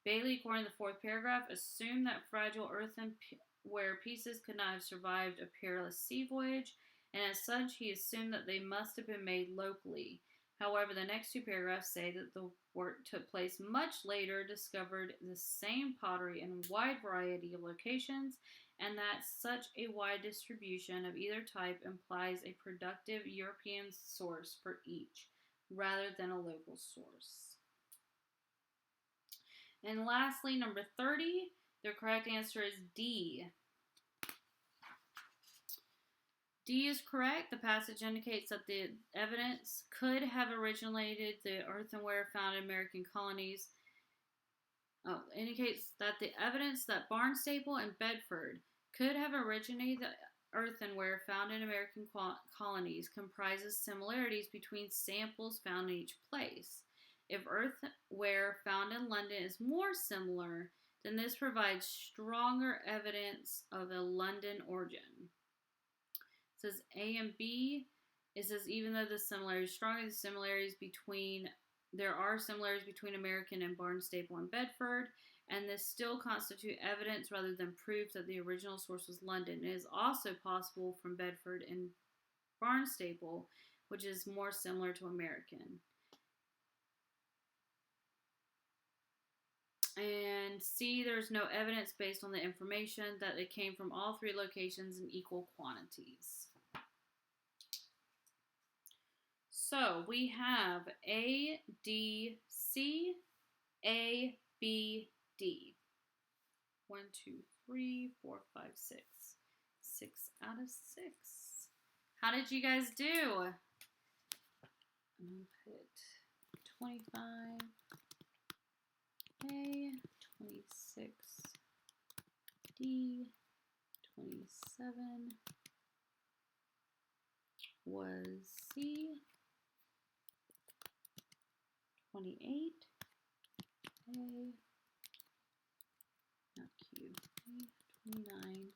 Bailey, according to the fourth paragraph, assumed that fragile earthenware pieces could not have survived a perilous sea voyage, and as such, he assumed that they must have been made locally. However, the next two paragraphs say that the work took place much later, discovered the same pottery in a wide variety of locations, and that such a wide distribution of either type implies a productive European source for each, rather than a local source. And lastly, number 30, the correct answer is D. D is correct. The passage indicates that the evidence could have originated the earthenware found in American colonies. Indicates that the evidence that Barnstaple and Bedford could have originated the earthenware found in American colonies comprises similarities between samples found in each place. If earthenware found in London is more similar, then this provides stronger evidence of a London origin. It says A and B. It says even though the similarities stronger, there are similarities between American and Barnstaple and Bedford, and this still constitute evidence rather than proof that the original source was London. It is also possible from Bedford and Barnstaple, which is more similar to American. And C, there's no evidence based on the information that it came from all three locations in equal quantities. So we have A, D, C, A, B, D. 1, 2, 3, 4, 5, 6. 6 out of 6. How did you guys do? I'm going to put 25. A, 26, D, 27 was C, 28, A, not Q, A, 29,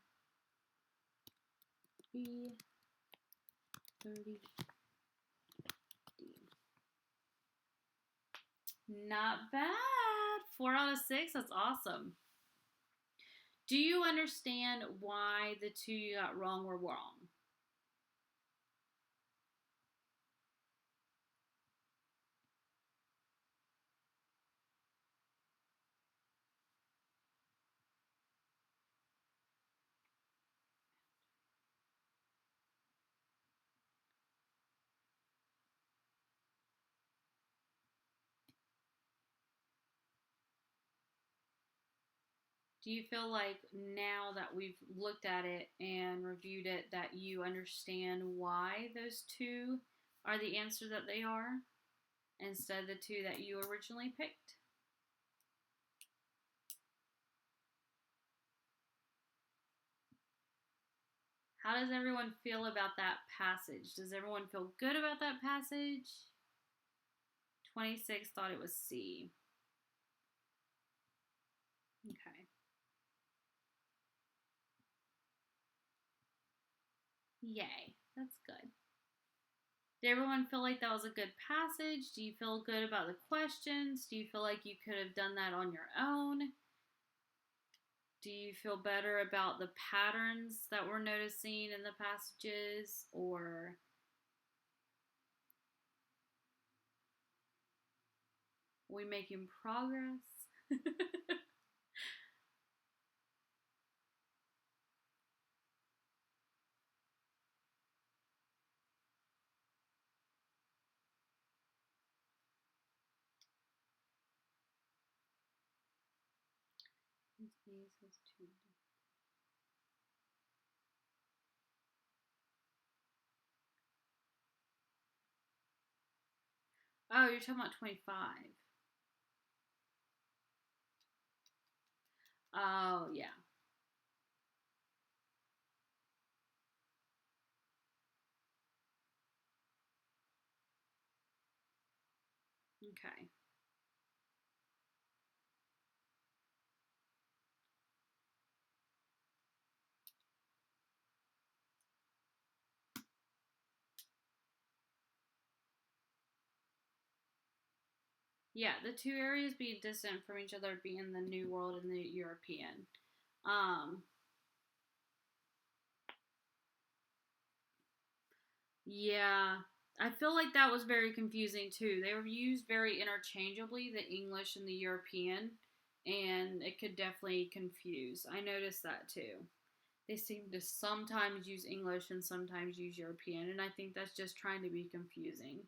B, 30, D. Not bad. 4 out of 6. That's awesome. Do you understand why the two you got wrong were wrong? Do you feel like now that we've looked at it and reviewed it that you understand why those two are the answer that they are instead of the two that you originally picked? How does everyone feel about that passage? Does everyone feel good about that passage? 26 thought it was C. Okay. Yay. That's good. Did everyone feel like that was a good passage? Do you feel good about the questions? Do you feel like you could have done that on your own? Do you feel better about the patterns that we're noticing in the passages? Or are we making progress? Oh, you're talking about 25. Oh, yeah. Okay. Yeah, the two areas being distant from each other being the New World and the European. Um, yeah, I feel like that was very confusing too. They were used very interchangeably, the English and the European, and it could definitely confuse. I noticed that too. They seem to sometimes use English and sometimes use European, and I think that's just trying to be confusing.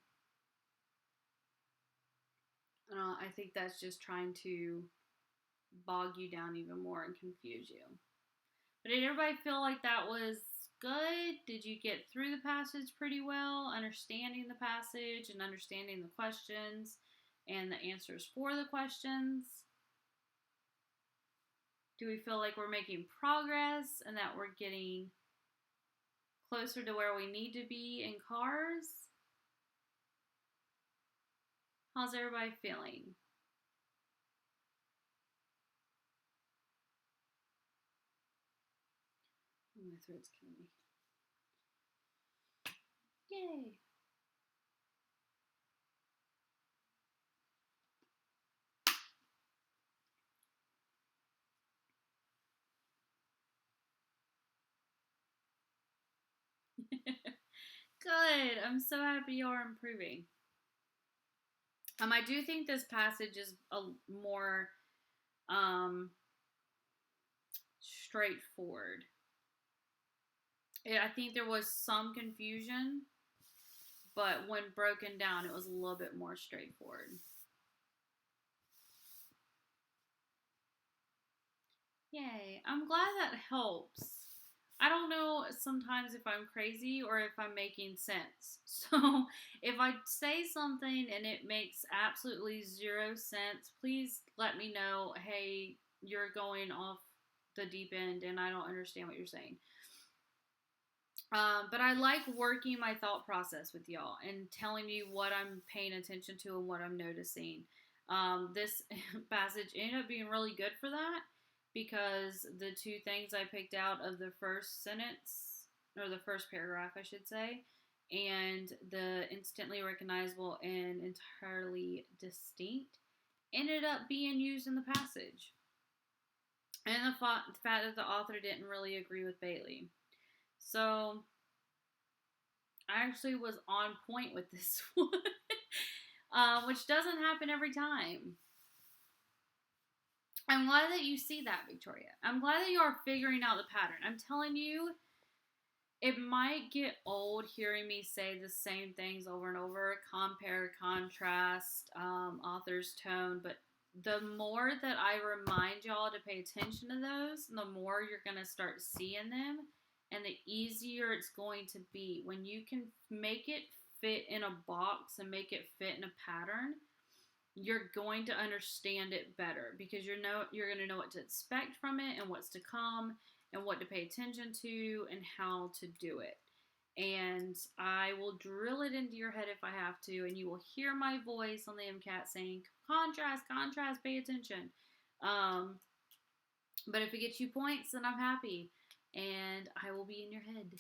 I think that's just trying to bog you down even more and confuse you. But did everybody feel like that was good? Did you get through the passage pretty well, understanding the passage and understanding the questions and the answers for the questions? Do we feel like we're making progress and that we're getting closer to where we need to be in cars? How's everybody feeling? Oh, my throat's killing me. Yay! Good. I'm so happy you're improving. I do think this passage is a more straightforward. I think there was some confusion, but when broken down, it was a little bit more straightforward. Yay. I'm glad that helps. I don't know sometimes if I'm crazy or if I'm making sense. So if I say something and it makes absolutely zero sense, please let me know, hey, you're going off the deep end and I don't understand what you're saying. But I like working my thought process with y'all and telling you what I'm paying attention to and what I'm noticing. This passage ended up being really good for that because the two things I picked out of the first sentence, or the first paragraph, I should say, and the instantly recognizable and entirely distinct ended up being used in the passage. And the fact that the author didn't really agree with Bailey. So I actually was on point with this one, which doesn't happen every time. I'm glad that you see that, Victoria. I'm glad that you are figuring out the pattern. I'm telling you, it might get old hearing me say the same things over and over, compare, contrast, author's tone, but the more that I remind y'all to pay attention to those, the more you're going to start seeing them and the easier it's going to be. When you can make it fit in a box and make it fit in a pattern, you're going to understand it better because you're going to know what to expect from it and what's to come and what to pay attention to and how to do it. And I will drill it into your head if I have to, and you will hear my voice on the MCAT saying, contrast, contrast, pay attention. But if it gets you points, then I'm happy, and I will be in your head.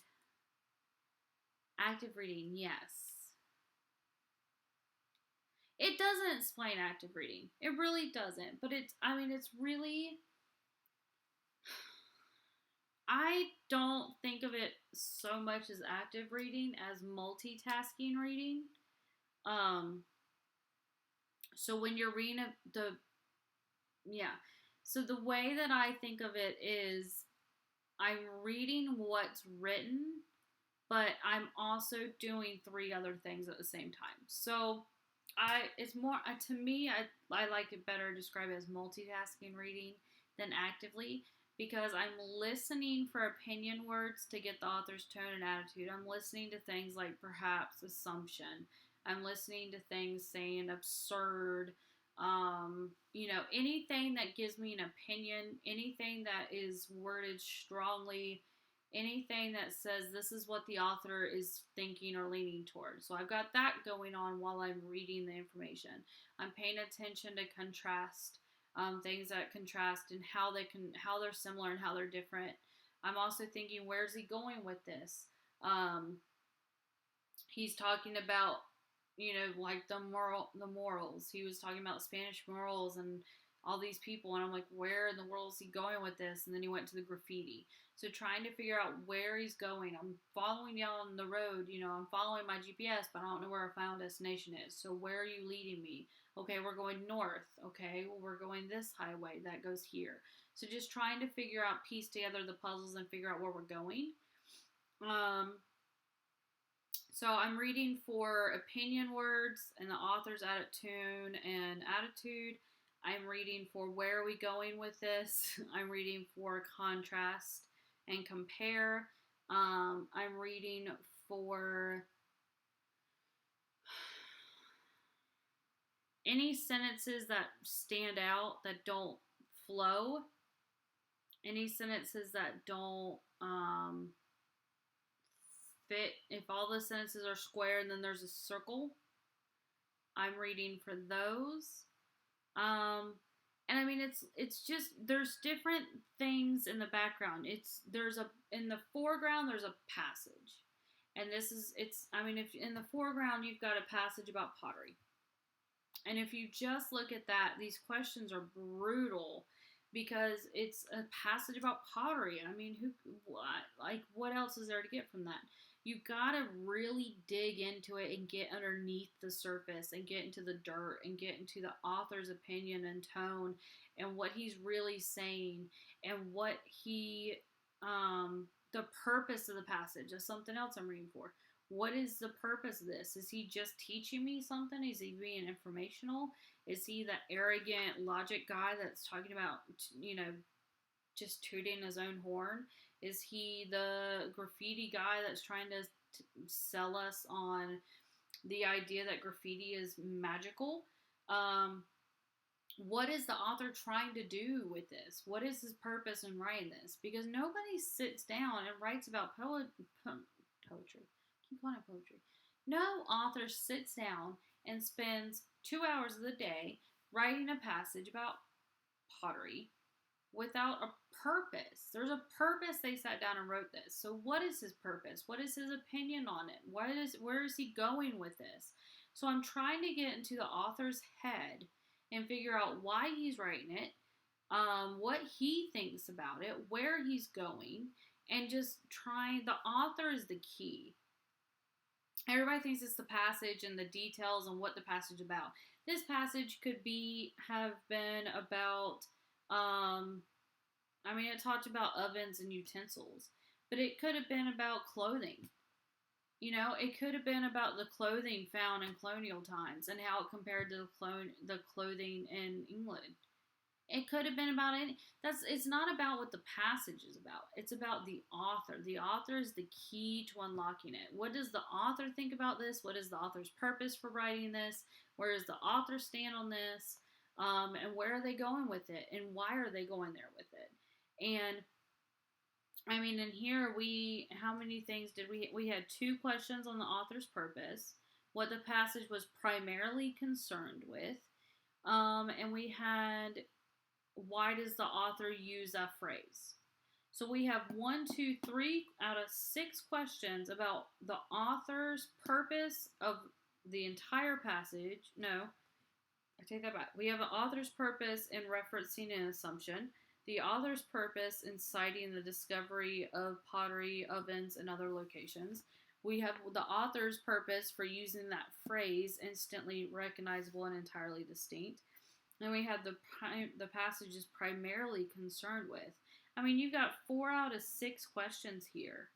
Active reading, yes. It doesn't explain active reading. It really doesn't. But it's really, I don't think of it so much as active reading as multitasking reading. So when you're reading so the way that I think of it is I'm reading what's written, but I'm also doing three other things at the same time. So it's more to me. I like it better described as multitasking reading than actively, because I'm listening for opinion words to get the author's tone and attitude. I'm listening to things like perhaps assumption. I'm listening to things saying absurd, anything that gives me an opinion, anything that is worded strongly, anything that says this is what the author is thinking or leaning towards. So I've got that going on while I'm reading the information. I'm paying attention to contrast, things that contrast and how they're similar and how they're different. I'm also thinking, where's he going with this? He's talking about, like the morals. He was talking about Spanish morals and all these people, and I'm like, where in the world is he going with this? And then he went to the graffiti. So trying to figure out where he's going. I'm following down the road, I'm following my GPS, but I don't know where our final destination is. So where are you leading me? Okay, we're going north. Okay, well, we're going this highway that goes here. So just trying to figure out, piece together the puzzles and figure out where we're going. So I'm reading for opinion words and the author's tone and attitude. I'm reading for where are we going with this. I'm reading for contrast and compare. I'm reading for any sentences that stand out, that don't flow. Any sentences that don't fit. If all the sentences are square and then there's a circle, I'm reading for those. And I mean, it's just, there's different things in the background. In the foreground, there's a passage. And if in the foreground, you've got a passage about pottery. And if you just look at that, these questions are brutal because it's a passage about pottery. I mean, what else is there to get from that? You gotta really dig into it and get underneath the surface and get into the dirt and get into the author's opinion and tone and what he's really saying and what the purpose of the passage. That's something else I'm reading for. What is the purpose of this? Is he just teaching me something? Is he being informational? Is he the arrogant logic guy that's talking about, just tooting his own horn? Is he the graffiti guy that's trying to sell us on the idea that graffiti is magical? What is the author trying to do with this? What is his purpose in writing this? Because nobody sits down and writes about poetry. Keep calling it poetry. No author sits down and spends 2 hours of the day writing a passage about pottery without a purpose. There's a purpose they sat down and wrote this. So what is his purpose? What is his opinion on it? Where is he going with this? So I'm trying to get into the author's head and figure out why he's writing it, what he thinks about it, where he's going, and just trying. The author is the key. Everybody thinks it's the passage and the details and what the passage is about. This passage could have been about, it talked about ovens and utensils, but it could have been about clothing. It could have been about the clothing found in colonial times and how it compared to the clothing in England. It could have been about it's not about what the passage is about. It's about the author. The author is the key to unlocking it. What does the author think about this? What is the author's purpose for writing this? Where does the author stand on this? And where are they going with it? And why are they going there with it? And in here how many things did we had 2 questions on the author's purpose, what the passage was primarily concerned with, and we had, why does the author use a phrase? So we have 1, 2, 3 out of 6 questions about the author's purpose of the entire passage. No, I take that back. We have the author's purpose in referencing an assumption, the author's purpose in citing the discovery of pottery, ovens, and other locations. We have the author's purpose for using that phrase, instantly recognizable and entirely distinct. And we have the passage is primarily concerned with. You've got 4 out of 6 questions here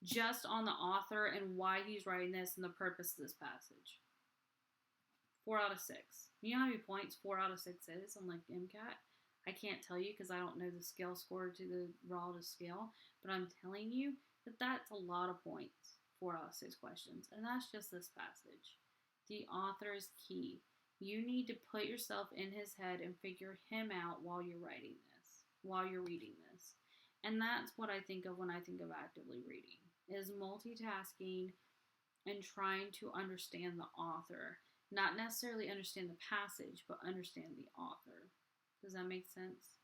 just on the author and why he's writing this and the purpose of this passage. 4 out of 6. You know how many points 4 out of 6 is on MCAT? I can't tell you because I don't know the scale score to the raw to scale, but I'm telling you that that's a lot of points for us as questions. And that's just this passage. The author is key. You need to put yourself in his head and figure him out while you're writing this, while you're reading this. And that's what I think of when I think of actively reading, is multitasking and trying to understand the author. Not necessarily understand the passage, but understand the author. Does that make sense?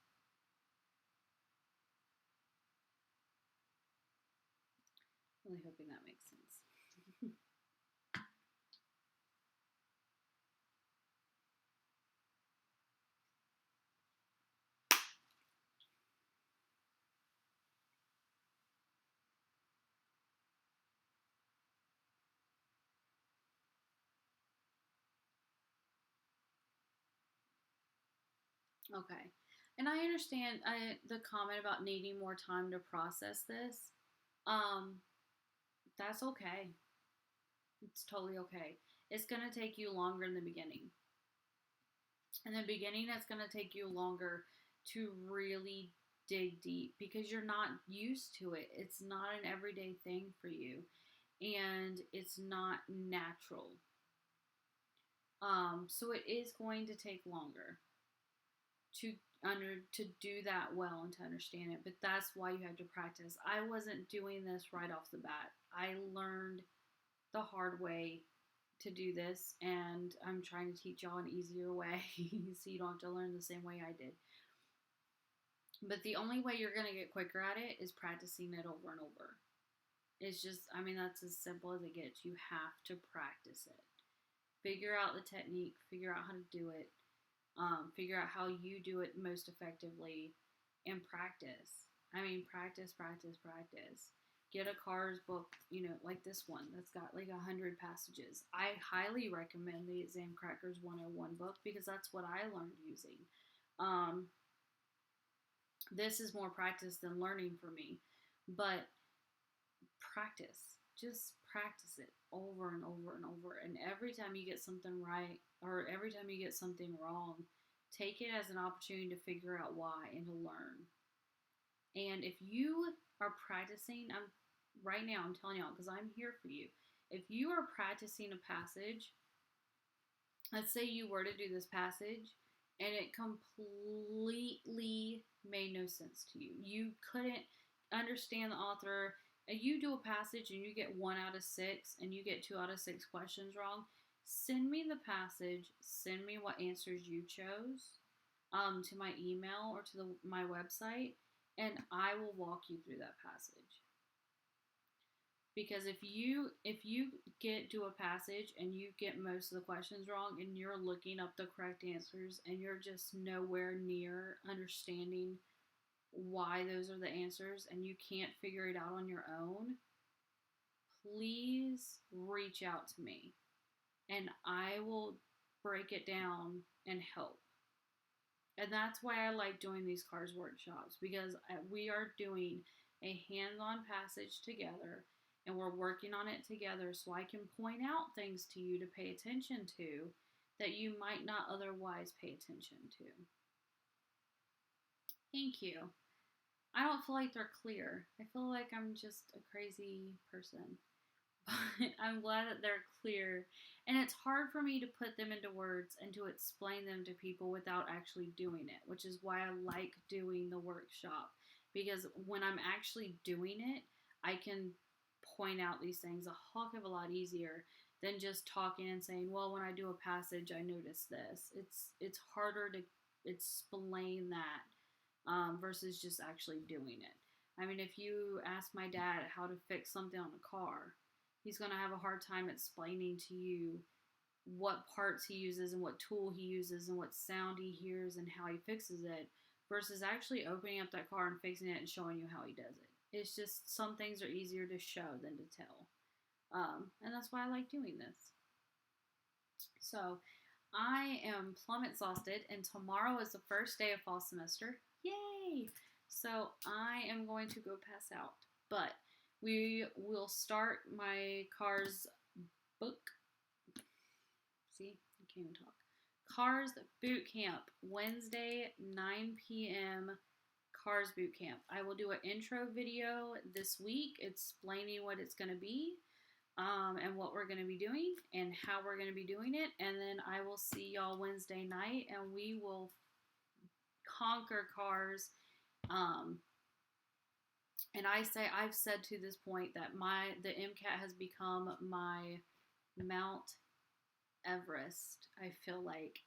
Really hoping that makes sense. Okay. And I understand the comment about needing more time to process this. Um, that's okay. It's totally okay. It's going to take you longer in the beginning. In the beginning, it's going to take you longer to really dig deep because you're not used to it. It's not an everyday thing for you, and it's not natural. So it is going to take longer to to do that well and to understand it. But that's why you have to practice. I wasn't doing this right off the bat. I learned the hard way to do this, and I'm trying to teach y'all an easier way so you don't have to learn the same way I did. But the only way you're going to get quicker at it is practicing it over and over. It's just, I mean, that's as simple as it gets. You have to practice it. Figure out the technique, figure out how to do it, figure out how you do it most effectively, and practice. I mean, practice, practice, practice. Get a CARS book, like this one that's got like 100 passages. I highly recommend the Exam Crackers 101 book because that's what I learned using. This is more practice than learning for me, but practice. Just practice it over and over and over. And every time you get something right or every time you get something wrong, take it as an opportunity to figure out why and to learn. And if you are practicing, right now I'm telling y'all because I'm here for you. If you are practicing a passage, let's say you were to do this passage and it completely made no sense to you. You couldn't understand the author. You do a passage and you get 1 out of 6 and you get 2 out of 6 questions wrong. Send me the passage. Send me what answers you chose to my email or to my website, and I will walk you through that passage. Because if you do a passage and you get most of the questions wrong and you're looking up the correct answers and you're just nowhere near understanding why those are the answers and you can't figure it out on your own, please reach out to me and I will break it down and help. And that's why I like doing these CARS workshops, because we are doing a hands-on passage together and we're working on it together so I can point out things to you to pay attention to that you might not otherwise pay attention to. Thank you. I don't feel like they're clear. I feel like I'm just a crazy person. But I'm glad that they're clear. And it's hard for me to put them into words and to explain them to people without actually doing it, which is why I like doing the workshop. Because when I'm actually doing it, I can point out these things a heck of a lot easier than just talking and saying, well, when I do a passage, I notice this. It's harder to explain that versus just actually doing it. I mean, if you ask my dad how to fix something on a car, he's going to have a hard time explaining to you what parts he uses and what tool he uses and what sound he hears and how he fixes it versus actually opening up that car and fixing it and showing you how he does it. It's just some things are easier to show than to tell. And that's why I like doing this. So I am plumb exhausted, and tomorrow is the first day of fall semester. Yay! So I am going to go pass out. But we will start my CARS book. See, I can't even talk. Cars Boot Camp, Wednesday, 9 p.m. Cars Boot Camp. I will do an intro video this week explaining what it's going to be, and what we're going to be doing and how we're going to be doing it. And then I will see y'all Wednesday night, and we will conquer cars. And I've said to this point that the MCAT has become my Mount Everest, I feel like,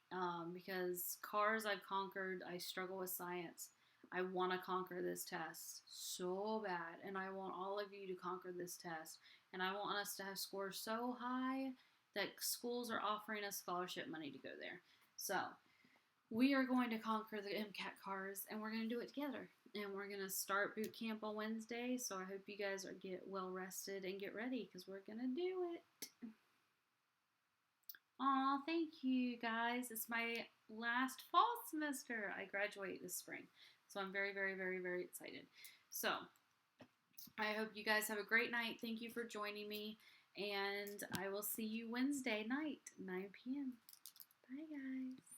because cars I've conquered. I struggle with science. I want to conquer this test so bad, and I want all of you to conquer this test, and I want us to have scores so high that schools are offering us scholarship money to go there. So we are going to conquer the MCAT cars, and we're going to do it together. And we're going to start boot camp on Wednesday, so I hope you guys get well rested and get ready, because we're going to do it. Aw, thank you guys. It's my last fall semester. I graduate this spring, so I'm very, very, very, very excited. So I hope you guys have a great night. Thank you for joining me, and I will see you Wednesday night, 9 p.m. Bye, guys.